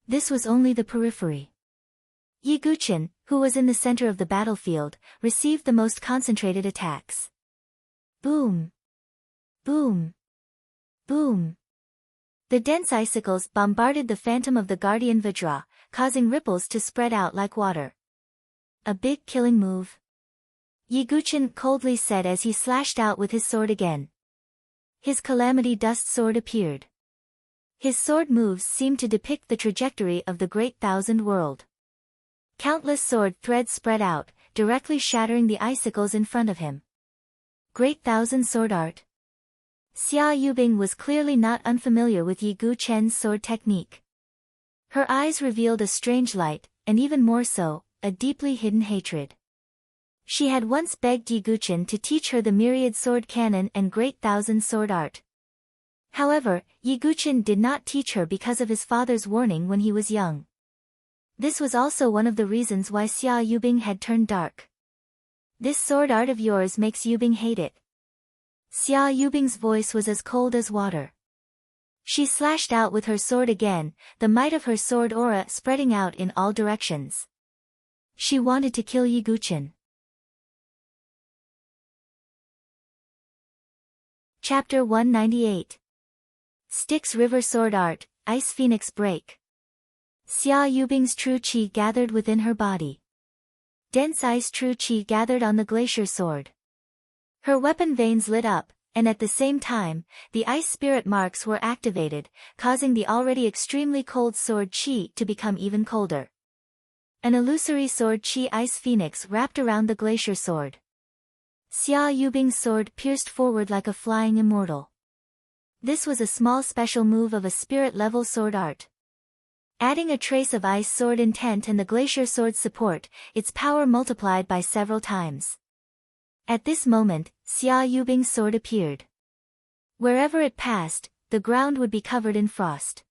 This was only the periphery. Yiguchen, who was in the center of the battlefield, received the most concentrated attacks. Boom! Boom! Boom! The dense icicles bombarded the phantom of the guardian Vajra, causing ripples to spread out like water. A big killing move. Yiguchen coldly said as he slashed out with his sword again. His calamity dust sword appeared. His sword moves seemed to depict the trajectory of the Great Thousand World. Countless sword threads spread out, directly shattering the icicles in front of him. Great Thousand Sword Art. Xia Yubing was clearly not unfamiliar with Yi Gu Chen's sword technique. Her eyes revealed a strange light, and even more so, a deeply hidden hatred. She had once begged Yi Gu Chen to teach her the myriad sword canon and Great Thousand Sword Art. However, Yi Gu Chen did not teach her because of his father's warning when he was young. This was also one of the reasons why Xia Yubing had turned dark. This sword art of yours makes Yubing hate it. Xia Yubing's voice was as cold as water. She slashed out with her sword again, the might of her sword aura spreading out in all directions. She wanted to kill Yi Gu Chen. Chapter 198. Styx River Sword Art, Ice Phoenix Break. Xia Yubing's true qi gathered within her body. Dense ice true qi gathered on the glacier sword. Her weapon veins lit up, and at the same time, the ice spirit marks were activated, causing the already extremely cold sword qi to become even colder. An illusory sword qi ice phoenix wrapped around the glacier sword. Xia Yubing's sword pierced forward like a flying immortal. This was a small special move of a spirit-level sword art. Adding a trace of ice sword intent and the glacier sword's support, its power multiplied by several times. At this moment, Xia Yubing's sword appeared. Wherever it passed, the ground would be covered in frost.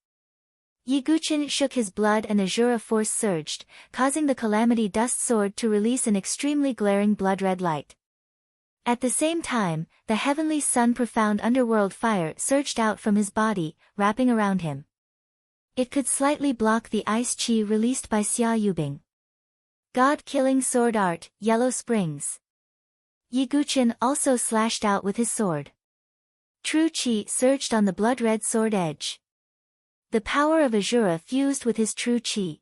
Yi Gu Chen shook his blood and Azura force surged, causing the calamity dust sword to release an extremely glaring blood-red light. At the same time, the heavenly sun profound underworld fire surged out from his body, wrapping around him. It could slightly block the ice chi released by Xia Yubing. God-killing sword art, Yellow Springs. Yi Gu Chen also slashed out with his sword. True chi surged on the blood-red sword edge. The power of Azura fused with his true chi.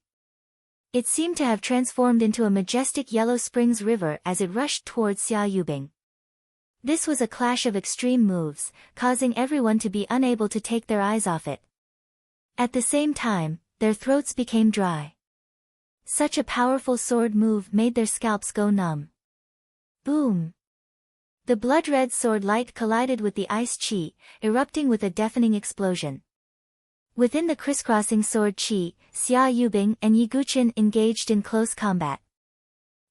It seemed to have transformed into a majestic Yellow Springs river as it rushed towards Xia Yubing. This was a clash of extreme moves, causing everyone to be unable to take their eyes off it. At the same time, their throats became dry. Such a powerful sword move made their scalps go numb. Boom! The blood-red sword light collided with the ice chi, erupting with a deafening explosion. Within the crisscrossing sword chi, Xia Yubing and Yi Gu Chen engaged in close combat.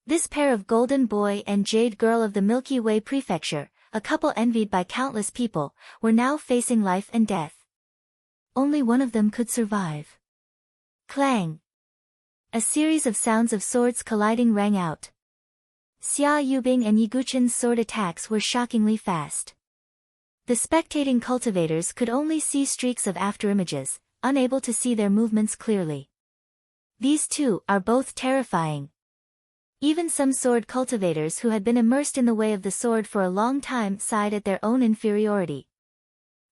This pair of Golden Boy and Jade Girl of the Milky Way Prefecture, a couple envied by countless people, were now facing life and death. Only one of them could survive. Clang! A series of sounds of swords colliding rang out. Xia Yubing and Yi Gu Chen's sword attacks were shockingly fast. The spectating cultivators could only see streaks of afterimages, unable to see their movements clearly. These two are both terrifying. Even some sword cultivators who had been immersed in the way of the sword for a long time sighed at their own inferiority.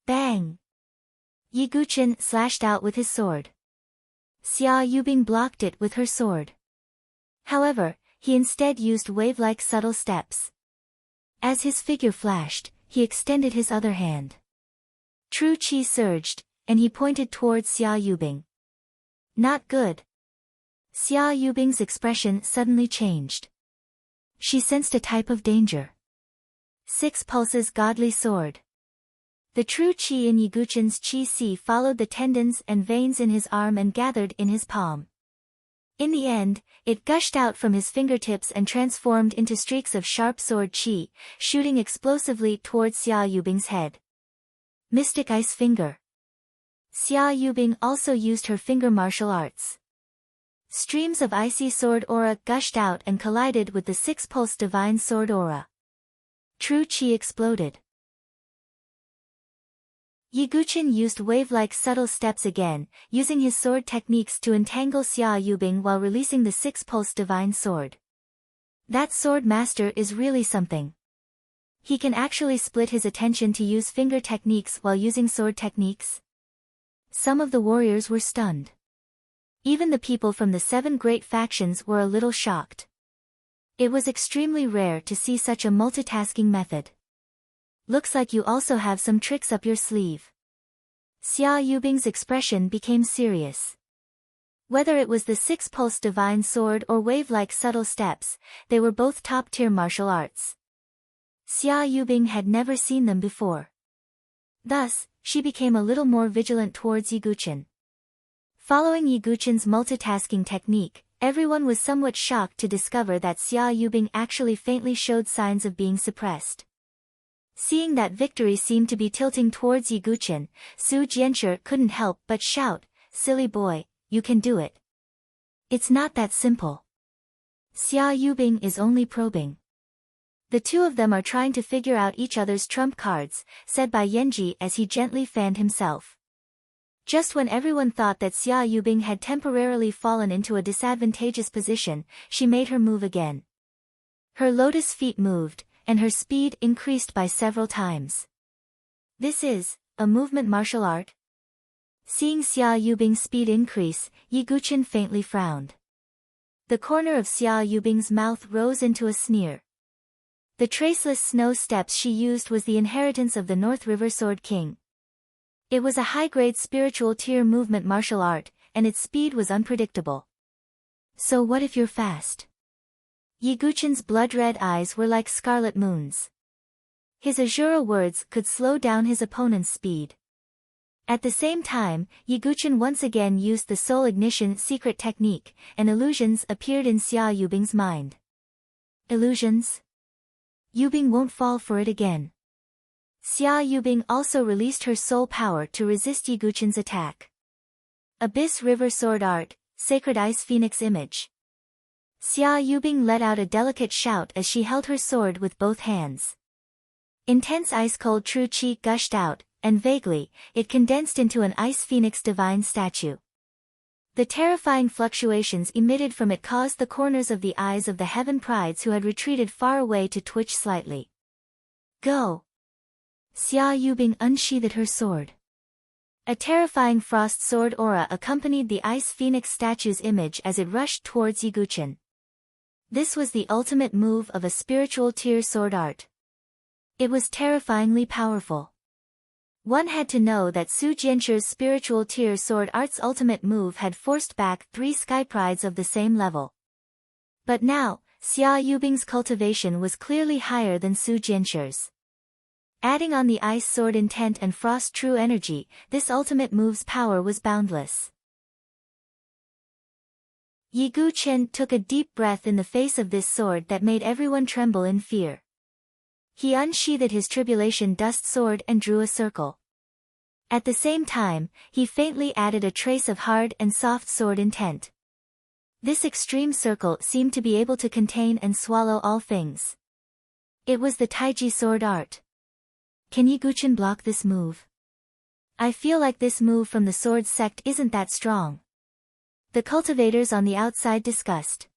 Bang! Yi Gu Chen slashed out with his sword. Xia Yubing blocked it with her sword. However, he instead used wave-like subtle steps. As his figure flashed, he extended his other hand. True chi surged, and he pointed towards Xia Yubing. Not good. Xia Yubing's expression suddenly changed. She sensed a type of danger. 6 Pulses Godly Sword. The true chi in Yi Gu Chen's chi si followed the tendons and veins in his arm and gathered in his palm. In the end, it gushed out from his fingertips and transformed into streaks of sharp sword chi, shooting explosively towards Xia Yubing's head. Mystic Ice Finger. Xia Yubing also used her finger martial arts. Streams of icy sword aura gushed out and collided with the 6-pulse divine sword aura. True chi exploded. Yiguchen used wave-like subtle steps again, using his sword techniques to entangle Xia Yubing while releasing the six-pulse divine sword. That sword master is really something. He can actually split his attention to use finger techniques while using sword techniques. Some of the warriors were stunned. Even the people from the 7 great factions were a little shocked. It was extremely rare to see such a multitasking method. Looks like you also have some tricks up your sleeve. Xia Yubing's expression became serious. Whether it was the six-pulse divine sword or wave-like subtle steps, they were both top-tier martial arts. Xia Yubing had never seen them before. Thus, she became a little more vigilant towards Yiguchen. Following Yiguchen's multitasking technique, everyone was somewhat shocked to discover that Xia Yubing actually faintly showed signs of being suppressed. Seeing that victory seemed to be tilting towards Yiguchen, Su Jianshi couldn't help but shout, "Silly boy, you can do it. It's not that simple." Xia Yubing is only probing. "The two of them are trying to figure out each other's trump cards," said Bai Yanji as he gently fanned himself. Just when everyone thought that Xia Yubing had temporarily fallen into a disadvantageous position, she made her move again. Her lotus feet moved, and her speed increased by several times. This is a movement martial art? Seeing Xia Yubing's speed increase, Yiguchen faintly frowned. The corner of Xia Yubing's mouth rose into a sneer. The traceless snow steps she used was the inheritance of the North River Sword King. It was a high-grade spiritual tier movement martial art, and its speed was unpredictable. So what if you're fast? Yiguchen's blood-red eyes were like scarlet moons. His Azura words could slow down his opponent's speed. At the same time, Yiguchen once again used the soul ignition secret technique, and illusions appeared in Xia Yubing's mind. Illusions? Yubing won't fall for it again. Xia Yubing also released her soul power to resist Yiguchen's attack. Abyss River Sword Art, Sacred Ice Phoenix Image. Xia Yubing let out a delicate shout as she held her sword with both hands. Intense ice-cold true chi gushed out, and vaguely, it condensed into an ice phoenix divine statue. The terrifying fluctuations emitted from it caused the corners of the eyes of the heaven prides who had retreated far away to twitch slightly. Go! Xia Yubing unsheathed her sword. A terrifying frost sword aura accompanied the ice phoenix statue's image as it rushed towards Yiguchen. This was the ultimate move of a spiritual tier sword art. It was terrifyingly powerful. One had to know that Su Jianshi's spiritual tier sword art's ultimate move had forced back 3 sky prides of the same level. But now, Xia Yubing's cultivation was clearly higher than Su Jianshi's. Adding on the ice sword intent and frost true energy, this ultimate move's power was boundless. Yiguchen took a deep breath in the face of this sword that made everyone tremble in fear. He unsheathed his tribulation dust sword and drew a circle. At the same time, he faintly added a trace of hard and soft sword intent. This extreme circle seemed to be able to contain and swallow all things. It was the Taiji sword art. Can Yiguchen block this move? I feel like this move from the sword sect isn't that strong. The cultivators on the outside discussed.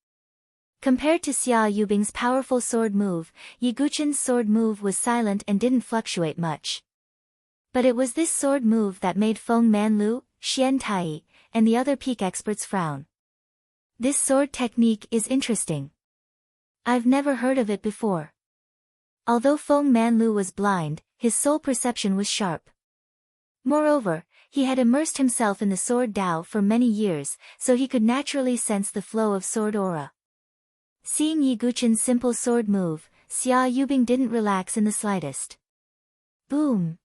Compared to Xia Yubing's powerful sword move, Yiguchen's sword move was silent and didn't fluctuate much. But it was this sword move that made Feng Manlu, Xian Tai, and the other peak experts frown. This sword technique is interesting. I've never heard of it before. Although Feng Manlu was blind, his soul perception was sharp. Moreover, he had immersed himself in the sword Dao for many years, so he could naturally sense the flow of sword aura. Seeing Yiguchen's simple sword move, Xia Yubing didn't relax in the slightest. Boom!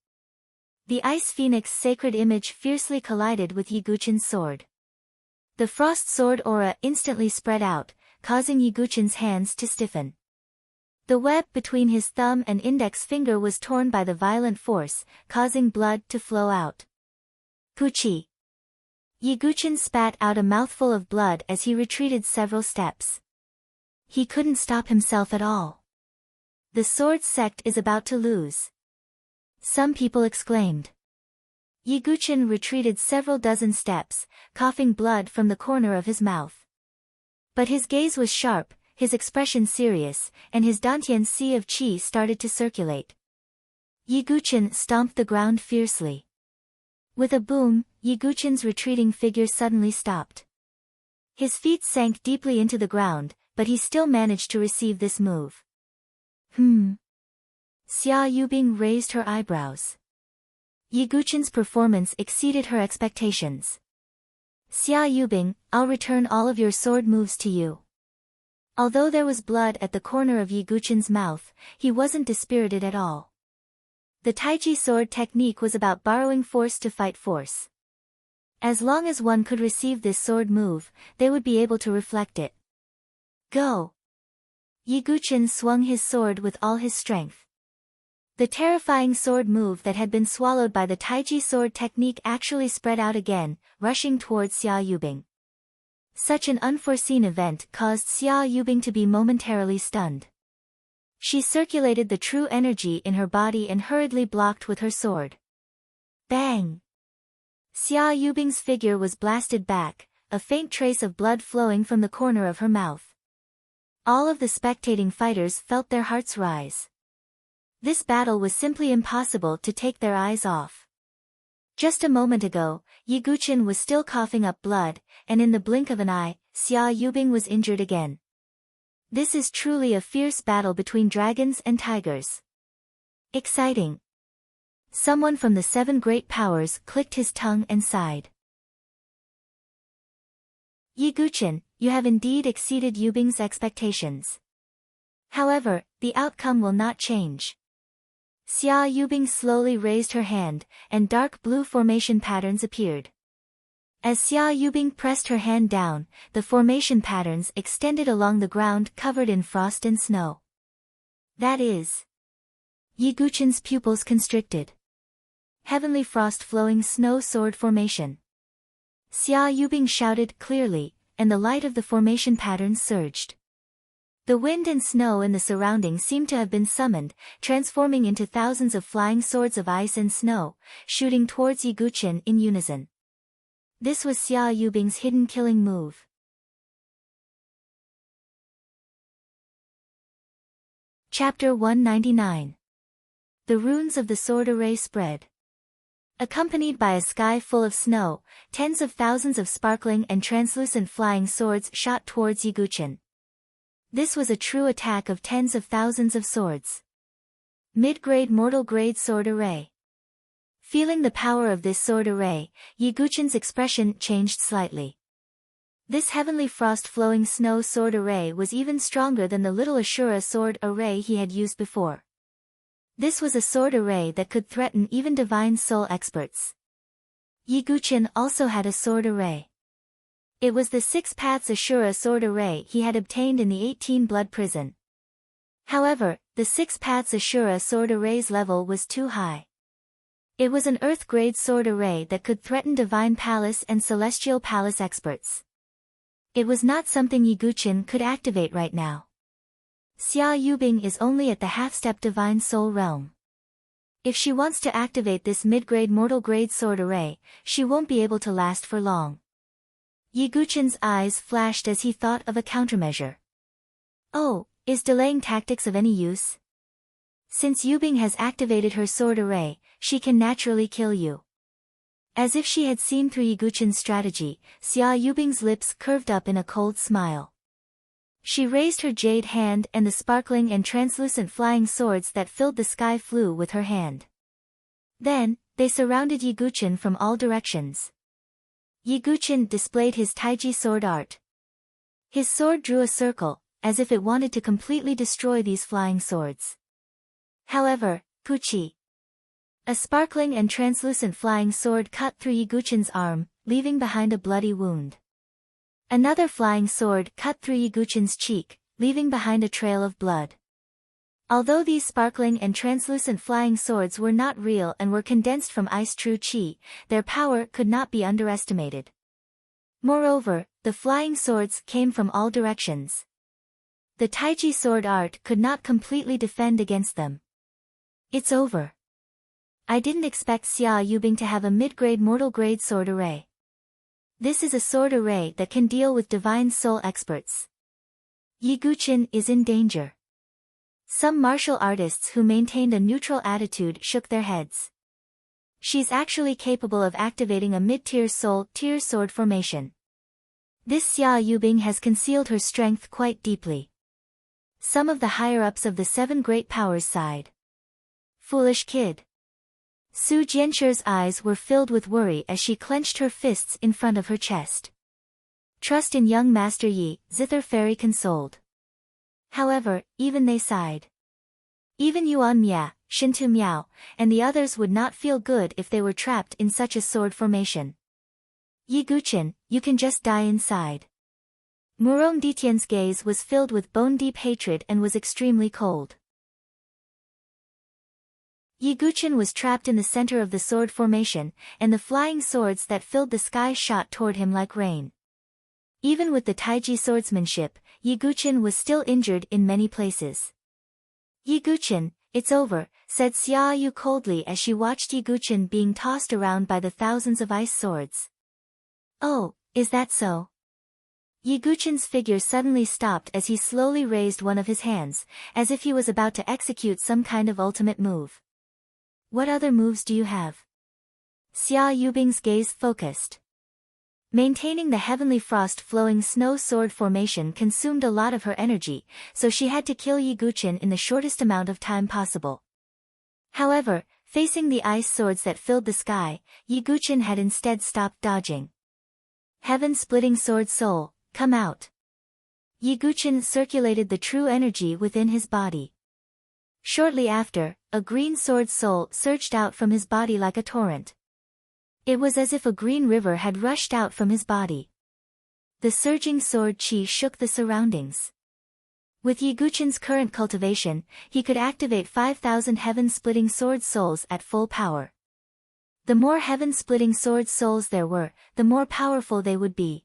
The ice phoenix sacred image fiercely collided with Yiguchen's sword. The frost sword aura instantly spread out, causing Yiguchen's hands to stiffen. The web between his thumb and index finger was torn by the violent force, causing blood to flow out. Puchi! Yiguchen spat out a mouthful of blood as he retreated several steps. He couldn't stop himself at all. The sword sect is about to lose. Some people exclaimed. Yiguchen retreated several dozen steps, coughing blood from the corner of his mouth. But his gaze was sharp, his expression serious, and his dantian sea of qi started to circulate. Yiguchen stomped the ground fiercely. With a boom, Yiguchen's retreating figure suddenly stopped. His feet sank deeply into the ground, but he still managed to receive this move. Xia Yubing raised her eyebrows. Yiguchen's performance exceeded her expectations. Xia Yubing, I'll return all of your sword moves to you. Although there was blood at the corner of Yiguchen's mouth, he wasn't dispirited at all. The Taiji sword technique was about borrowing force to fight force. As long as one could receive this sword move, they would be able to reflect it. Go! Yiguchen swung his sword with all his strength. The terrifying sword move that had been swallowed by the Taiji sword technique actually spread out again, rushing towards Xia Yubing. Such an unforeseen event caused Xia Yubing to be momentarily stunned. She circulated the true energy in her body and hurriedly blocked with her sword. Bang! Xia Yubing's figure was blasted back, a faint trace of blood flowing from the corner of her mouth. All of the spectating fighters felt their hearts rise. This battle was simply impossible to take their eyes off. Just a moment ago, Yiguchen was still coughing up blood, and in the blink of an eye, Xia Yubing was injured again. This is truly a fierce battle between dragons and tigers. Exciting. Someone from the 7 great powers clicked his tongue and sighed. Yiguchen, you have indeed exceeded Yubing's expectations. However, the outcome will not change. Xia Yubing slowly raised her hand, and dark blue formation patterns appeared. As Xia Yubing pressed her hand down, the formation patterns extended along the ground covered in frost and snow. That is. Yiguchen's pupils constricted. Heavenly frost flowing snow sword formation. Xia Yubing shouted clearly, and the light of the formation patterns surged. The wind and snow in the surroundings seemed to have been summoned, transforming into thousands of flying swords of ice and snow, shooting towards Yiguchen in unison. This was Xia Yubing's hidden killing move. Chapter 199. The runes of the sword array spread. Accompanied by a sky full of snow, tens of thousands of sparkling and translucent flying swords shot towards Yiguchen. This was a true attack of tens of thousands of swords. Mid-grade mortal grade sword array. Feeling the power of this sword array, Yiguchen's expression changed slightly. This heavenly frost-flowing snow sword array was even stronger than the little Ashura sword array he had used before. This was a sword array that could threaten even divine soul experts. Yiguchen also had a sword array. It was the 6 Paths Ashura sword array he had obtained in the 18 Blood Prison. However, the 6 Paths Ashura sword array's level was too high. It was an Earth-grade sword array that could threaten Divine Palace and Celestial Palace experts. It was not something Yiguchen could activate right now. Xia Yubing is only at the half-step Divine Soul realm. If she wants to activate this mid-grade mortal-grade sword array, she won't be able to last for long. Yiguchen's eyes flashed as he thought of a countermeasure. Oh, is delaying tactics of any use? Since Yubing has activated her sword array, she can naturally kill you. As if she had seen through Yiguchen's strategy, Xia Yubing's lips curved up in a cold smile. She raised her jade hand and the sparkling and translucent flying swords that filled the sky flew with her hand. Then, they surrounded Yiguchen from all directions. Yiguchen displayed his Taiji sword art. His sword drew a circle, as if it wanted to completely destroy these flying swords. However, Puchi. A sparkling and translucent flying sword cut through Yiguchen's arm, leaving behind a bloody wound. Another flying sword cut through Yiguchen's cheek, leaving behind a trail of blood. Although these sparkling and translucent flying swords were not real and were condensed from ice true chi, their power could not be underestimated. Moreover, the flying swords came from all directions. The Taiji sword art could not completely defend against them. It's over. I didn't expect Xia Yubing to have a mid-grade mortal grade sword array. This is a sword array that can deal with divine soul experts. Yi Guqin is in danger. Some martial artists who maintained a neutral attitude shook their heads. She's actually capable of activating a mid-tier soul-tier sword formation. This Xia Yubing has concealed her strength quite deeply. Some of the higher-ups of the seven great powers sighed. Foolish kid. Su Jianshir's eyes were filled with worry as she clenched her fists in front of her chest. Trust in young Master Yi, Zither Fairy consoled. However, even they sighed. Even Yuan Mia, Shintu Miao, and the others would not feel good if they were trapped in such a sword formation. Yi Guqin, you can just die inside. Murong Ditian's gaze was filled with bone-deep hatred and was extremely cold. Yi Guqin was trapped in the center of the sword formation, and the flying swords that filled the sky shot toward him like rain. Even with the Taiji swordsmanship, Yi Guqin was still injured in many places. Yi Guqin, it's over, said Xia Yu coldly as she watched Yi Guqin being tossed around by the thousands of ice swords. Oh, is that so? Yi Guqin's figure suddenly stopped as he slowly raised one of his hands, as if he was about to execute some kind of ultimate move. What other moves do you have? Xia Yubing's gaze focused. Maintaining the heavenly frost-flowing snow sword formation consumed a lot of her energy, so she had to kill Yi Guqin in the shortest amount of time possible. However, facing the ice swords that filled the sky, Yi Guqin had instead stopped dodging. Heaven-splitting sword soul, come out. Yi Guqin circulated the true energy within his body. Shortly after, a green sword soul surged out from his body like a torrent. It was as if a green river had rushed out from his body. The surging sword chi shook the surroundings. With Yi Guqin's current cultivation, he could activate 5,000 heaven-splitting sword souls at full power. The more heaven-splitting sword souls there were, the more powerful they would be.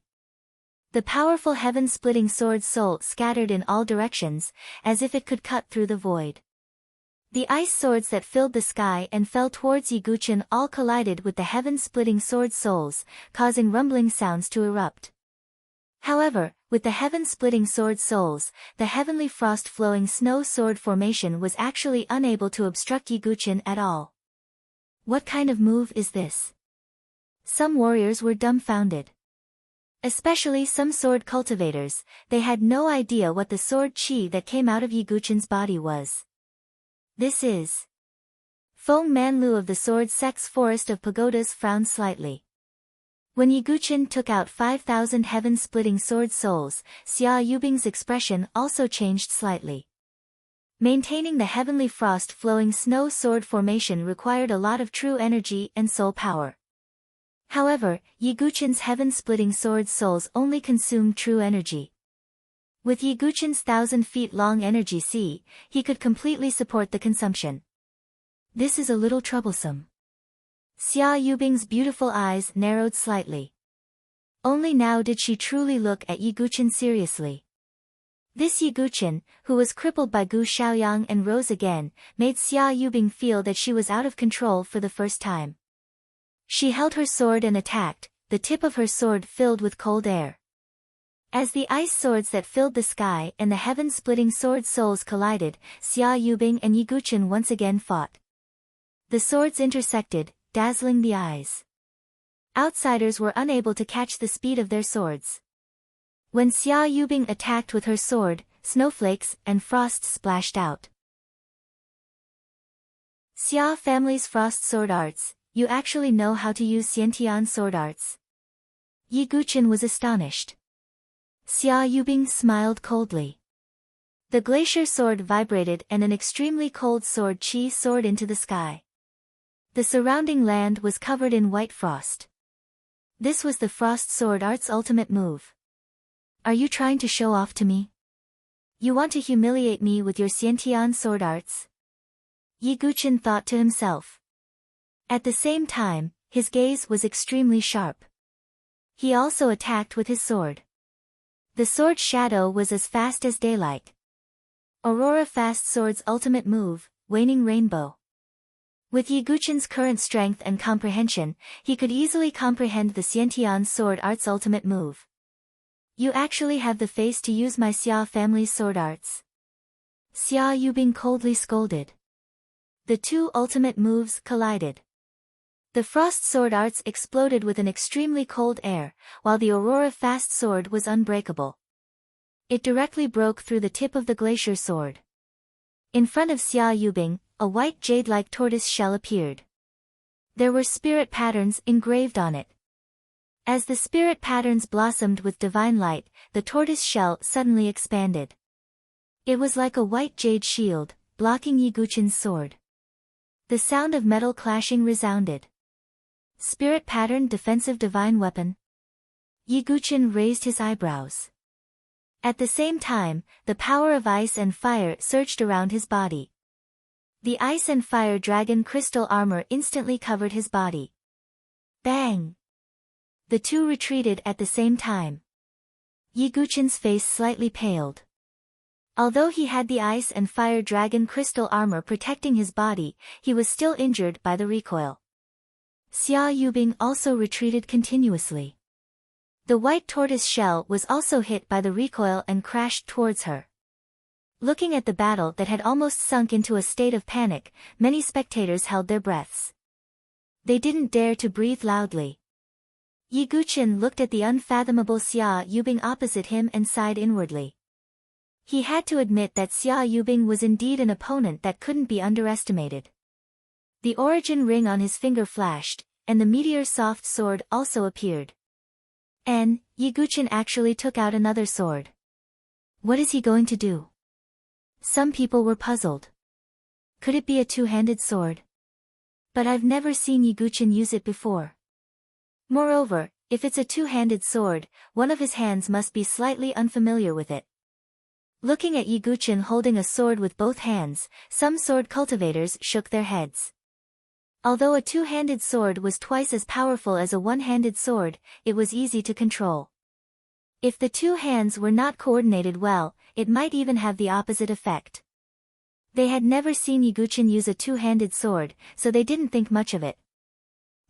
The powerful heaven-splitting sword soul scattered in all directions, as if it could cut through the void. The ice swords that filled the sky and fell towards Yi Guqin all collided with the heaven-splitting sword souls, causing rumbling sounds to erupt. However, with the heaven-splitting sword souls, the heavenly frost-flowing snow sword formation was actually unable to obstruct Yi Guqin at all. What kind of move is this? Some warriors were dumbfounded. Especially some sword cultivators, they had no idea what the sword chi that came out of Yi Guqin's body was. This is... Feng Manlu of the Sword Sex Forest of Pagodas frowned slightly. When Yi Guqin took out 5,000 heaven-splitting sword souls, Xia Yubing's expression also changed slightly. Maintaining the heavenly frost-flowing snow sword formation required a lot of true energy and soul power. However, Yi Guqin's heaven-splitting sword souls only consumed true energy. With Yi Guqin's 1,000-feet-long energy sea, he could completely support the consumption. This is a little troublesome. Xia Yubing's beautiful eyes narrowed slightly. Only now did she truly look at Yi Guqin seriously. This Yi Guqin, who was crippled by Gu Xiaoyang and rose again, made Xia Yubing feel that she was out of control for the first time. She held her sword and attacked, the tip of her sword filled with cold air. As the ice swords that filled the sky and the heaven-splitting sword souls collided, Xia Yubing and Yi Guqin once again fought. The swords intersected, dazzling the eyes. Outsiders were unable to catch the speed of their swords. When Xia Yubing attacked with her sword, snowflakes and frost splashed out. Xia family's frost sword arts, you actually know how to use Xiantian sword arts? Yi Guqin was astonished. Xia Yubing smiled coldly. The glacier sword vibrated and an extremely cold sword chi soared into the sky. The surrounding land was covered in white frost. This was the frost sword art's ultimate move. Are you trying to show off to me? You want to humiliate me with your Xiantian sword arts? Yi Guqin thought to himself. At the same time, his gaze was extremely sharp. He also attacked with his sword. The sword shadow was as fast as daylight. Aurora Fast Sword's ultimate move, Waning Rainbow. With Yiguchen's current strength and comprehension, he could easily comprehend the Xiantian sword art's ultimate move. You actually have the face to use my Xia family's sword arts. Xia Yubing coldly scolded. The two ultimate moves collided. The frost sword arts exploded with an extremely cold air, while the aurora fast sword was unbreakable. It directly broke through the tip of the glacier sword. In front of Xia Yubing, a white jade-like tortoise shell appeared. There were spirit patterns engraved on it. As the spirit patterns blossomed with divine light, the tortoise shell suddenly expanded. It was like a white jade shield, blocking Yiguchen's sword. The sound of metal clashing resounded. Spirit pattern defensive divine weapon. Yiguchen raised his eyebrows. At the same time, the power of ice and fire surged around his body. The ice and fire dragon crystal armor instantly covered his body. Bang! The two retreated at the same time. Yiguchen's face slightly paled. Although he had the ice and fire dragon crystal armor protecting his body, he was still injured by the recoil. Xia Yubing also retreated continuously. The white tortoise shell was also hit by the recoil and crashed towards her. Looking at the battle that had almost sunk into a state of panic, many spectators held their breaths. They didn't dare to breathe loudly. Yiguchen looked at the unfathomable Xia Yubing opposite him and sighed inwardly. He had to admit that Xia Yubing was indeed an opponent that couldn't be underestimated. The origin ring on his finger flashed, and the meteor soft sword also appeared. And Yiguchen actually took out another sword. What is he going to do? Some people were puzzled. Could it be a two-handed sword? But I've never seen Yiguchen use it before. Moreover, if it's a two-handed sword, one of his hands must be slightly unfamiliar with it. Looking at Yiguchen holding a sword with both hands, some sword cultivators shook their heads. Although a two-handed sword was twice as powerful as a one-handed sword, it was easy to control. If the two hands were not coordinated well, it might even have the opposite effect. They had never seen Yiguchen use a two-handed sword, so they didn't think much of it.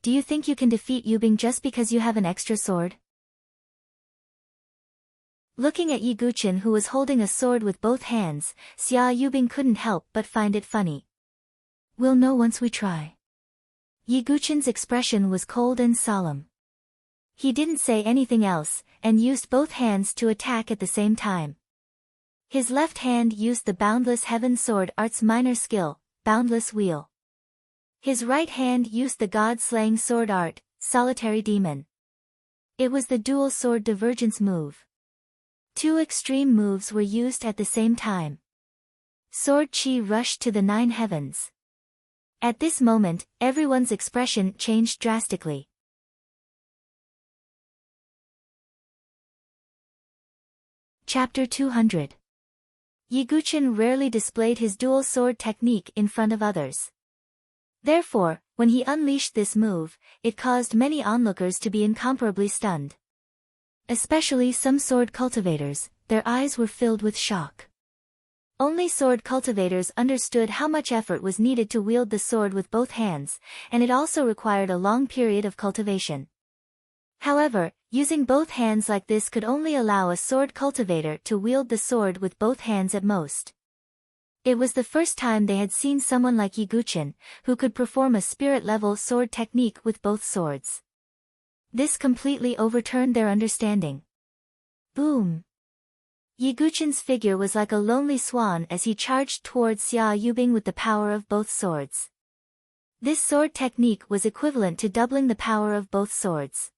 Do you think you can defeat Yubing just because you have an extra sword? Looking at Yiguchen who was holding a sword with both hands, Xia Yubing couldn't help but find it funny. We'll know once we try. Yiguchen's expression was cold and solemn. He didn't say anything else, and used both hands to attack at the same time. His left hand used the Boundless Heaven Sword Art's minor skill, Boundless Wheel. His right hand used the God-slaying sword art, Solitary Demon. It was the dual sword divergence move. Two extreme moves were used at the same time. Sword chi rushed to the 9 heavens. At this moment, everyone's expression changed drastically. Chapter 200. Yiguchen rarely displayed his dual sword technique in front of others. Therefore, when he unleashed this move, it caused many onlookers to be incomparably stunned. Especially some sword cultivators, their eyes were filled with shock. Only sword cultivators understood how much effort was needed to wield the sword with both hands, and it also required a long period of cultivation. However, using both hands like this could only allow a sword cultivator to wield the sword with both hands at most. It was the first time they had seen someone like Yiguchen, who could perform a spirit-level sword technique with both swords. This completely overturned their understanding. Boom! Yiguchen's figure was like a lonely swan as he charged towards Xia Yubing with the power of both swords. This sword technique was equivalent to doubling the power of both swords.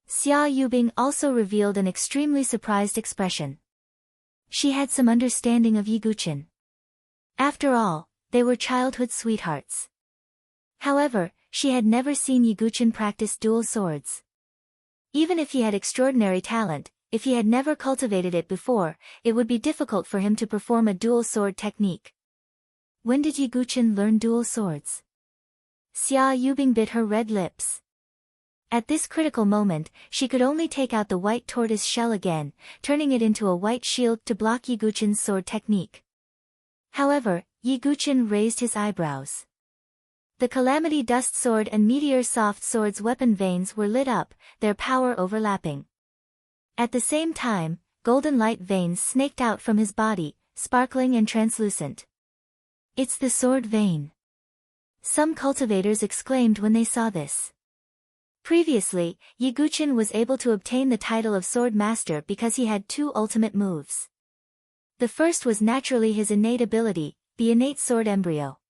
Xia Yubing also revealed an extremely surprised expression. She had some understanding of Yiguchen. After all, they were childhood sweethearts. However, she had never seen Yiguchen practice dual swords. Even if he had extraordinary talent, if he had never cultivated it before, it would be difficult for him to perform a dual sword technique. When did Yiguchen learn dual swords? Xia Yubing bit her red lips. At this critical moment, she could only take out the white tortoise shell again, turning it into a white shield to block Yiguchen's sword technique. However, Yiguchen raised his eyebrows. The Calamity Dust Sword and Meteor Soft Sword's weapon veins were lit up, their power overlapping. At the same time, golden light veins snaked out from his body, sparkling and translucent. "It's the sword vein," some cultivators exclaimed when they saw this. Previously, Yiguchin was able to obtain the title of Sword Master because he had two ultimate moves. The first was naturally his innate ability, the innate sword embryo.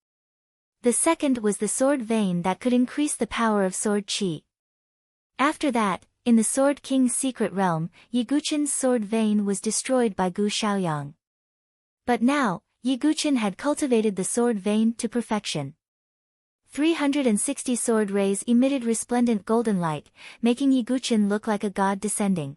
The second was the sword vein that could increase the power of sword chi. After that, in the Sword King's secret realm, Yiguchin's sword vein was destroyed by Gu Xiaoyang. But now, Yiguchin had cultivated the sword vein to perfection. 360 sword rays emitted resplendent golden light, making Yiguchin look like a god descending.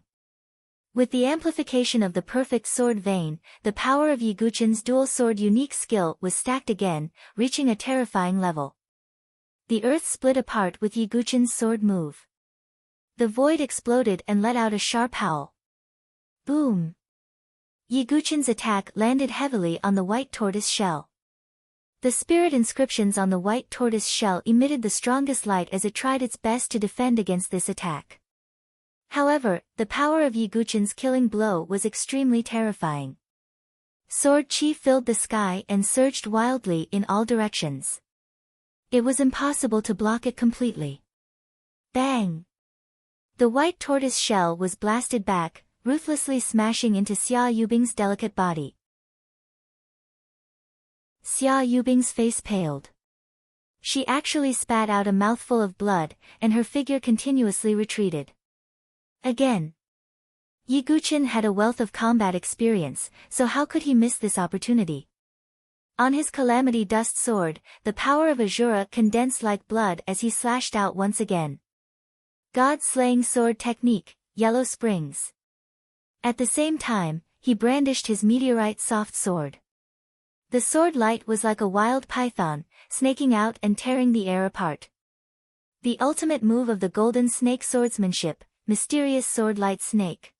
With the amplification of the perfect sword vein, the power of Yiguchin's dual sword unique skill was stacked again, reaching a terrifying level. The earth split apart with Yiguchin's sword move. The void exploded and let out a sharp howl. Boom! Yiguchin's attack landed heavily on the white tortoise shell. The spirit inscriptions on the white tortoise shell emitted the strongest light as it tried its best to defend against this attack. However, the power of Yiguchin's killing blow was extremely terrifying. Sword chi filled the sky and surged wildly in all directions. It was impossible to block it completely. Bang! The white tortoise shell was blasted back, ruthlessly smashing into Xia Yubing's delicate body. Xia Yubing's face paled. She actually spat out a mouthful of blood, and her figure continuously retreated. Again. Yiguchin had a wealth of combat experience, so how could he miss this opportunity? On his Calamity Dust Sword, the power of Azura condensed like blood as he slashed out once again. God-slaying sword technique, Yellow Springs. At the same time, he brandished his meteorite soft sword. The sword light was like a wild python, snaking out and tearing the air apart. The ultimate move of the golden snake swordsmanship, Mysterious Sword Light Snake.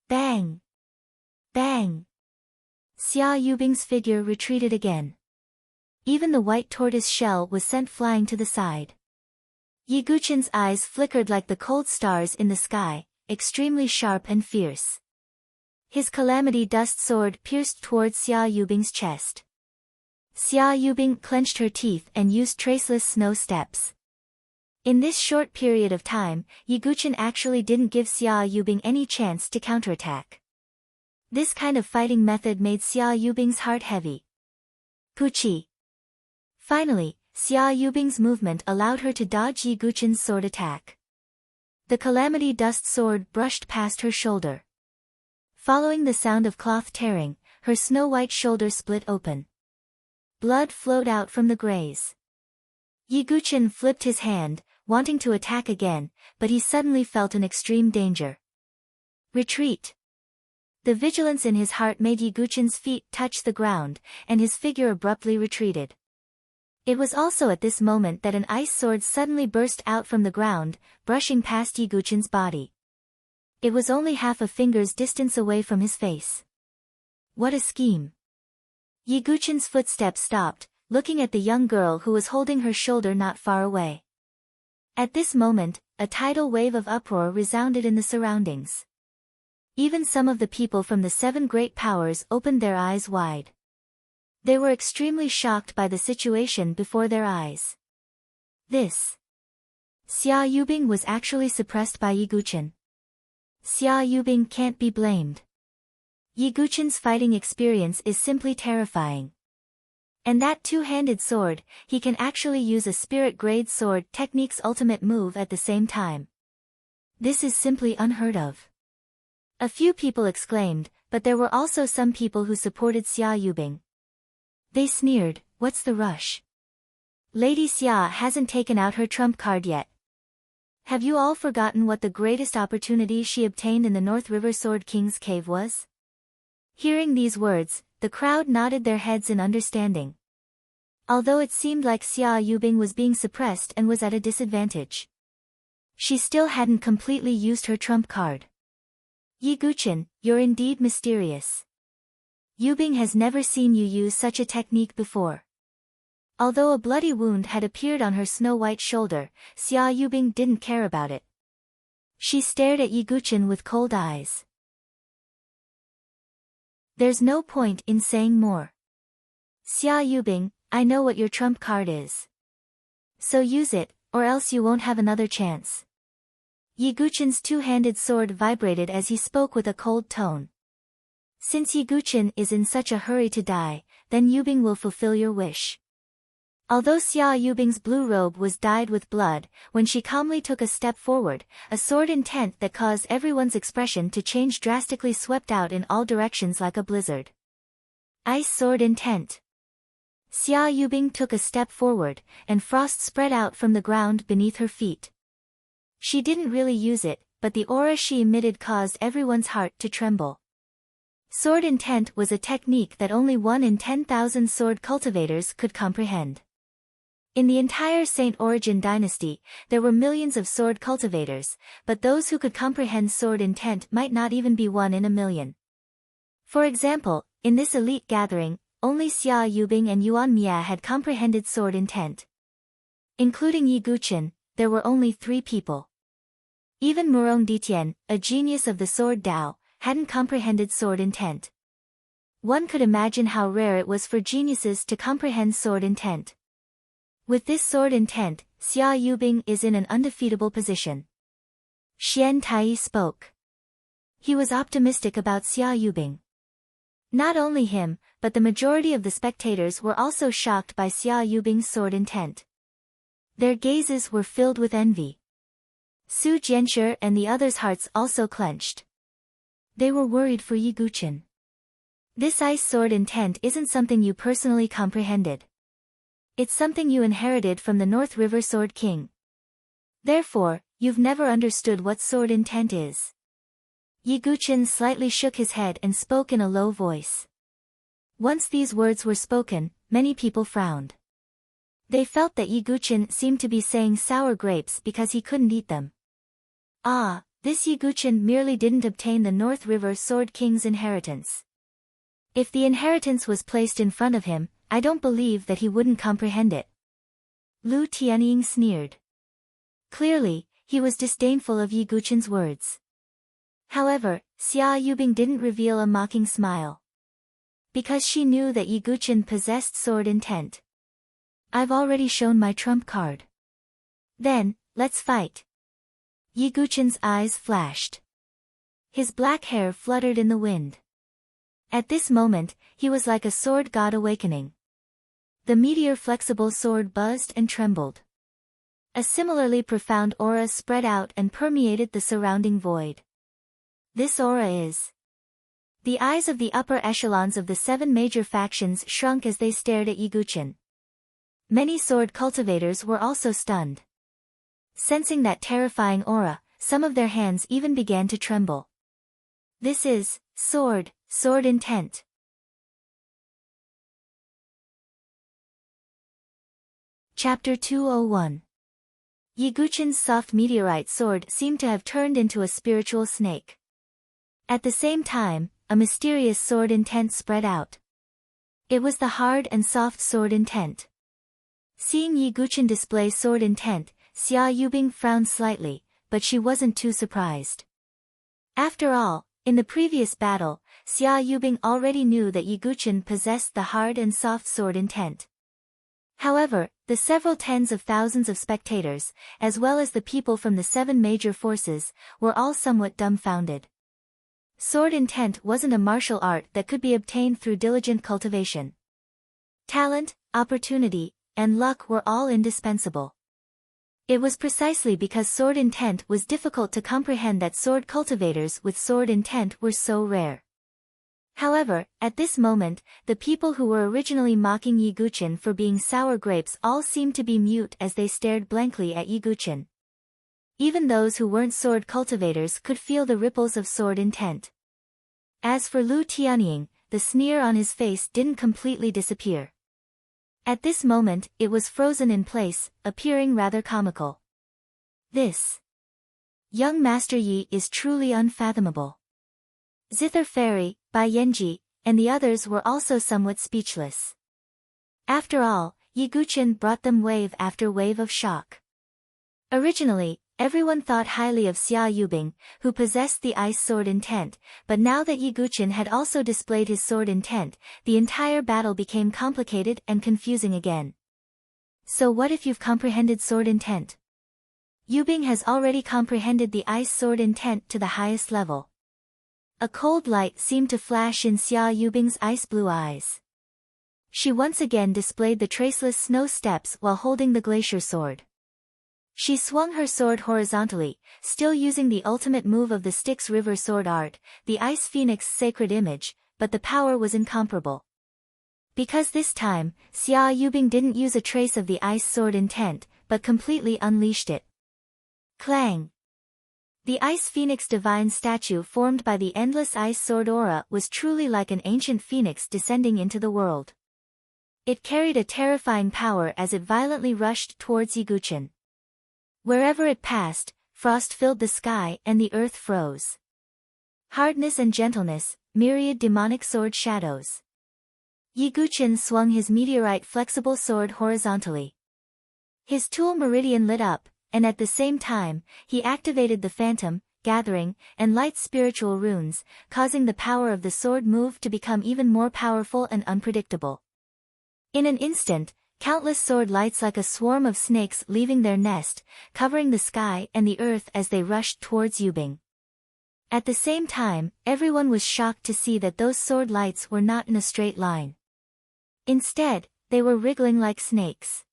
Bang! Bang! Xia Yubing's figure retreated again. Even the white tortoise shell was sent flying to the side. Yiguchin's eyes flickered like the cold stars in the sky, extremely sharp and fierce. His Calamity Dust Sword pierced towards Xia Yubing's chest. Xia Yubing clenched her teeth and used traceless snow steps. In this short period of time, Yiguchin actually didn't give Xia Yubing any chance to counterattack. This kind of fighting method made Xia Yubing's heart heavy. Puchi. Finally, Xia Yubing's movement allowed her to dodge Yiguchin's sword attack. The Calamity Dust Sword brushed past her shoulder. Following the sound of cloth tearing, her snow-white shoulder split open. Blood flowed out from the graze. Yiguchin flipped his hand, wanting to attack again, but he suddenly felt an extreme danger. Retreat. The vigilance in his heart made Yiguchin's feet touch the ground, and his figure abruptly retreated. It was also at this moment that an ice sword suddenly burst out from the ground, brushing past Yiguchin's body. It was only half a finger's distance away from his face. What a scheme! Yiguchin's footsteps stopped, looking at the young girl who was holding her shoulder not far away. At this moment, a tidal wave of uproar resounded in the surroundings. Even some of the people from the 7 great powers opened their eyes wide. They were extremely shocked by the situation before their eyes. This. Xia Yubing was actually suppressed by Yiguchin. Xia Yubing can't be blamed. Yiguchin's fighting experience is simply terrifying. And that two-handed sword, he can actually use a spirit-grade sword technique's ultimate move at the same time. This is simply unheard of. A few people exclaimed, but there were also some people who supported Xia Yubing. They sneered, "What's the rush? Lady Xia hasn't taken out her trump card yet. Have you all forgotten what the greatest opportunity she obtained in the North River Sword King's cave was?" Hearing these words, the crowd nodded their heads in understanding. Although it seemed like Xia Yubing was being suppressed and was at a disadvantage, she still hadn't completely used her trump card. Yiguchin, you're indeed mysterious. Yubing has never seen you use such a technique before. Although a bloody wound had appeared on her snow-white shoulder, Xia Yubing didn't care about it. She stared at Yi Guqin with cold eyes. There's no point in saying more. Xia Yubing, I know what your trump card is. So use it, or else you won't have another chance. Yi Guqin's two-handed sword vibrated as he spoke with a cold tone. Since Yi Guqin is in such a hurry to die, then Yubing will fulfill your wish. Although Xia Yubing's blue robe was dyed with blood, when she calmly took a step forward, a sword intent that caused everyone's expression to change drastically swept out in all directions like a blizzard. Ice sword intent. Xia Yubing took a step forward, and frost spread out from the ground beneath her feet. She didn't really use it, but the aura she emitted caused everyone's heart to tremble. Sword intent was a technique that only 1 in 10,000 sword cultivators could comprehend. In the entire Saint Origin dynasty, there were millions of sword cultivators, but those who could comprehend sword intent might not even be 1 in a million. For example, in this elite gathering, only Xia Yubing and Yuan Mia had comprehended sword intent. Including Yi Guqin, there were only 3 people. Even Murong Ditian, a genius of the sword Dao, hadn't comprehended sword intent. One could imagine how rare it was for geniuses to comprehend sword intent. With this sword intent, Xia Yubing is in an undefeatable position. Xian Tai spoke. He was optimistic about Xia Yubing. Not only him, but the majority of the spectators were also shocked by Xia Yubing's sword intent. Their gazes were filled with envy. Su Jianshi and the others' hearts also clenched. They were worried for Yi Guqin. This ice sword intent isn't something you personally comprehended. It's something you inherited from the North River Sword King. Therefore, you've never understood what sword intent is. Yi Guqin slightly shook his head and spoke in a low voice. Once these words were spoken, many people frowned. They felt that Yi Guqin seemed to be saying sour grapes because he couldn't eat them. Ah, this Yi Guqin merely didn't obtain the North River Sword King's inheritance. If the inheritance was placed in front of him, I don't believe that he wouldn't comprehend it. Lu Tianying sneered. Clearly, he was disdainful of Yi Guqin's words. However, Xia Yubing didn't reveal a mocking smile. Because she knew that Yi Guqin possessed sword intent. I've already shown my trump card. Then, let's fight. Yi Guqin's eyes flashed. His black hair fluttered in the wind. At this moment, he was like a sword god awakening. The meteor-flexible sword buzzed and trembled. A similarly profound aura spread out and permeated the surrounding void. This aura is... The eyes of the upper echelons of the 7 major factions shrunk as they stared at Yi Guqin. Many sword cultivators were also stunned. Sensing that terrifying aura, some of their hands even began to tremble. This is sword intent. Chapter 201. Yi Guqin's soft meteorite sword seemed to have turned into a spiritual snake. At the same time, a mysterious sword intent spread out. It was the hard and soft sword intent. Seeing Yi Guqin display sword intent, Xia Yubing frowned slightly, but she wasn't too surprised. After all, in the previous battle, Xia Yubing already knew that Yi Guqin possessed the hard and soft sword intent. However, the several tens of thousands of spectators, as well as the people from the 7 major forces, were all somewhat dumbfounded. Sword intent wasn't a martial art that could be obtained through diligent cultivation. Talent, opportunity, and luck were all indispensable. It was precisely because sword intent was difficult to comprehend that sword cultivators with sword intent were so rare. However, at this moment, the people who were originally mocking Yi Guqin for being sour grapes all seemed to be mute as they stared blankly at Yi Guqin. Even those who weren't sword cultivators could feel the ripples of sword intent. As for Lu Tianying, the sneer on his face didn't completely disappear. At this moment, it was frozen in place, appearing rather comical. This young Master Yi is truly unfathomable. Zither Fairy, Bai Yanji, and the others were also somewhat speechless. After all, Yiguchen brought them wave after wave of shock. Originally, everyone thought highly of Xia Yubing, who possessed the ice sword intent, but now that Yiguchen had also displayed his sword intent, the entire battle became complicated and confusing again. So what if you've comprehended sword intent? Yubing has already comprehended the ice sword intent to the highest level. A cold light seemed to flash in Xia Yubing's ice-blue eyes. She once again displayed the traceless snow steps while holding the glacier sword. She swung her sword horizontally, still using the ultimate move of the Styx River sword art, the Ice Phoenix sacred image, but the power was incomparable. Because this time, Xia Yubing didn't use a trace of the ice sword intent, but completely unleashed it. Clang! The Ice Phoenix divine statue formed by the endless ice sword aura was truly like an ancient phoenix descending into the world. It carried a terrifying power as it violently rushed towards Yiguchen. Wherever it passed, frost filled the sky and the earth froze. Hardness and gentleness, myriad demonic sword shadows. Yiguchen swung his meteorite flexible sword horizontally. His tool meridian lit up, and at the same time, he activated the phantom, gathering, and light spiritual runes, causing the power of the sword move to become even more powerful and unpredictable. In an instant, countless sword lights like a swarm of snakes leaving their nest, covering the sky and the earth as they rushed towards Yubing. At the same time, everyone was shocked to see that those sword lights were not in a straight line. Instead, they were wriggling like snakes.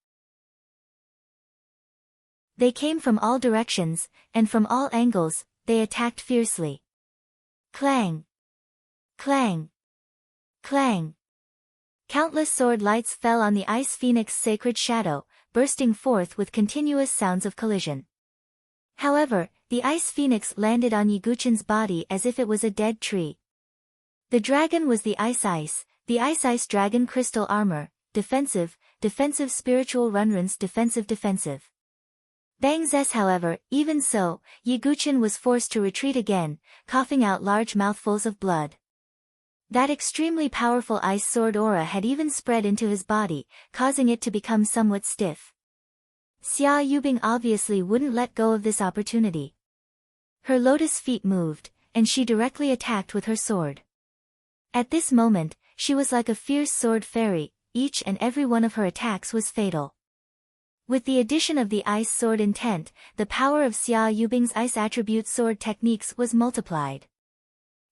They came from all directions, and from all angles, they attacked fiercely. Clang! Clang! Clang! Countless sword lights fell on the Ice Phoenix sacred shadow, bursting forth with continuous sounds of collision. However, the Ice Phoenix landed on Yiguchen's body as if it was a dead tree. The dragon was the Ice, the Ice Dragon crystal armor, defensive spiritual runruns defensive. Bang Zes however, even so, Yiguchen was forced to retreat again, coughing out large mouthfuls of blood. That extremely powerful ice sword aura had even spread into his body, causing it to become somewhat stiff. Xia Yubing obviously wouldn't let go of this opportunity. Her lotus feet moved, and she directly attacked with her sword. At this moment, she was like a fierce sword fairy, each and every one of her attacks was fatal. With the addition of the ice sword intent, the power of Xia Yubing's ice attribute sword techniques was multiplied.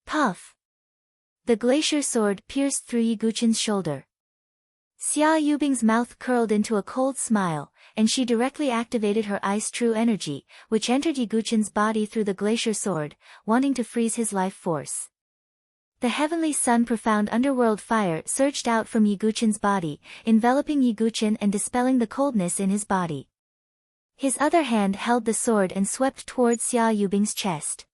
Puff! The glacier sword pierced through Yiguchen's shoulder. Xia Yubing's mouth curled into a cold smile, and she directly activated her ice true energy, which entered Yiguchen's body through the glacier sword, wanting to freeze his life force. The heavenly sun profound underworld fire surged out from Yiguchen's body, enveloping Yiguchen and dispelling the coldness in his body. His other hand held the sword and swept towards Xia Yubing's chest.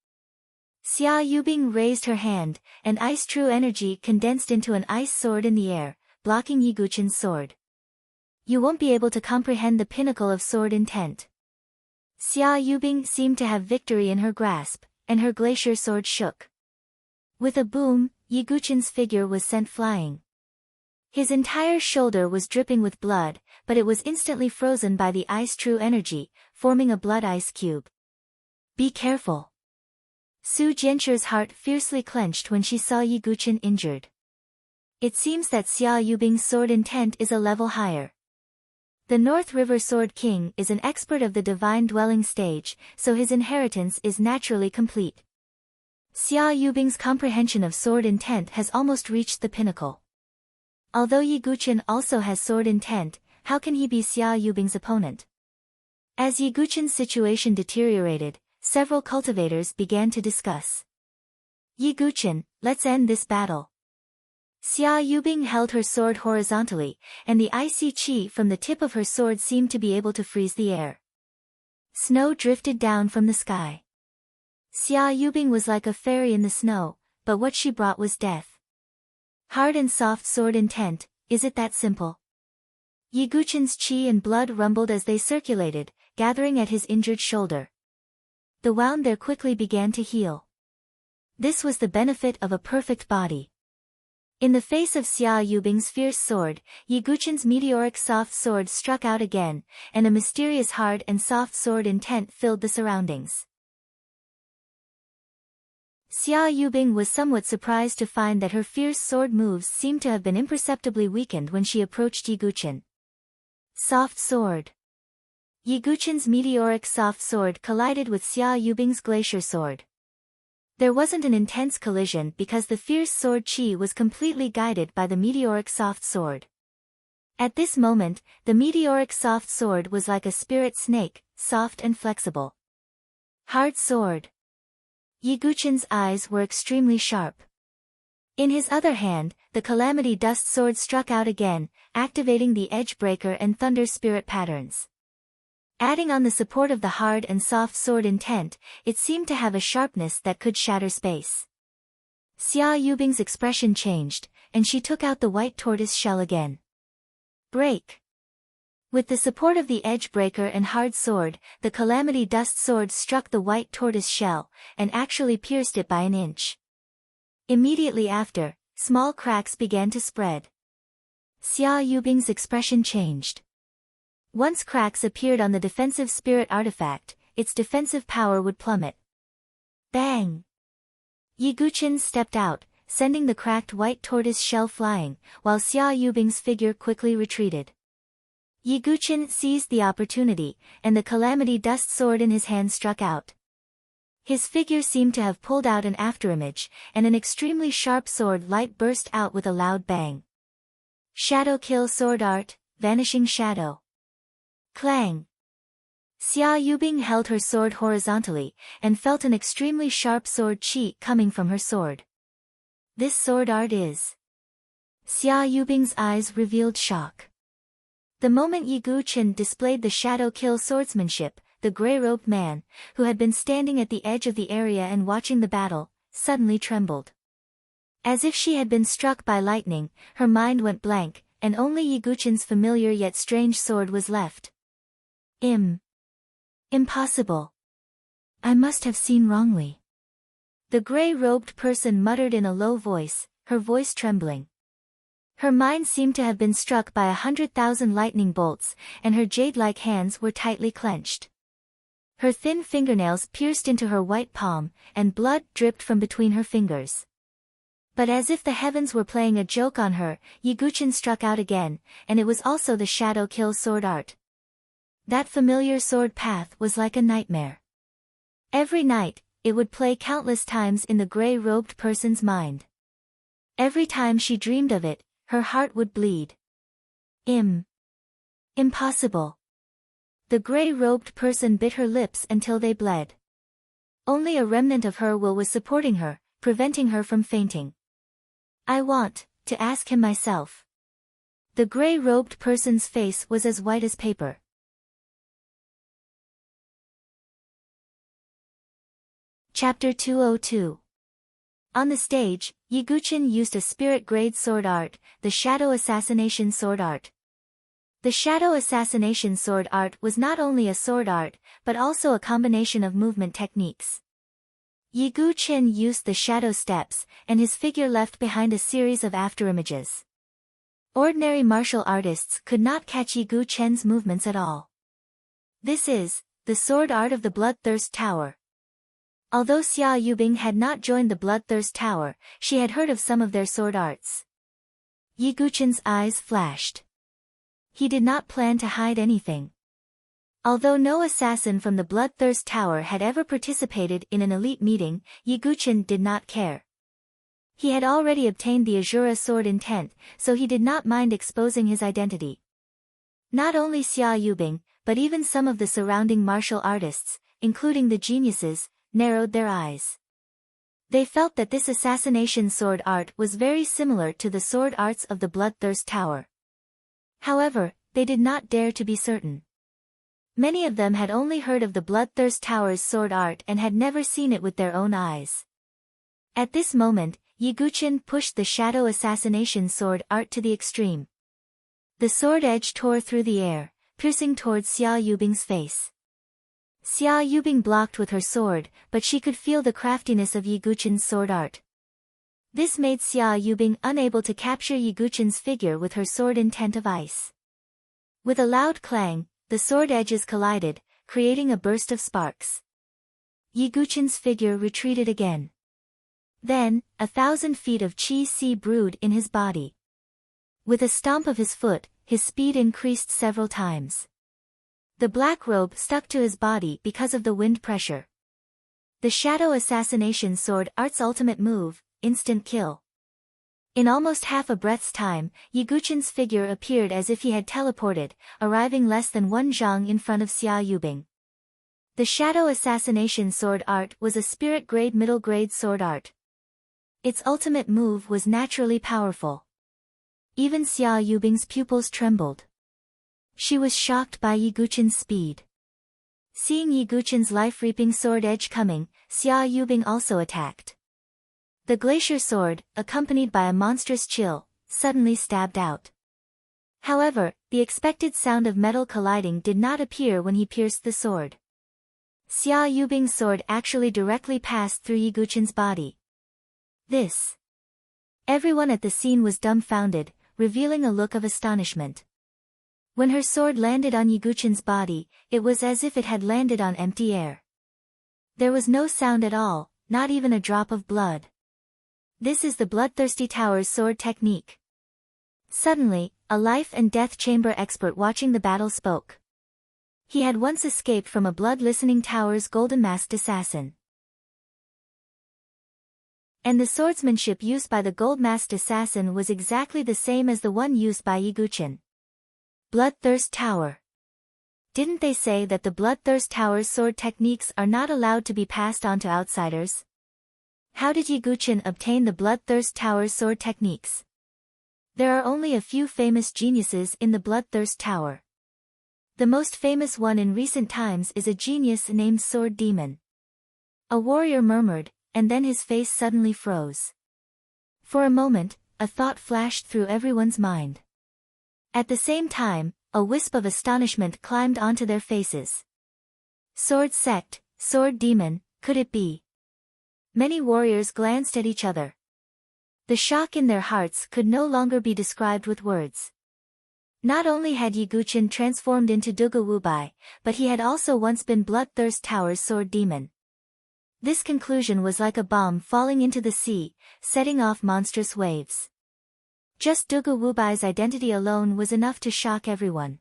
Xia Yubing raised her hand, and ice true energy condensed into an ice sword in the air, blocking Yiguchen's sword. You won't be able to comprehend the pinnacle of sword intent. Xia Yubing seemed to have victory in her grasp, and her glacier sword shook. With a boom, Yiguchen's figure was sent flying. His entire shoulder was dripping with blood, but it was instantly frozen by the ice true energy, forming a blood ice cube. Be careful. Su Jianchu's heart fiercely clenched when she saw Yiguchen injured. It seems that Xia Yubing's sword intent is a level higher. The North River Sword King is an expert of the Divine Dwelling stage, so his inheritance is naturally complete. Xia Yubing's comprehension of sword intent has almost reached the pinnacle. Although Yiguchen also has sword intent, how can he be Xia Yubing's opponent? As Yiguchen's situation deteriorated, several cultivators began to discuss. Yiguchen, let's end this battle. Xia Yubing held her sword horizontally, and the icy qi from the tip of her sword seemed to be able to freeze the air. Snow drifted down from the sky. Xia Yubing was like a fairy in the snow, but what she brought was death. Hard and soft sword intent, is it that simple? Yiguchen's qi and blood rumbled as they circulated, gathering at his injured shoulder. The wound there quickly began to heal. This was the benefit of a perfect body. In the face of Xia Yubing's fierce sword, Yi Guqin's meteoric soft sword struck out again, and a mysterious hard and soft sword intent filled the surroundings. Xia Yubing was somewhat surprised to find that her fierce sword moves seemed to have been imperceptibly weakened when she approached Yi Guqin. Soft sword. Yi Guqin's meteoric soft sword collided with Xia Yubing's glacier sword. There wasn't an intense collision because the fierce sword qi was completely guided by the meteoric soft sword. At this moment, the meteoric soft sword was like a spirit snake, soft and flexible. Hard sword. Yi Guqin's eyes were extremely sharp. In his other hand, the Calamity Dust sword struck out again, activating the Edge Breaker and Thunder Spirit patterns. Adding on the support of the hard and soft sword intent, it seemed to have a sharpness that could shatter space. Xia Yubing's expression changed, and she took out the white tortoise shell again. Break. With the support of the Edge Breaker and hard sword, the Calamity Dust sword struck the white tortoise shell, and actually pierced it by an inch. Immediately after, small cracks began to spread. Xia Yubing's expression changed. Once cracks appeared on the defensive spirit artifact, its defensive power would plummet. Bang! Yi Guqin stepped out, sending the cracked white tortoise shell flying, while Xia Yubing's figure quickly retreated. Yi Guqin seized the opportunity, and the Calamity Dust sword in his hand struck out. His figure seemed to have pulled out an afterimage, and an extremely sharp sword light burst out with a loud bang. Shadow Kill Sword Art, Vanishing Shadow. Clang! Xia Yubing held her sword horizontally, and felt an extremely sharp sword qi coming from her sword. This sword art is... Xia Yubing's eyes revealed shock. The moment Yi Guqin displayed the shadow kill swordsmanship, the gray-robed man, who had been standing at the edge of the area and watching the battle, suddenly trembled. As if she had been struck by lightning, her mind went blank, and only Yi Guqin's familiar yet strange sword was left. Impossible. I must have seen wrongly. The gray-robed person muttered in a low voice, her voice trembling. Her mind seemed to have been struck by 100,000 lightning bolts, and her jade-like hands were tightly clenched. Her thin fingernails pierced into her white palm, and blood dripped from between her fingers. But as if the heavens were playing a joke on her, Yi Guqin struck out again, and it was also the shadow kill sword art. That familiar sword path was like a nightmare. Every night, it would play countless times in the gray-robed person's mind. Every time she dreamed of it, her heart would bleed. Impossible. The gray-robed person bit her lips until they bled. Only a remnant of her will was supporting her, preventing her from fainting. I want to ask him myself. The gray-robed person's face was as white as paper. Chapter 202. On the stage, Yi Guqin used a spirit-grade sword art, the Shadow Assassination Sword Art. The Shadow Assassination Sword Art was not only a sword art, but also a combination of movement techniques. Yi Guqin used the shadow steps, and his figure left behind a series of afterimages. Ordinary martial artists could not catch Yi Guqin's movements at all. This is the sword art of the Bloodthirst Tower. Although Xia Yubing had not joined the Bloodthirst Tower, she had heard of some of their sword arts. Yi Guqin's eyes flashed. He did not plan to hide anything. Although no assassin from the Bloodthirst Tower had ever participated in an elite meeting, Yi Guqin did not care. He had already obtained the Azura sword intent, so he did not mind exposing his identity. Not only Xia Yubing, but even some of the surrounding martial artists, including the geniuses, narrowed their eyes. They felt that this assassination sword art was very similar to the sword arts of the Bloodthirst Tower. However, they did not dare to be certain. Many of them had only heard of the Bloodthirst Tower's sword art and had never seen it with their own eyes. At this moment, Yi Guqin pushed the Shadow Assassination Sword art to the extreme. The sword edge tore through the air, piercing towards Xia Yubing's face. Xia Yubing blocked with her sword, but she could feel the craftiness of Yi Guqin's sword art. This made Xia Yubing unable to capture Yiguchen's figure with her sword intent of ice. With a loud clang, the sword edges collided, creating a burst of sparks. Yiguchen's figure retreated again. Then, 1,000 feet of qi brewed in his body. With a stomp of his foot, his speed increased several times. The black robe stuck to his body because of the wind pressure. The Shadow Assassination Sword Art's ultimate move, instant kill. In almost half a breath's time, Yiguchen's figure appeared as if he had teleported, arriving less than 1 zhang in front of Xia Yubing. The Shadow Assassination Sword Art was a spirit-grade middle-grade sword art. Its ultimate move was naturally powerful. Even Xia Yubing's pupils trembled. She was shocked by Yiguchen's speed. Seeing Yiguchen's life-reaping sword edge coming, Xia Yubing also attacked. The glacier sword, accompanied by a monstrous chill, suddenly stabbed out. However, the expected sound of metal colliding did not appear when he pierced the sword. Xia Yubing's sword actually directly passed through Yiguchen's body. This. Everyone at the scene was dumbfounded, revealing a look of astonishment. When her sword landed on Yiguchen's body, it was as if it had landed on empty air. There was no sound at all, not even a drop of blood. This is the Bloodthirsty Tower's sword technique. Suddenly, a life and death chamber expert watching the battle spoke. He had once escaped from a blood-listening tower's golden-masked assassin. And the swordsmanship used by the gold-masked assassin was exactly the same as the one used by Yiguchen. Bloodthirst Tower. Didn't they say that the Bloodthirst Tower's sword techniques are not allowed to be passed on to outsiders? How did Yiguchen obtain the Bloodthirst Tower's sword techniques? There are only a few famous geniuses in the Bloodthirst Tower. The most famous one in recent times is a genius named Sword Demon. A warrior murmured, and then his face suddenly froze. For a moment, a thought flashed through everyone's mind. At the same time, a wisp of astonishment climbed onto their faces. Sword Sect, Sword Demon, could it be? Many warriors glanced at each other. The shock in their hearts could no longer be described with words. Not only had Yiguchen transformed into Duge Wubai, but he had also once been Bloodthirst Tower's sword demon. This conclusion was like a bomb falling into the sea, setting off monstrous waves. Just Duge Wubai's identity alone was enough to shock everyone.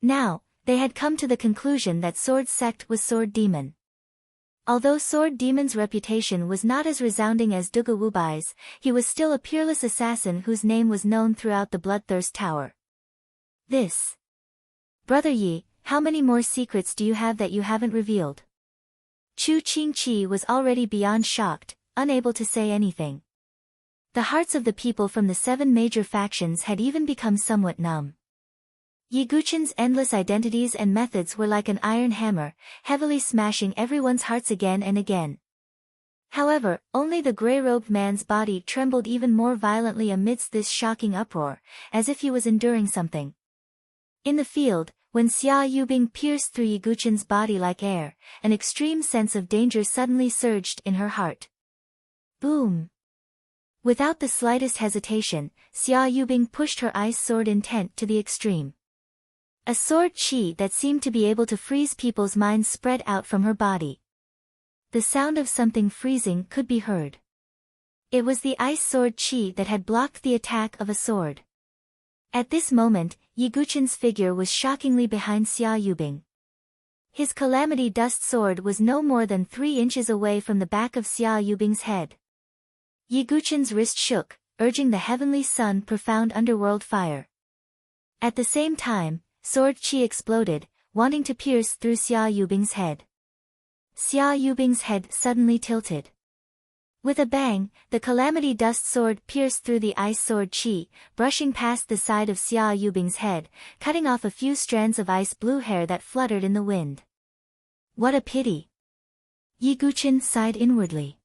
Now, they had come to the conclusion that Sword Sect was Sword Demon. Although Sword Demon's reputation was not as resounding as Duge Wubai's, he was still a peerless assassin whose name was known throughout the Bloodthirst Tower. This. Brother Yi, how many more secrets do you have that you haven't revealed? Chu Qingqi was already beyond shocked, unable to say anything. The hearts of the people from the 7 major factions had even become somewhat numb. Yiguchen's endless identities and methods were like an iron hammer, heavily smashing everyone's hearts again and again. However, only the grey-robed man's body trembled even more violently amidst this shocking uproar, as if he was enduring something. In the field, when Xia Yubing pierced through Yiguchen's body like air, an extreme sense of danger suddenly surged in her heart. Boom! Without the slightest hesitation, Xia Yubing pushed her ice sword intent to the extreme. A sword qi that seemed to be able to freeze people's minds spread out from her body. The sound of something freezing could be heard. It was the ice sword qi that had blocked the attack of a sword. At this moment, Yiguchen's figure was shockingly behind Xia Yubing. His calamity dust sword was no more than 3 inches away from the back of Xia Yubing's head. Yiguchen's wrist shook, urging the heavenly sun profound underworld fire. At the same time, sword qi exploded, wanting to pierce through Xia Yubing's head. Xia Yubing's head suddenly tilted. With a bang, the calamity dust sword pierced through the ice sword qi, brushing past the side of Xia Yubing's head, cutting off a few strands of ice blue hair that fluttered in the wind. What a pity! Yiguchen sighed inwardly.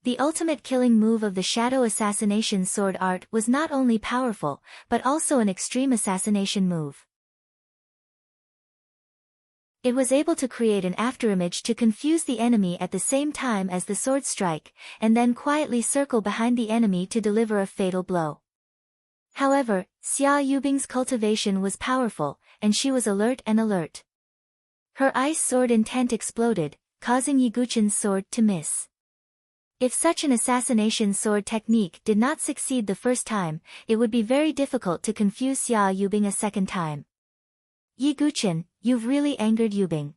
The ultimate killing move of the Shadow Assassination Sword Art was not only powerful, but also an extreme assassination move. It was able to create an afterimage to confuse the enemy at the same time as the sword strike, and then quietly circle behind the enemy to deliver a fatal blow. However, Xia Yubing's cultivation was powerful, and she was alert. Her ice sword intent exploded, causing Yiguchen's sword to miss. If such an assassination sword technique did not succeed the first time, it would be very difficult to confuse Xia Yubing a second time. Yiguchen, you've really angered Yubing.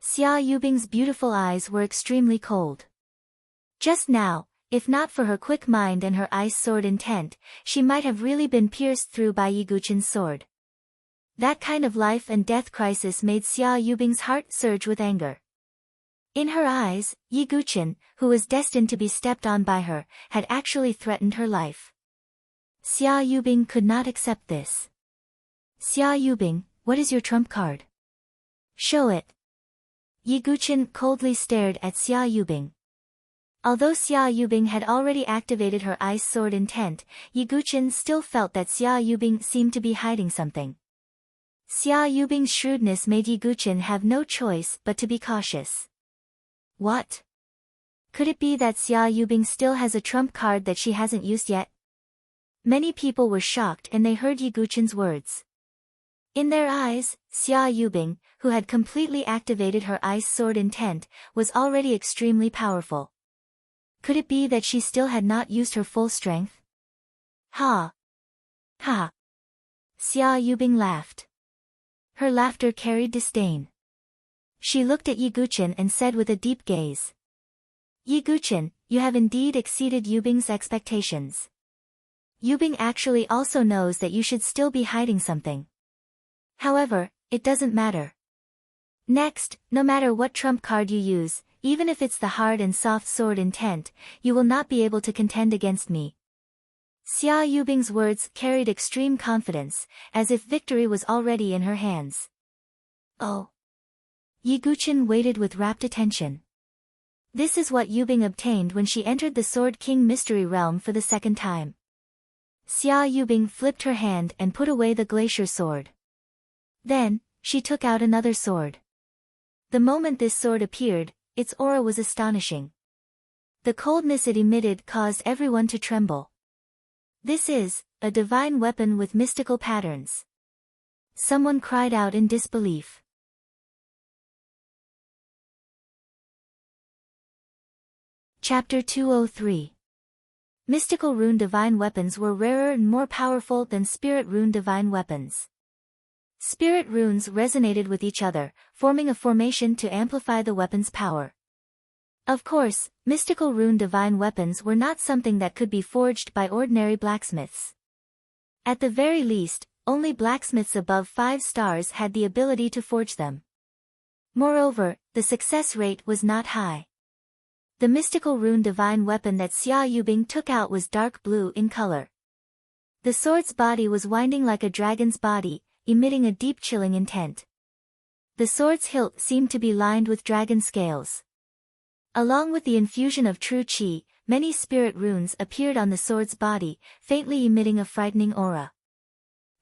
Xia Yubing's beautiful eyes were extremely cold. Just now, if not for her quick mind and her ice sword intent, she might have really been pierced through by Yiguchen's sword. That kind of life and death crisis made Xia Yubing's heart surge with anger. In her eyes, Yiguchen, who was destined to be stepped on by her, had actually threatened her life. Xia Yubing could not accept this. Xia Yubing, what is your trump card? Show it. Yiguchen coldly stared at Xia Yubing. Although Xia Yubing had already activated her ice sword intent, Yiguchen still felt that Xia Yubing seemed to be hiding something. Xia Yubing's shrewdness made Yiguchen have no choice but to be cautious. What? Could it be that Xia Yubing still has a trump card that she hasn't used yet? Many people were shocked and they heard Yiguchen's words. In their eyes, Xia Yubing, who had completely activated her ice sword intent, was already extremely powerful. Could it be that she still had not used her full strength? Ha! Ha! Xia Yubing laughed. Her laughter carried disdain. She looked at Yiguchen and said with a deep gaze. Yiguchen, you have indeed exceeded Yubing's expectations. Yubing actually also knows that you should still be hiding something. However, it doesn't matter. Next, no matter what trump card you use, even if it's the hard and soft sword intent, you will not be able to contend against me. Xia Yubing's words carried extreme confidence, as if victory was already in her hands. Oh. Yiguchen waited with rapt attention. This is what Yubing obtained when she entered the Sword King Mystery Realm for the second time. Xia Yubing flipped her hand and put away the glacier sword. Then, she took out another sword. The moment this sword appeared, its aura was astonishing. The coldness it emitted caused everyone to tremble. This is a divine weapon with mystical patterns. Someone cried out in disbelief. Chapter 203. Mystical rune divine weapons were rarer and more powerful than spirit rune divine weapons. Spirit runes resonated with each other, forming a formation to amplify the weapon's power. Of course, mystical rune divine weapons were not something that could be forged by ordinary blacksmiths. At the very least, only blacksmiths above 5 stars had the ability to forge them. Moreover, the success rate was not high. The mystical rune divine weapon that Xia Yubing took out was dark blue in color. The sword's body was winding like a dragon's body, emitting a deep chilling intent. The sword's hilt seemed to be lined with dragon scales. Along with the infusion of true qi, many spirit runes appeared on the sword's body, faintly emitting a frightening aura.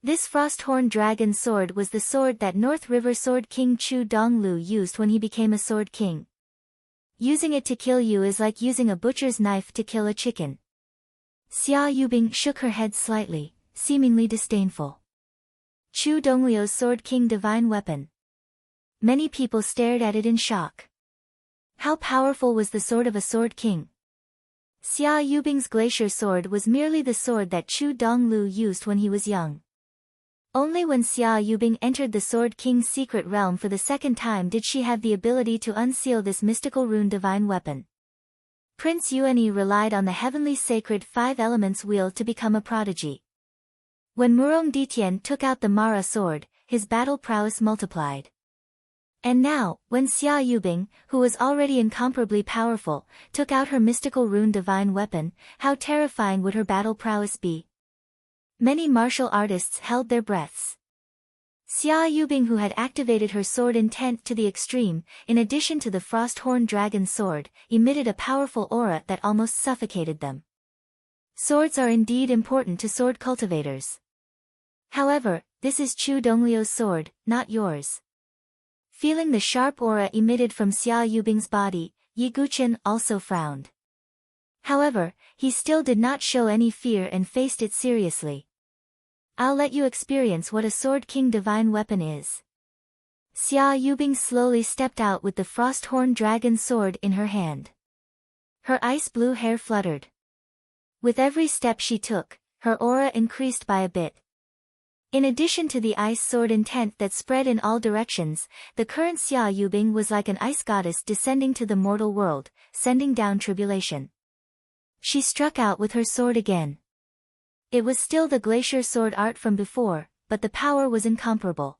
This frost-horn dragon sword was the sword that North River Sword King Chu Donglu used when he became a sword king. Using it to kill you is like using a butcher's knife to kill a chicken. Xia Yubing shook her head slightly, seemingly disdainful. Chu Donglio's Sword King divine weapon. Many people stared at it in shock. How powerful was the sword of a sword king? Xia Yubing's glacier sword was merely the sword that Chu Donglu used when he was young. Only when Xia Yubing entered the Sword King's secret realm for the second time did she have the ability to unseal this mystical rune divine weapon. Prince Yuanyi relied on the heavenly sacred 5 elements wheel to become a prodigy. When Murong Ditian took out the Mara sword, his battle prowess multiplied. And now, when Xia Yubing, who was already incomparably powerful, took out her mystical rune divine weapon, how terrifying would her battle prowess be? Many martial artists held their breaths. Xia Yubing, who had activated her sword intent to the extreme, in addition to the frost-horn dragon sword, emitted a powerful aura that almost suffocated them. Swords are indeed important to sword cultivators. However, this is Chu Donglio's sword, not yours. Feeling the sharp aura emitted from Xia Yubing's body, Yi Guqin also frowned. However, he still did not show any fear and faced it seriously. I'll let you experience what a Sword King divine weapon is. Xia Yubing slowly stepped out with the Frosthorn Dragon sword in her hand. Her ice blue hair fluttered. With every step she took, her aura increased by a bit. In addition to the ice sword intent that spread in all directions, the current Xia Yubing was like an ice goddess descending to the mortal world, sending down tribulation. She struck out with her sword again. It was still the glacier sword art from before, but the power was incomparable.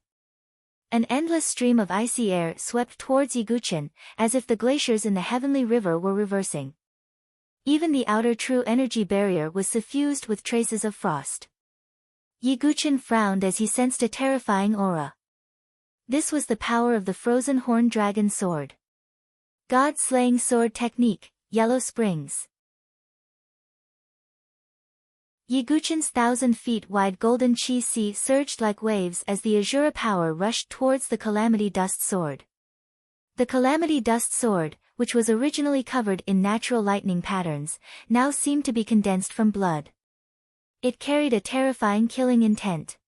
An endless stream of icy air swept towards Yi Guqin, as if the glaciers in the heavenly river were reversing. Even the outer true energy barrier was suffused with traces of frost. Yi Guqin frowned as he sensed a terrifying aura. This was the power of the frozen horn dragon sword. God-slaying sword technique, Yellow Springs. Yi Guqin's 1,000 feet wide golden chi sea surged like waves as the Azura power rushed towards the Calamity Dust sword. The Calamity Dust sword, which was originally covered in natural lightning patterns, now seemed to be condensed from blood. It carried a terrifying killing intent.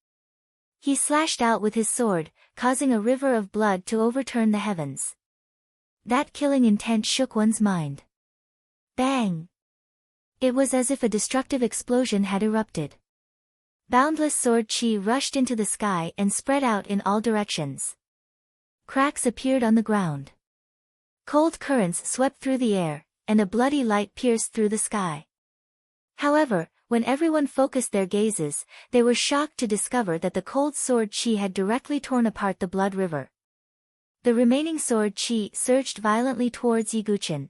He slashed out with his sword, causing a river of blood to overturn the heavens. That killing intent shook one's mind. Bang! It was as if a destructive explosion had erupted. Boundless sword chi rushed into the sky and spread out in all directions. Cracks appeared on the ground. Cold currents swept through the air, and a bloody light pierced through the sky. However, when everyone focused their gazes, they were shocked to discover that the cold sword chi had directly torn apart the blood river. The remaining sword chi surged violently towards Yi Guqin.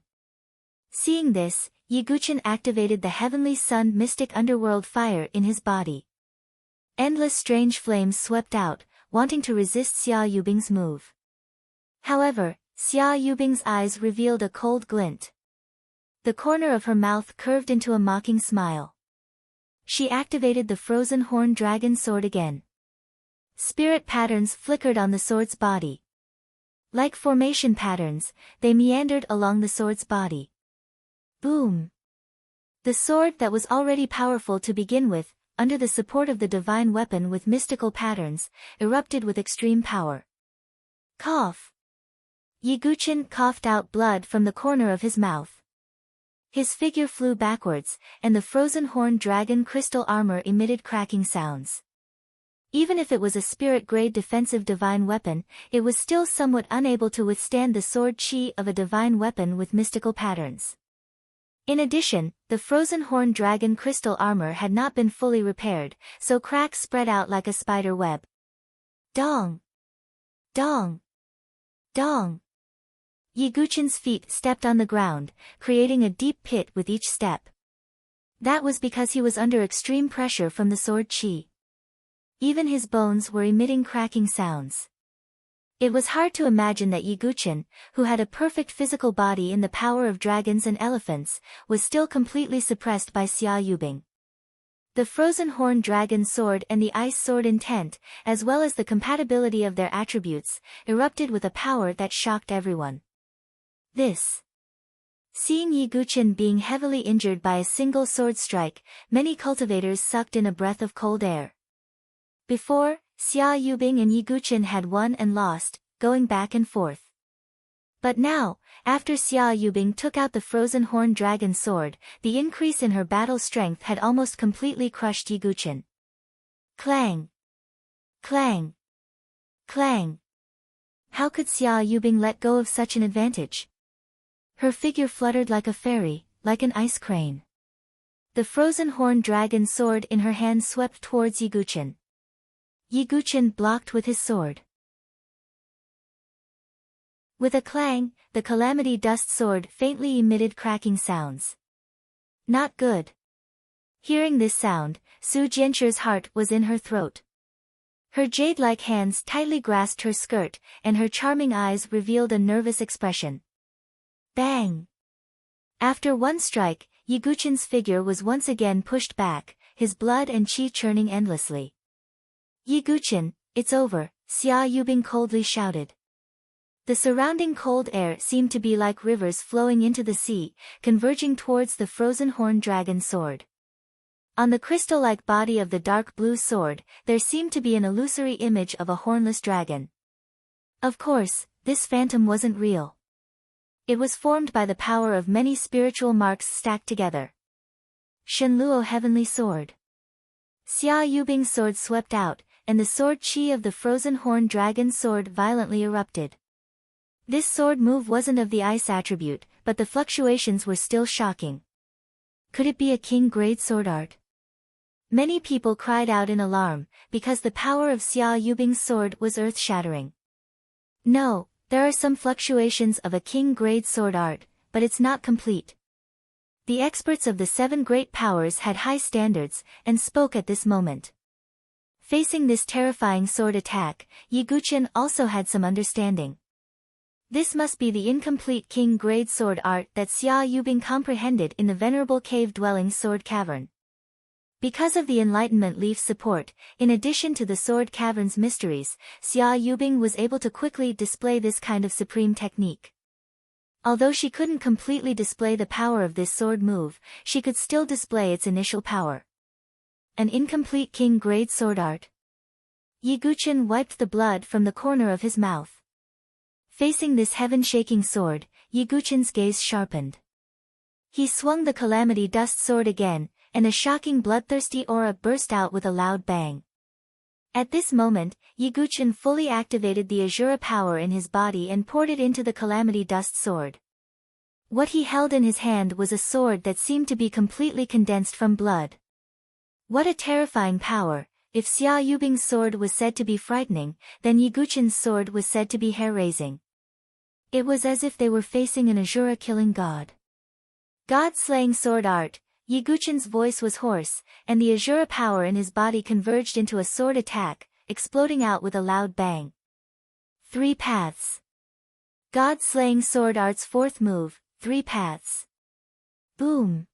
Seeing this, Yi Guqin activated the heavenly sun mystic underworld fire in his body. Endless strange flames swept out, wanting to resist Xia Yubing's move. However, Xia Yubing's eyes revealed a cold glint. The corner of her mouth curved into a mocking smile. She activated the frozen horn dragon sword again. Spirit patterns flickered on the sword's body. Like formation patterns, they meandered along the sword's body. Boom! The sword that was already powerful to begin with, under the support of the divine weapon with mystical patterns, erupted with extreme power. Cough! Yi Guqin coughed out blood from the corner of his mouth. His figure flew backwards, and the frozen horn dragon crystal armor emitted cracking sounds. Even if it was a spirit-grade defensive divine weapon, it was still somewhat unable to withstand the sword chi of a divine weapon with mystical patterns. In addition, the frozen horn dragon crystal armor had not been fully repaired, so cracks spread out like a spider web. Dong! Dong! Dong! Yi Guqin's feet stepped on the ground, creating a deep pit with each step. That was because he was under extreme pressure from the sword chi. Even his bones were emitting cracking sounds. It was hard to imagine that Yi Guqin, who had a perfect physical body in the power of dragons and elephants, was still completely suppressed by Xia Yubing. The frozen horn dragon sword and the ice sword intent, as well as the compatibility of their attributes, erupted with a power that shocked everyone. Seeing Yi Guqin being heavily injured by a single sword strike, many cultivators sucked in a breath of cold air. Before, Xia Yubing and Yi Guqin had won and lost, going back and forth. But now, after Xia Yubing took out the frozen horn dragon sword, the increase in her battle strength had almost completely crushed Yi Guqin. Clang! Clang! Clang! How could Xia Yubing let go of such an advantage? Her figure fluttered like a fairy, like an ice crane. The frozen horn dragon sword in her hand swept towards Yi Guqin. Yi Guqin blocked with his sword. With a clang, the Calamity Dust sword faintly emitted cracking sounds. Not good. Hearing this sound, Su Jianchu's heart was in her throat. Her jade-like hands tightly grasped her skirt, and her charming eyes revealed a nervous expression. Bang! After one strike, Yi Guqin's figure was once again pushed back, his blood and chi churning endlessly. Yi Guqin, it's over, Xia Yubing coldly shouted. The surrounding cold air seemed to be like rivers flowing into the sea, converging towards the frozen horned dragon sword. On the crystal-like body of the dark blue sword, there seemed to be an illusory image of a hornless dragon. Of course, this phantom wasn't real. It was formed by the power of many spiritual marks stacked together. Shenluo Heavenly Sword. Xia Yubing's sword swept out, and the sword chi of the frozen horned dragon sword violently erupted. This sword move wasn't of the ice attribute, but the fluctuations were still shocking. Could it be a king-grade sword art? Many people cried out in alarm, because the power of Xia Yubing's sword was earth-shattering. No, there are some fluctuations of a king-grade sword art, but it's not complete. The experts of the 7 great powers had high standards, and spoke at this moment. Facing this terrifying sword attack, Yi Guqin also had some understanding. This must be the incomplete king-grade sword art that Xia Yubing comprehended in the venerable cave-dwelling sword cavern. Because of the Enlightenment Leaf's support, in addition to the sword cavern's mysteries, Xia Yubing was able to quickly display this kind of supreme technique. Although she couldn't completely display the power of this sword move, she could still display its initial power. An incomplete king-grade sword art. Yi Guqin wiped the blood from the corner of his mouth. Facing this heaven-shaking sword, Yi Guqin's gaze sharpened. He swung the Calamity Dust sword again, and a shocking bloodthirsty aura burst out with a loud bang. At this moment, Yi Guqin fully activated the Azura power in his body and poured it into the Calamity Dust sword. What he held in his hand was a sword that seemed to be completely condensed from blood. What a terrifying power! If Xia Yubing's sword was said to be frightening, then Yi Guqin's sword was said to be hair-raising. It was as if they were facing an Azura-killing god. God-slaying sword art. Yi Guqin's voice was hoarse, and the Azura power in his body converged into a sword attack, exploding out with a loud bang. 3 paths. God-slaying sword art's 4th move, 3 paths. Boom!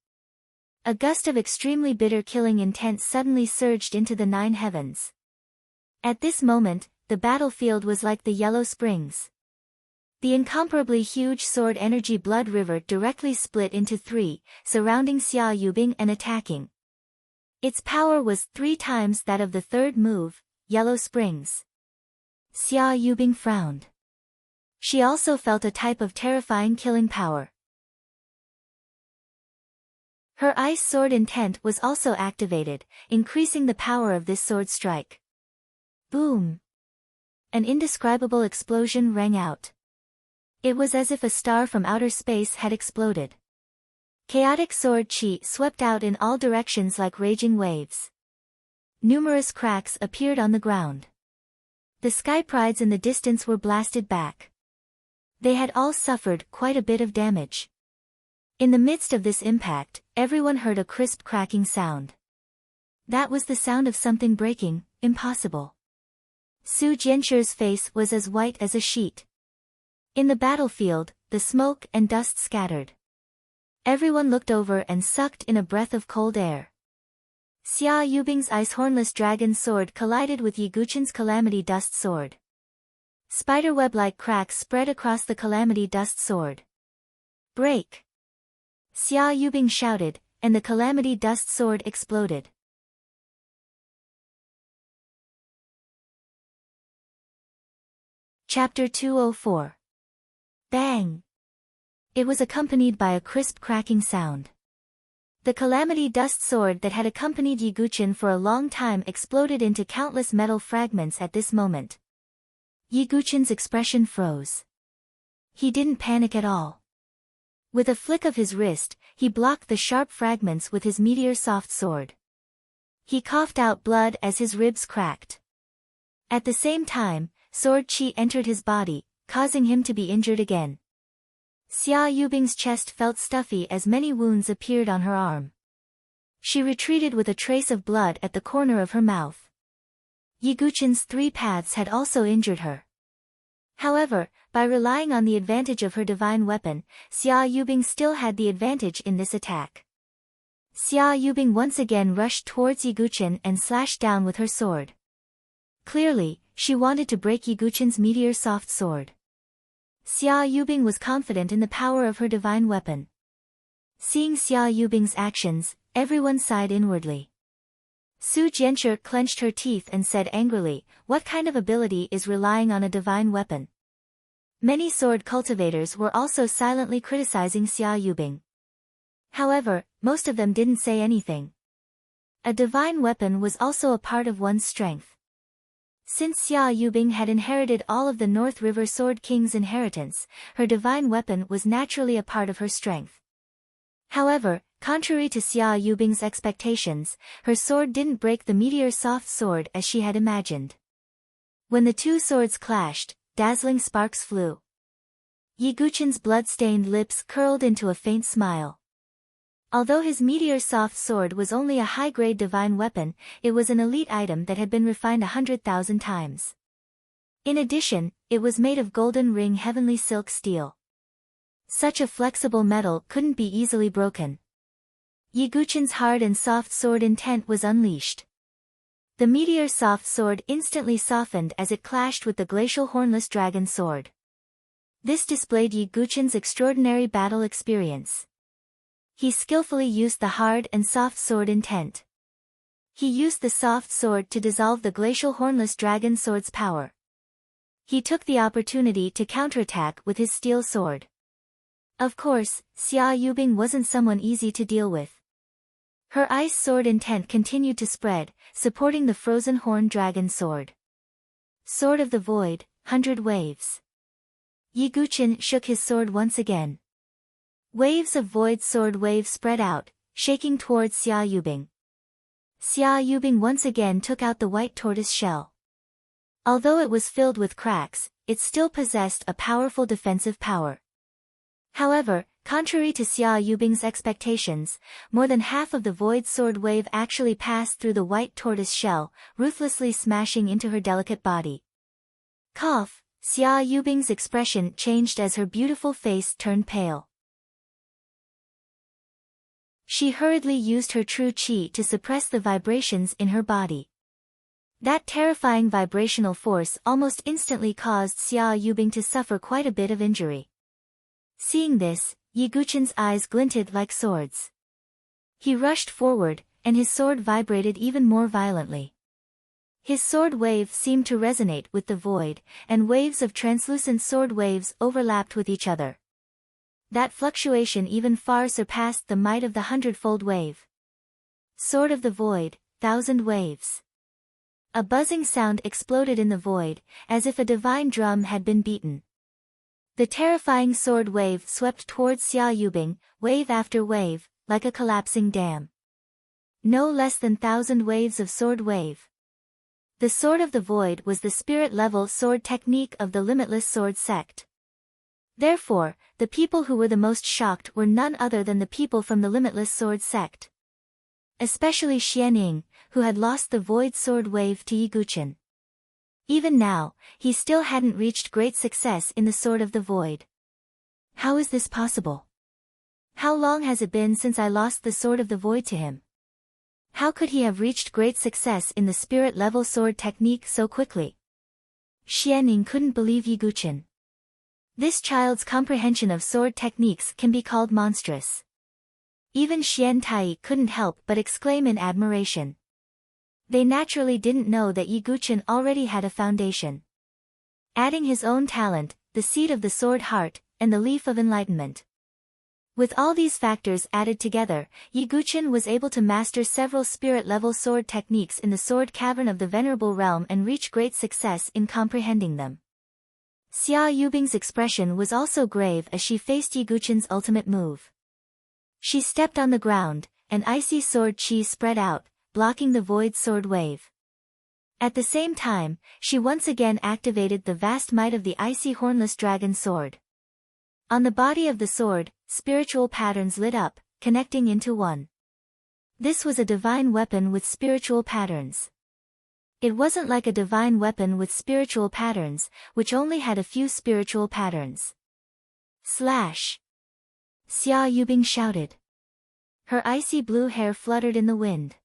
A gust of extremely bitter killing intent suddenly surged into the 9 heavens. At this moment, the battlefield was like the Yellow Springs. The incomparably huge sword energy blood river directly split into 3, surrounding Xia Yubing and attacking. Its power was 3 times that of the 3rd move, Yellow Springs. Xia Yubing frowned. She also felt a type of terrifying killing power. Her ice sword intent was also activated, increasing the power of this sword strike. Boom! An indescribable explosion rang out. It was as if a star from outer space had exploded. Chaotic sword chi swept out in all directions like raging waves. Numerous cracks appeared on the ground. The sky prides in the distance were blasted back. They had all suffered quite a bit of damage. In the midst of this impact, everyone heard a crisp cracking sound. That was the sound of something breaking. Impossible. Su Jianxu's face was as white as a sheet. In the battlefield, the smoke and dust scattered. Everyone looked over and sucked in a breath of cold air. Xia Yubing's ice hornless dragon sword collided with Yi Guqin's Calamity Dust sword. Spiderweb-like cracks spread across the Calamity Dust sword. Break! Xia Yubing shouted, and the Calamity Dust sword exploded. Chapter 204. Bang! It was accompanied by a crisp cracking sound. The Calamity Dust sword that had accompanied Yi Guqin for a long time exploded into countless metal fragments at this moment. Yi Guqin's expression froze. He didn't panic at all. With a flick of his wrist, he blocked the sharp fragments with his meteor soft sword. He coughed out blood as his ribs cracked. At the same time, sword chi entered his body, causing him to be injured again. Xia Yubing's chest felt stuffy as many wounds appeared on her arm. She retreated with a trace of blood at the corner of her mouth. Yi Guqin's 3 paths had also injured her. However, by relying on the advantage of her divine weapon, Xia Yubing still had the advantage in this attack. Xia Yubing once again rushed towards Yi Guqin and slashed down with her sword. Clearly, she wanted to break Yi Guqin's meteor soft sword. Xia Yubing was confident in the power of her divine weapon. Seeing Xia Yubing's actions, everyone sighed inwardly. Su Jianshi clenched her teeth and said angrily, "What kind of ability is relying on a divine weapon?" Many sword cultivators were also silently criticizing Xia Yubing. However, most of them didn't say anything. A divine weapon was also a part of one's strength. Since Xia Yubing had inherited all of the North River Sword King's inheritance, her divine weapon was naturally a part of her strength. However, contrary to Xia Yubing's expectations, her sword didn't break the meteor soft sword as she had imagined. When the two swords clashed, dazzling sparks flew. Yi Guqin's blood-stained lips curled into a faint smile. Although his meteor soft sword was only a high-grade divine weapon, it was an elite item that had been refined 100,000 times. In addition, it was made of golden ring heavenly silk steel. Such a flexible metal couldn't be easily broken. Yi Guqin's hard and soft sword intent was unleashed. The meteor soft sword instantly softened as it clashed with the glacial hornless dragon sword. This displayed Yi Guqin's extraordinary battle experience. He skillfully used the hard and soft sword intent. He used the soft sword to dissolve the glacial hornless dragon sword's power. He took the opportunity to counterattack with his steel sword. Of course, Xia Yubing wasn't someone easy to deal with. Her ice sword intent continued to spread, supporting the frozen horn dragon sword. Sword of the Void, 100 waves. Yi Guqin shook his sword once again. Waves of void sword waves spread out, shaking towards Xia Yubing. Xia Yubing once again took out the white tortoise shell. Although it was filled with cracks, it still possessed a powerful defensive power. However, contrary to Xia Yubing's expectations, more than half of the void sword wave actually passed through the white tortoise shell, ruthlessly smashing into her delicate body. Cough, Xia Yubing's expression changed as her beautiful face turned pale. She hurriedly used her true qi to suppress the vibrations in her body. That terrifying vibrational force almost instantly caused Xia Yubing to suffer quite a bit of injury. Seeing this, Yi Guqin's eyes glinted like swords. He rushed forward, and his sword vibrated even more violently. His sword wave seemed to resonate with the void, and waves of translucent sword waves overlapped with each other. That fluctuation even far surpassed the might of the 100-fold wave. Sword of the Void, 1,000 waves. A buzzing sound exploded in the void, as if a divine drum had been beaten. The terrifying sword wave swept towards Xia Yubing, wave after wave, like a collapsing dam. No less than 1,000 waves of sword wave. The Sword of the Void was the spirit-level sword technique of the Limitless Sword sect. Therefore, the people who were the most shocked were none other than the people from the Limitless Sword sect. Especially Xianying, who had lost the Void Sword wave to Yi Guqin. Even now, he still hadn't reached great success in the Sword of the Void. How is this possible? How long has it been since I lost the Sword of the Void to him? How could he have reached great success in the spirit-level sword technique so quickly? Xianying couldn't believe Yi Guqin. This child's comprehension of sword techniques can be called monstrous. Even Xian Tai couldn't help but exclaim in admiration. They naturally didn't know that Yi Guqin already had a foundation. Adding his own talent, the seed of the sword heart, and the leaf of enlightenment. With all these factors added together, Yi Guqin was able to master several spirit-level sword techniques in the sword cavern of the Venerable Realm and reach great success in comprehending them. Xia Yubing's expression was also grave as she faced Yi Guqin's ultimate move. She stepped on the ground, and icy sword qi spread out, blocking the void sword wave. At the same time, she once again activated the vast might of the icy hornless dragon sword. On the body of the sword, spiritual patterns lit up, connecting into one. This was a divine weapon with spiritual patterns. It wasn't like a divine weapon with spiritual patterns, which only had a few spiritual patterns. Slash! Xia Yubing shouted. Her icy blue hair fluttered in the wind.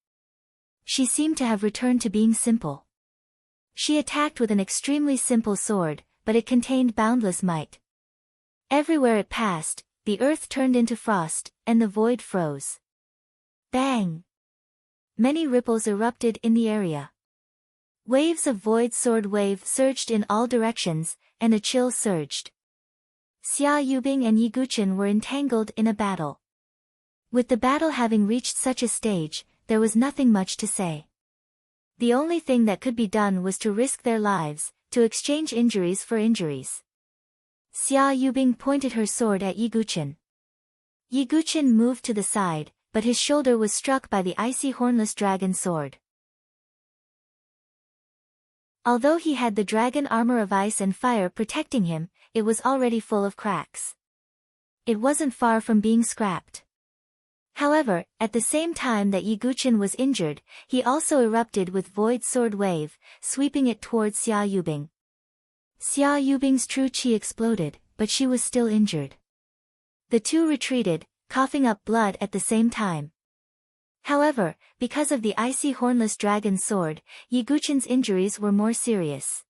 She seemed to have returned to being simple. She attacked with an extremely simple sword, but it contained boundless might. Everywhere it passed, the earth turned into frost, and the void froze. Bang! Many ripples erupted in the area. Waves of void sword wave surged in all directions, and a chill surged. Xia Yubing and Yi Guqin were entangled in a battle. With the battle having reached such a stage, there was nothing much to say. The only thing that could be done was to risk their lives, to exchange injuries for injuries. Xia Yubing pointed her sword at Yi Guqin. Yi Guqin moved to the side, but his shoulder was struck by the icy hornless dragon sword. Although he had the dragon armor of ice and fire protecting him, it was already full of cracks. It wasn't far from being scrapped. However, at the same time that Yi Guqin was injured, he also erupted with void sword wave, sweeping it towards Xia Yubing. Xia Yubing's true qi exploded, but she was still injured. The two retreated, coughing up blood at the same time. However, because of the icy hornless dragon sword, Yi Guqin's injuries were more serious.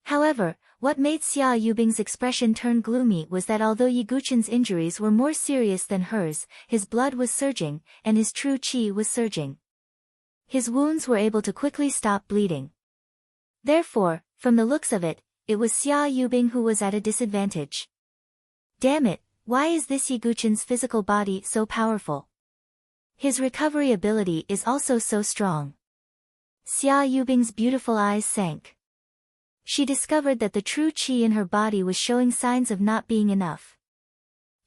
However, what made Xia Yubing's expression turn gloomy was that although Yi Guqin's injuries were more serious than hers, his blood was surging, and his true qi was surging. His wounds were able to quickly stop bleeding. Therefore, from the looks of it, it was Xia Yubing who was at a disadvantage. Damn it, why is this Yi Guqin's physical body so powerful? His recovery ability is also so strong. Xia Yubing's beautiful eyes sank. She discovered that the true qi in her body was showing signs of not being enough.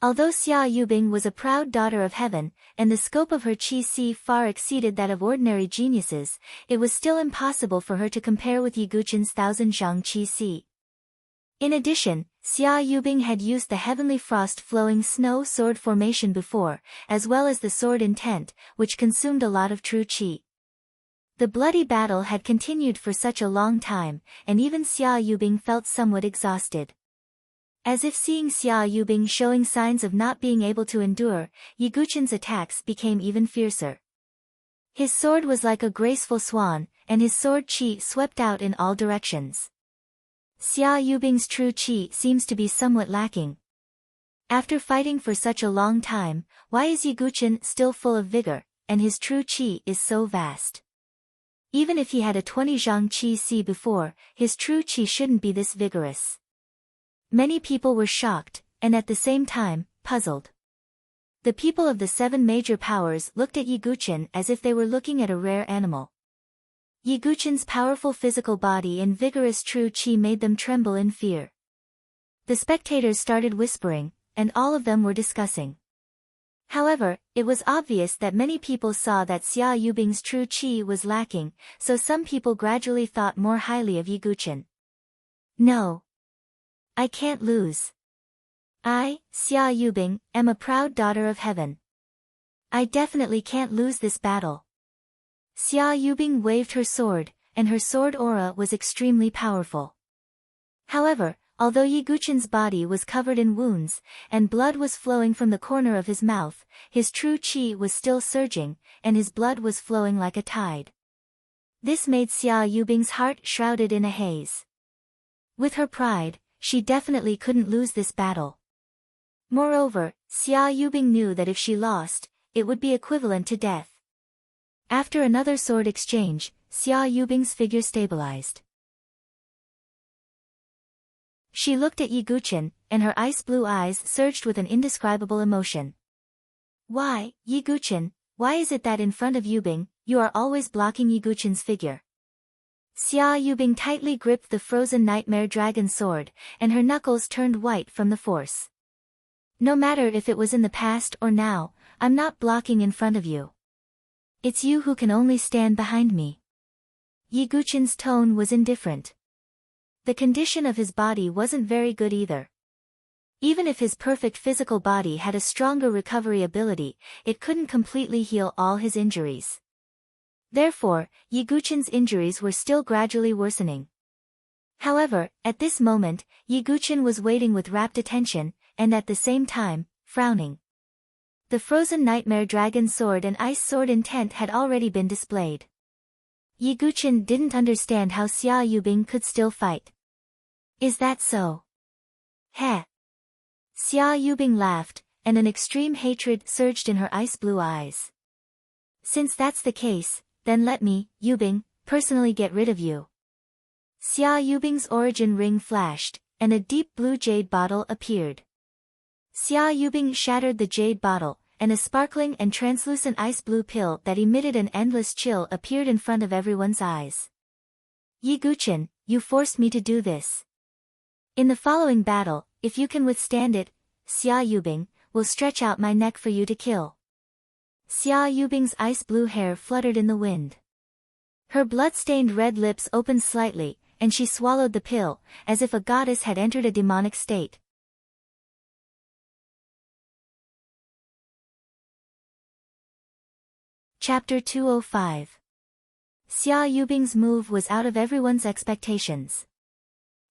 Although Xia Yubing was a proud daughter of heaven, and the scope of her qi far exceeded that of ordinary geniuses, it was still impossible for her to compare with Yi Guqin's 1,000 zhang qi. In addition, Xia Yubing had used the heavenly frost-flowing snow sword formation before, as well as the sword intent, which consumed a lot of true qi. The bloody battle had continued for such a long time, and even Xia Yubing felt somewhat exhausted. As if seeing Xia Yubing showing signs of not being able to endure, Yi Guqin's attacks became even fiercer. His sword was like a graceful swan, and his sword qi swept out in all directions. Xia Yubing's true qi seems to be somewhat lacking. After fighting for such a long time, why is Yi Guqin still full of vigor, and his true qi is so vast? Even if he had a 20 zhang qi before, his true qi shouldn't be this vigorous. Many people were shocked, and at the same time, puzzled. The people of the 7 major powers looked at Yi Guqin as if they were looking at a rare animal. Yi Guqin's powerful physical body and vigorous true qi made them tremble in fear. The spectators started whispering, and all of them were discussing. However, it was obvious that many people saw that Xia Yubing's true qi was lacking, so some people gradually thought more highly of Yi Guqin. No. I can't lose. I, Xia Yubing, am a proud daughter of heaven. I definitely can't lose this battle. Xia Yubing waved her sword, and her sword aura was extremely powerful. However, although Yi Guqin's body was covered in wounds, and blood was flowing from the corner of his mouth, his true qi was still surging, and his blood was flowing like a tide. This made Xia Yubing's heart shrouded in a haze. With her pride, she definitely couldn't lose this battle. Moreover, Xia Yubing knew that if she lost, it would be equivalent to death. After another sword exchange, Xia Yubing's figure stabilized. She looked at Yi Guqin, and her ice-blue eyes surged with an indescribable emotion. Why, Yi Guqin, why is it that in front of Yubing, you are always blocking Yi Guqin's figure? Xia Yubing tightly gripped the frozen nightmare dragon sword, and her knuckles turned white from the force. No matter if it was in the past or now, I'm not blocking in front of you. It's you who can only stand behind me. Yi Guqin's tone was indifferent. The condition of his body wasn't very good either. Even if his perfect physical body had a stronger recovery ability, it couldn't completely heal all his injuries. Therefore, Yi Guqin's injuries were still gradually worsening. However, at this moment, Yi Guqin was waiting with rapt attention, and at the same time, frowning. The frozen nightmare dragon sword and ice sword intent had already been displayed. Yi Guqin didn't understand how Xia Yubing could still fight. Is that so? Heh. Xia Yubing laughed, and an extreme hatred surged in her ice-blue eyes. Since that's the case, then let me, Yubing, personally get rid of you. Xia Yubing's origin ring flashed, and a deep blue jade bottle appeared. Xia Yubing shattered the jade bottle, and a sparkling and translucent ice-blue pill that emitted an endless chill appeared in front of everyone's eyes. Yi Guqin, you forced me to do this. In the following battle, if you can withstand it, Xia Yubing, will stretch out my neck for you to kill. Xia Yubing's ice-blue hair fluttered in the wind. Her blood-stained red lips opened slightly, and she swallowed the pill, as if a goddess had entered a demonic state. Chapter 205. Xia Yubing's move was out of everyone's expectations.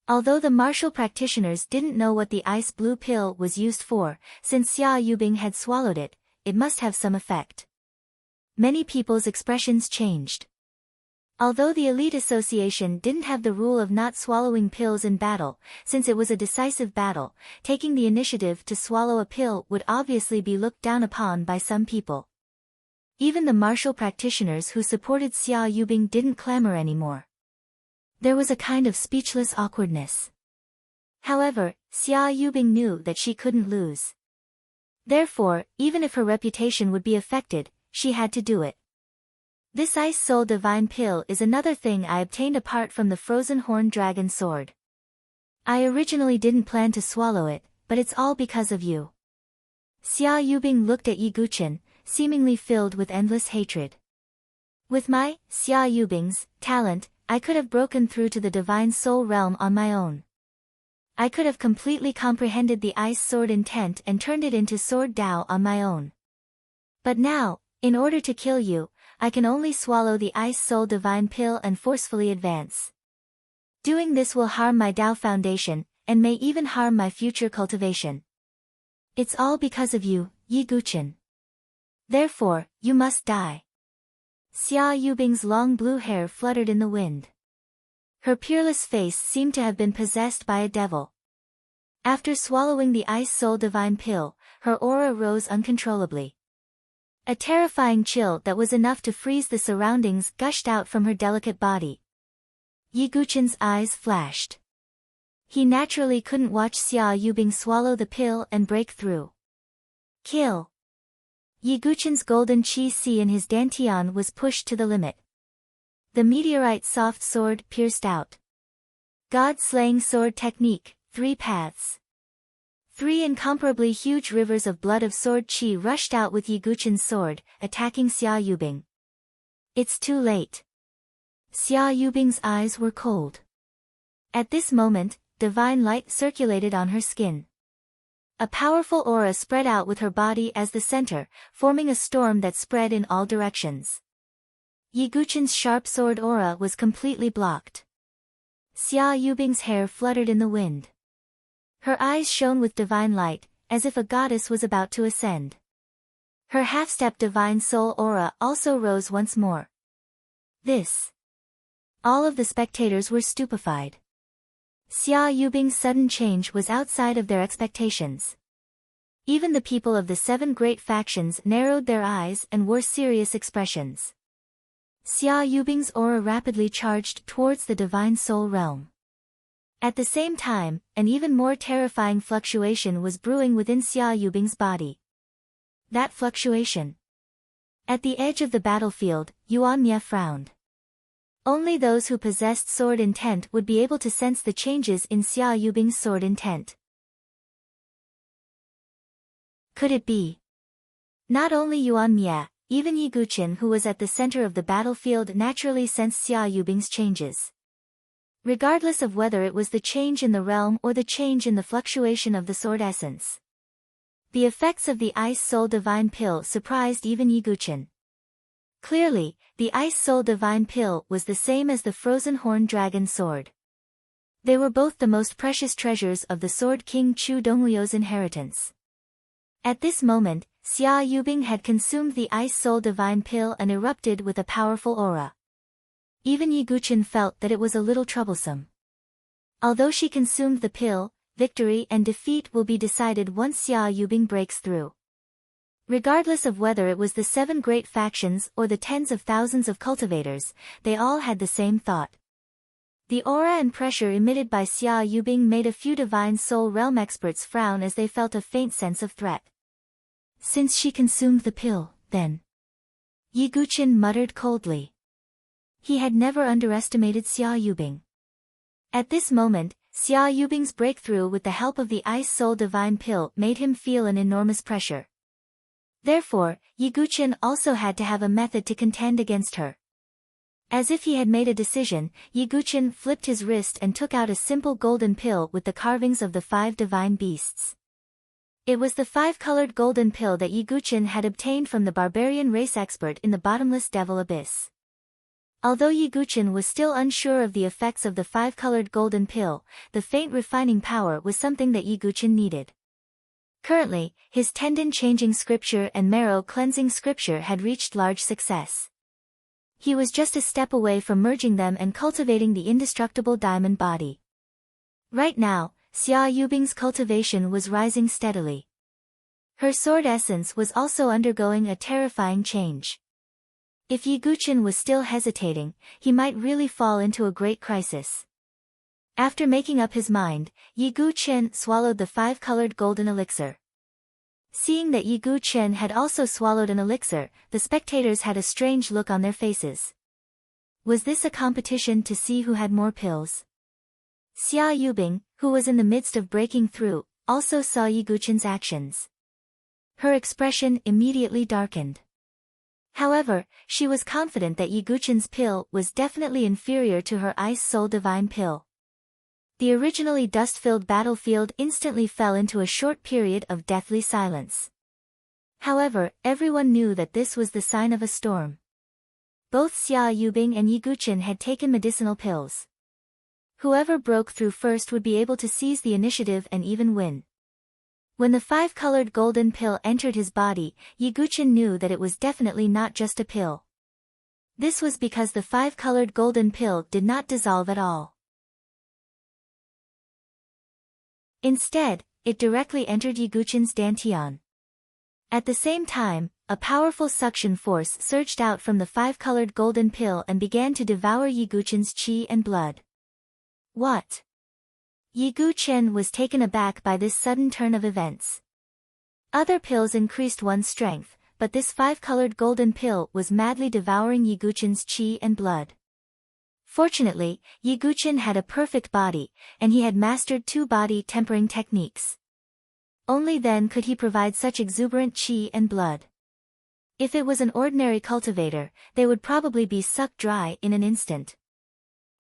Although the martial practitioners didn't know what the ice-blue pill was used for, since Xia Yubing had swallowed it, it must have some effect. Many people's expressions changed. Although the elite association didn't have the rule of not swallowing pills in battle, since it was a decisive battle, taking the initiative to swallow a pill would obviously be looked down upon by some people. Even the martial practitioners who supported Xia Yubing didn't clamor anymore. There was a kind of speechless awkwardness. However, Xia Yubing knew that she couldn't lose. Therefore, even if her reputation would be affected, she had to do it. This Ice Soul Divine Pill is another thing I obtained apart from the Frozen Horn Dragon Sword. I originally didn't plan to swallow it, but it's all because of you. Xia Yubing looked at Yi Guqin, seemingly filled with endless hatred. With my, Xia Yubing's, talent, I could have broken through to the Divine Soul Realm on my own. I could have completely comprehended the Ice Sword intent and turned it into Sword Dao on my own. But now, in order to kill you, I can only swallow the Ice Soul Divine Pill and forcefully advance. Doing this will harm my Dao foundation, and may even harm my future cultivation. It's all because of you, Yi Guqin. Therefore, you must die. Xia Yubing's long blue hair fluttered in the wind. Her peerless face seemed to have been possessed by a devil. After swallowing the Ice Soul Divine Pill, her aura rose uncontrollably. A terrifying chill that was enough to freeze the surroundings gushed out from her delicate body. Yi Guqin's eyes flashed. He naturally couldn't watch Xia Yubing swallow the pill and break through. Kill! Yi Guqin's golden qi in his dantian was pushed to the limit. The meteorite soft sword pierced out. God-slaying sword technique, 3 paths. 3 incomparably huge rivers of blood of sword qi rushed out with Yi Guqin's sword, attacking Xia Yubing. It's too late. Xia Yubing's eyes were cold. At this moment, divine light circulated on her skin. A powerful aura spread out with her body as the center, forming a storm that spread in all directions. Yi Guqin's sharp sword aura was completely blocked. Xia Yubing's hair fluttered in the wind. Her eyes shone with divine light, as if a goddess was about to ascend. Her half-step divine soul aura also rose once more. This. All of the spectators were stupefied. Xia Yubing's sudden change was outside of their expectations. Even the people of the 7 great factions narrowed their eyes and wore serious expressions. Xia Yubing's aura rapidly charged towards the divine soul realm. At the same time, an even more terrifying fluctuation was brewing within Xia Yubing's body. That fluctuation. At the edge of the battlefield, Yuan Mie frowned. Only those who possessed sword intent would be able to sense the changes in Xia Yubing's sword intent. Could it be? Not only Yuan Mie, even Yi Guqin, who was at the center of the battlefield, naturally sensed Xia Yubing's changes. Regardless of whether it was the change in the realm or the change in the fluctuation of the sword essence. The effects of the Ice Soul Divine Pill surprised even Yi Guqin. Clearly, the Ice Soul Divine Pill was the same as the Frozen Horn Dragon Sword. They were both the most precious treasures of the Sword King Chu Donglio's inheritance. At this moment, Xia Yubing had consumed the Ice Soul Divine Pill and erupted with a powerful aura. Even Yi Guqin felt that it was a little troublesome. Although she consumed the pill, victory and defeat will be decided once Xia Yubing breaks through. Regardless of whether it was the 7 great factions or the tens of thousands of cultivators, they all had the same thought. The aura and pressure emitted by Xia Yubing made a few Divine Soul Realm experts frown as they felt a faint sense of threat. Since she consumed the pill, then. Yi Guqin muttered coldly. He had never underestimated Xia Yubing. At this moment, Xia Yubing's breakthrough with the help of the Ice Soul Divine Pill made him feel an enormous pressure. Therefore, Yi Guqin also had to have a method to contend against her. As if he had made a decision, Yi Guqin flipped his wrist and took out a simple golden pill with the carvings of the 5 divine beasts. It was the 5-colored golden pill that Yi Guqin had obtained from the barbarian race expert in the bottomless devil abyss. Although Yi Guqin was still unsure of the effects of the 5-colored golden pill, the faint refining power was something that Yi Guqin needed. Currently, his tendon-changing scripture and marrow-cleansing scripture had reached large success. He was just a step away from merging them and cultivating the indestructible diamond body. Right now, Xia Yubing's cultivation was rising steadily. Her sword essence was also undergoing a terrifying change. If Yi Guqin was still hesitating, he might really fall into a great crisis. After making up his mind, Yi Guqin swallowed the 5-colored golden elixir. Seeing that Yi Guqin had also swallowed an elixir, the spectators had a strange look on their faces. Was this a competition to see who had more pills? Xia Yubing, who was in the midst of breaking through, also saw Yi Guqin's actions. Her expression immediately darkened. However, she was confident that Yi Guqin's pill was definitely inferior to her Ice Soul Divine Pill. The originally dust-filled battlefield instantly fell into a short period of deathly silence. However, everyone knew that this was the sign of a storm. Both Xia Yubing and Yi Guqin had taken medicinal pills. Whoever broke through first would be able to seize the initiative and even win. When the 5-colored golden pill entered his body, Yi Guqin knew that it was definitely not just a pill. This was because the 5-colored golden pill did not dissolve at all. Instead, it directly entered Yi Guqin's dantian. At the same time, a powerful suction force surged out from the 5-colored golden pill and began to devour Yi Guqin's qi and blood. What? Yi Guqin was taken aback by this sudden turn of events. Other pills increased one's strength, but this 5-colored golden pill was madly devouring Yi Guqin's qi and blood. Fortunately, Yi Guqin had a perfect body, and he had mastered 2 body tempering techniques. Only then could he provide such exuberant qi and blood. If it was an ordinary cultivator, they would probably be sucked dry in an instant.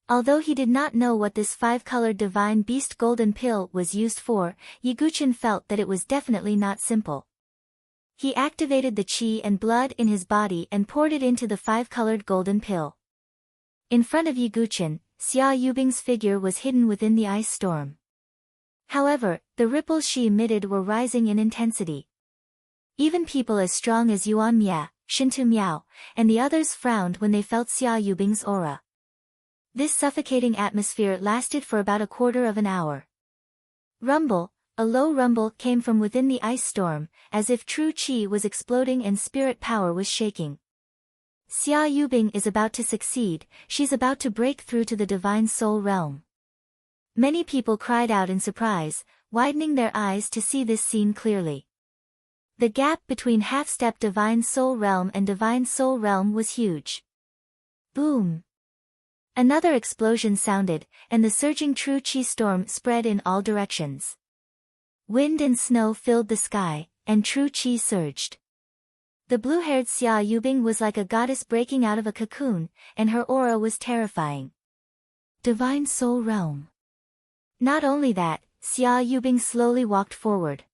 Although he did not know what this 5-colored divine beast golden pill was used for, Yi Guqin felt that it was definitely not simple. He activated the qi and blood in his body and poured it into the 5-colored golden pill. In front of Yi Guqin, Xia Yubing's figure was hidden within the ice storm. However, the ripples she emitted were rising in intensity. Even people as strong as Yuan Mia, Shintu Miao, and the others frowned when they felt Xia Yubing's aura. This suffocating atmosphere lasted for about a quarter of an hour. Rumble, a low rumble came from within the ice storm, as if true qi was exploding and spirit power was shaking. Xia Yubing is about to succeed, she's about to break through to the divine soul realm. Many people cried out in surprise, widening their eyes to see this scene clearly. The gap between half-step divine soul realm and divine soul realm was huge. Boom! Another explosion sounded, and the surging true qi storm spread in all directions. Wind and snow filled the sky, and true qi surged. The blue-haired Xia Yubing was like a goddess breaking out of a cocoon, and her aura was terrifying. Divine Soul Realm. Not only that, Xia Yubing slowly walked forward.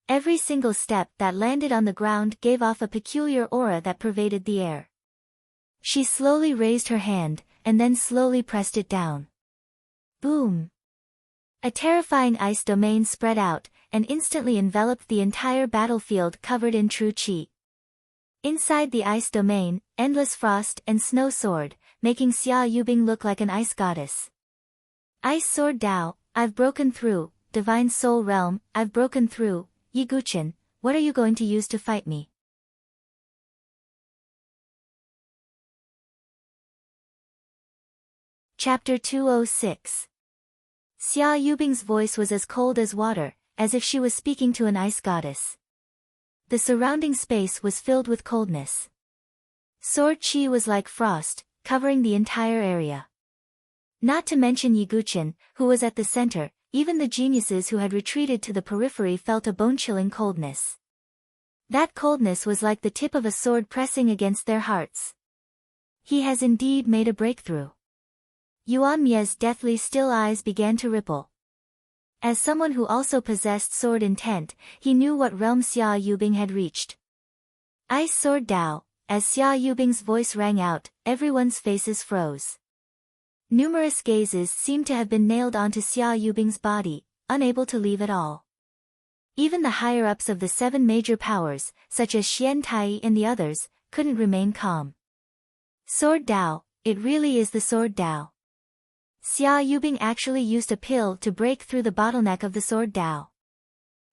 Every single step that landed on the ground gave off a peculiar aura that pervaded the air. She slowly raised her hand, and then slowly pressed it down. Boom! A terrifying ice domain spread out, and instantly enveloped the entire battlefield covered in true qi. Inside the ice domain, endless frost and snow soared, making Xia Yubing look like an ice goddess. Ice Sword Dao, I've broken through, Divine Soul Realm, I've broken through. Yiguchen, what are you going to use to fight me? Chapter 206. Xia Yubing's voice was as cold as water, as if she was speaking to an ice goddess. The surrounding space was filled with coldness. Sword chi was like frost, covering the entire area. Not to mention Yiguchen, who was at the center, even the geniuses who had retreated to the periphery felt a bone-chilling coldness. That coldness was like the tip of a sword pressing against their hearts. He has indeed made a breakthrough. Yuan Mie's deathly still eyes began to ripple. As someone who also possessed sword intent, he knew what realm Xia Yubing had reached. Ice Sword Dao. As Xia Yubing's voice rang out, everyone's faces froze. Numerous gazes seemed to have been nailed onto Xia Yubing's body, unable to leave at all. Even the higher-ups of the 7 major powers, such as Xian Tai and the others, couldn't remain calm. Sword Dao, it really is the Sword Dao. Xia Yubing actually used a pill to break through the bottleneck of the Sword Dao.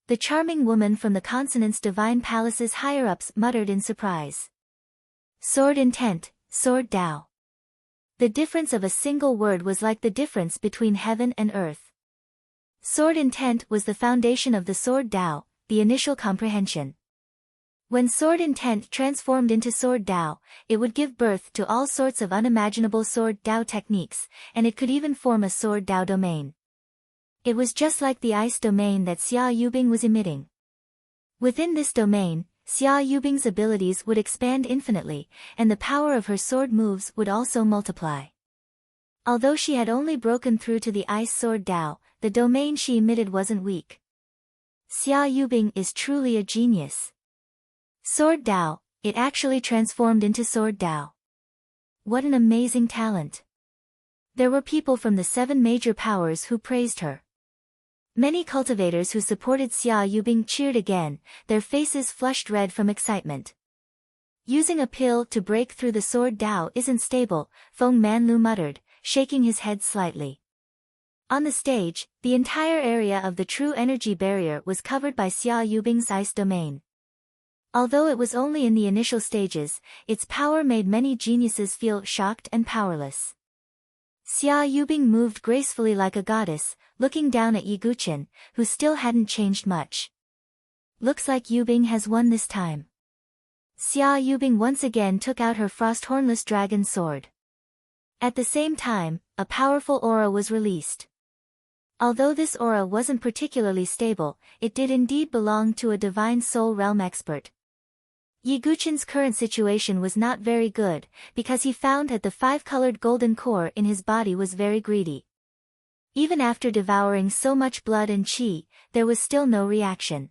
The charming woman from the Consonance Divine Palace's higher-ups muttered in surprise. Sword intent, Sword Dao. The difference of a single word was like the difference between heaven and earth. Sword intent was the foundation of the Sword Dao, the initial comprehension. When sword intent transformed into Sword Dao, it would give birth to all sorts of unimaginable Sword Dao techniques, and it could even form a Sword Dao domain. It was just like the ice domain that Xia Yubing was emitting. Within this domain, Xia Yubing's abilities would expand infinitely, and the power of her sword moves would also multiply. Although she had only broken through to the Ice Sword Dao, the domain she emitted wasn't weak. Xia Yubing is truly a genius. Sword Dao, it actually transformed into Sword Dao. What an amazing talent. There were people from the 7 major powers who praised her. Many cultivators who supported Xia Yubing cheered again, their faces flushed red from excitement. Using a pill to break through the Sword Dao isn't stable, Feng Manlu muttered, shaking his head slightly. On the stage, the entire area of the true energy barrier was covered by Xia Yubing's ice domain. Although it was only in the initial stages, its power made many geniuses feel shocked and powerless. Xia Yubing moved gracefully like a goddess, looking down at Yiguchen, who still hadn't changed much. Looks like Yubing has won this time. Xia Yubing once again took out her frost-hornless dragon sword. At the same time, a powerful aura was released. Although this aura wasn't particularly stable, it did indeed belong to a divine soul realm expert. Yiguchen's current situation was not very good, because he found that the 5-colored golden core in his body was very greedy. Even after devouring so much blood and qi, there was still no reaction.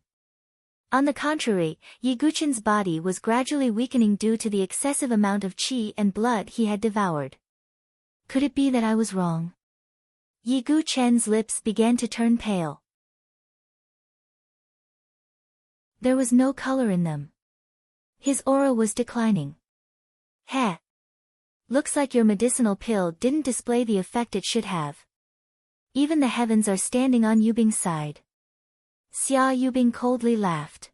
On the contrary, Yiguchen's body was gradually weakening due to the excessive amount of qi and blood he had devoured. Could it be that I was wrong? Yiguchen's lips began to turn pale. There was no color in them. His aura was declining. Heh. Looks like your medicinal pill didn't display the effect it should have. Even the heavens are standing on Yubing's side. Xia Yubing coldly laughed.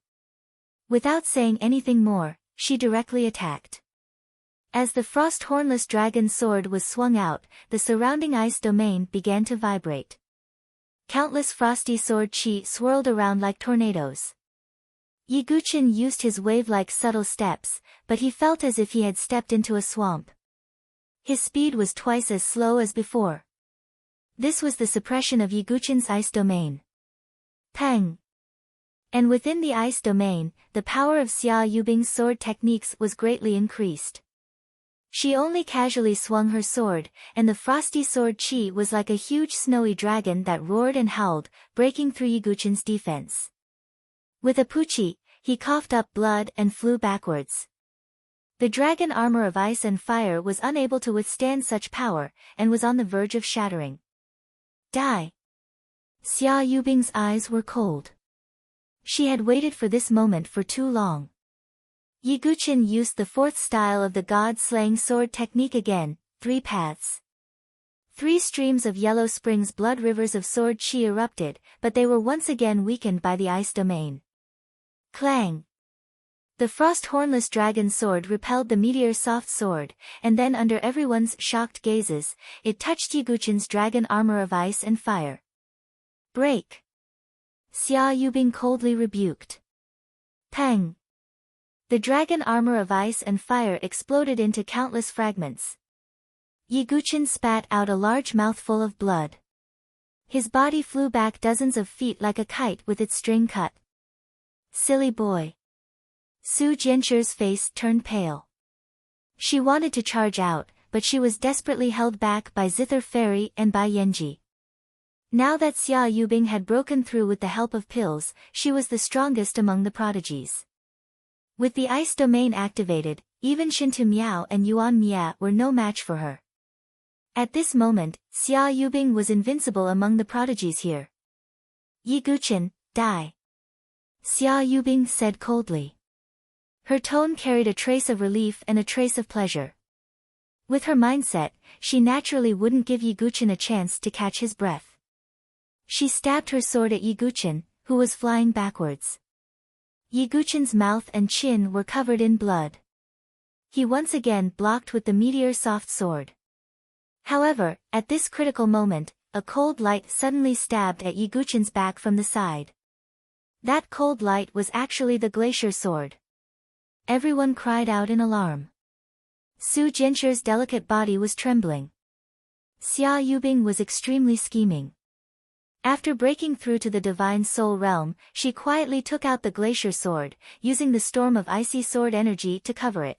Without saying anything more, she directly attacked. As the frost-hornless dragon sword was swung out, the surrounding ice domain began to vibrate. Countless frosty sword chi swirled around like tornadoes. Yiguchen used his wave-like subtle steps, but he felt as if he had stepped into a swamp. His speed was twice as slow as before. This was the suppression of Yiguchen's ice domain. Peng! And within the ice domain, the power of Xia Yubing's sword techniques was greatly increased. She only casually swung her sword, and the frosty sword chi was like a huge snowy dragon that roared and howled, breaking through Yiguchen's defense. With a puchi, he coughed up blood and flew backwards. The dragon armor of ice and fire was unable to withstand such power, and was on the verge of shattering. Die! Xia Yubing's eyes were cold. She had waited for this moment for too long. Yiguchen used the 4th style of the god-slaying sword technique again, 3 paths. 3 streams of Yellow Spring's blood rivers of sword chi erupted, but they were once again weakened by the ice domain. Clang! The frost hornless dragon sword repelled the meteor soft sword, and then under everyone's shocked gazes, it touched Yiguchin's dragon armor of ice and fire. Break! Xia Yubing coldly rebuked. Pang! The dragon armor of ice and fire exploded into countless fragments. Yiguchin spat out a large mouthful of blood. His body flew back dozens of feet like a kite with its string cut. Silly boy. Su Jianchu's face turned pale. She wanted to charge out, but she was desperately held back by Zither Fairy and by Yanji. Now that Xia Yubing had broken through with the help of pills, she was the strongest among the prodigies. With the ice domain activated, even Shintu Miao and Yuan Mia were no match for her. At this moment, Xia Yubing was invincible among the prodigies here. Yiguchin, die. Xia Yubing said coldly. Her tone carried a trace of relief and a trace of pleasure. With her mindset, she naturally wouldn't give Yiguchin a chance to catch his breath. She stabbed her sword at Yiguchin, who was flying backwards. Yiguchin's mouth and chin were covered in blood. He once again blocked with the meteor soft sword. However, at this critical moment, a cold light suddenly stabbed at Yiguchin's back from the side. That cold light was actually the glacier sword. Everyone cried out in alarm. Su Jianchu's delicate body was trembling. Xia Yubing was extremely scheming. After breaking through to the divine soul realm, she quietly took out the glacier sword, using the storm of icy sword energy to cover it.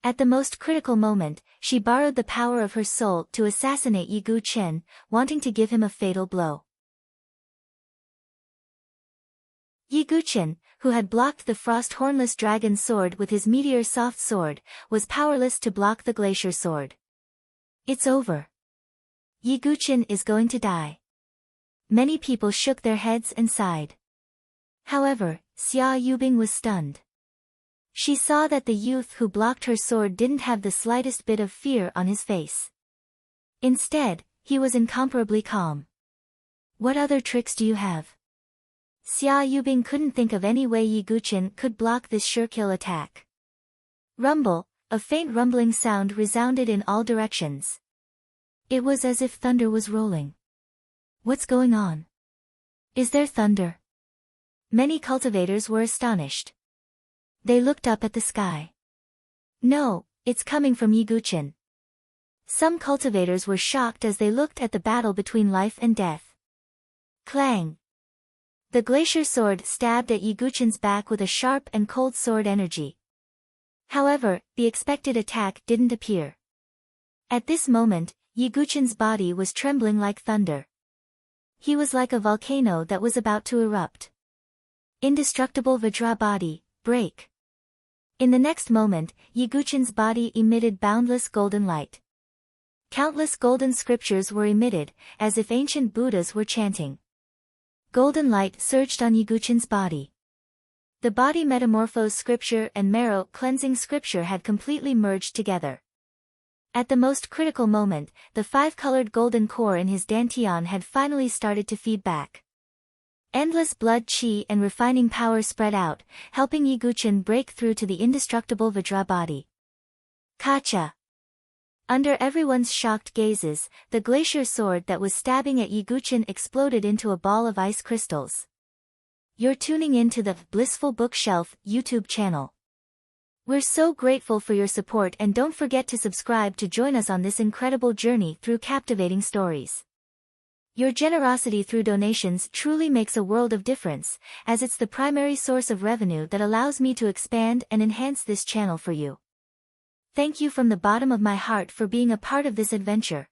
At the most critical moment, she borrowed the power of her soul to assassinate Yiguchin, wanting to give him a fatal blow. Yiguchin, who had blocked the frost hornless dragon sword with his meteor soft sword, was powerless to block the glacier sword. It's over. Yiguchin is going to die. Many people shook their heads and sighed. However, Xia Yubing was stunned. She saw that the youth who blocked her sword didn't have the slightest bit of fear on his face. Instead, he was incomparably calm. What other tricks do you have? Xia Yubing couldn't think of any way Yiguchin could block this sure-kill attack. Rumble, a faint rumbling sound resounded in all directions. It was as if thunder was rolling. What's going on? Is there thunder? Many cultivators were astonished. They looked up at the sky. No, it's coming from Yiguchin. Some cultivators were shocked as they looked at the battle between life and death. Clang! The glacier sword stabbed at Yiguchin's back with a sharp and cold sword energy. However, the expected attack didn't appear. At this moment, Yiguchin's body was trembling like thunder. He was like a volcano that was about to erupt. Indestructible Vajra body, break. In the next moment, Yiguchin's body emitted boundless golden light. Countless golden scriptures were emitted, as if ancient Buddhas were chanting. Golden light surged on Yiguchin's body. The body metamorphosed scripture and marrow cleansing scripture had completely merged together. At the most critical moment, the 5-colored golden core in his dantian had finally started to feed back. Endless blood chi and refining power spread out, helping Yiguchin break through to the indestructible Vajra body. Kacha! Under everyone's shocked gazes, the glacier sword that was stabbing at Yiguchin exploded into a ball of ice crystals. You're tuning in to the Blissful Bookshelf YouTube channel. We're so grateful for your support, and don't forget to subscribe to join us on this incredible journey through captivating stories. Your generosity through donations truly makes a world of difference, as it's the primary source of revenue that allows me to expand and enhance this channel for you. Thank you from the bottom of my heart for being a part of this adventure.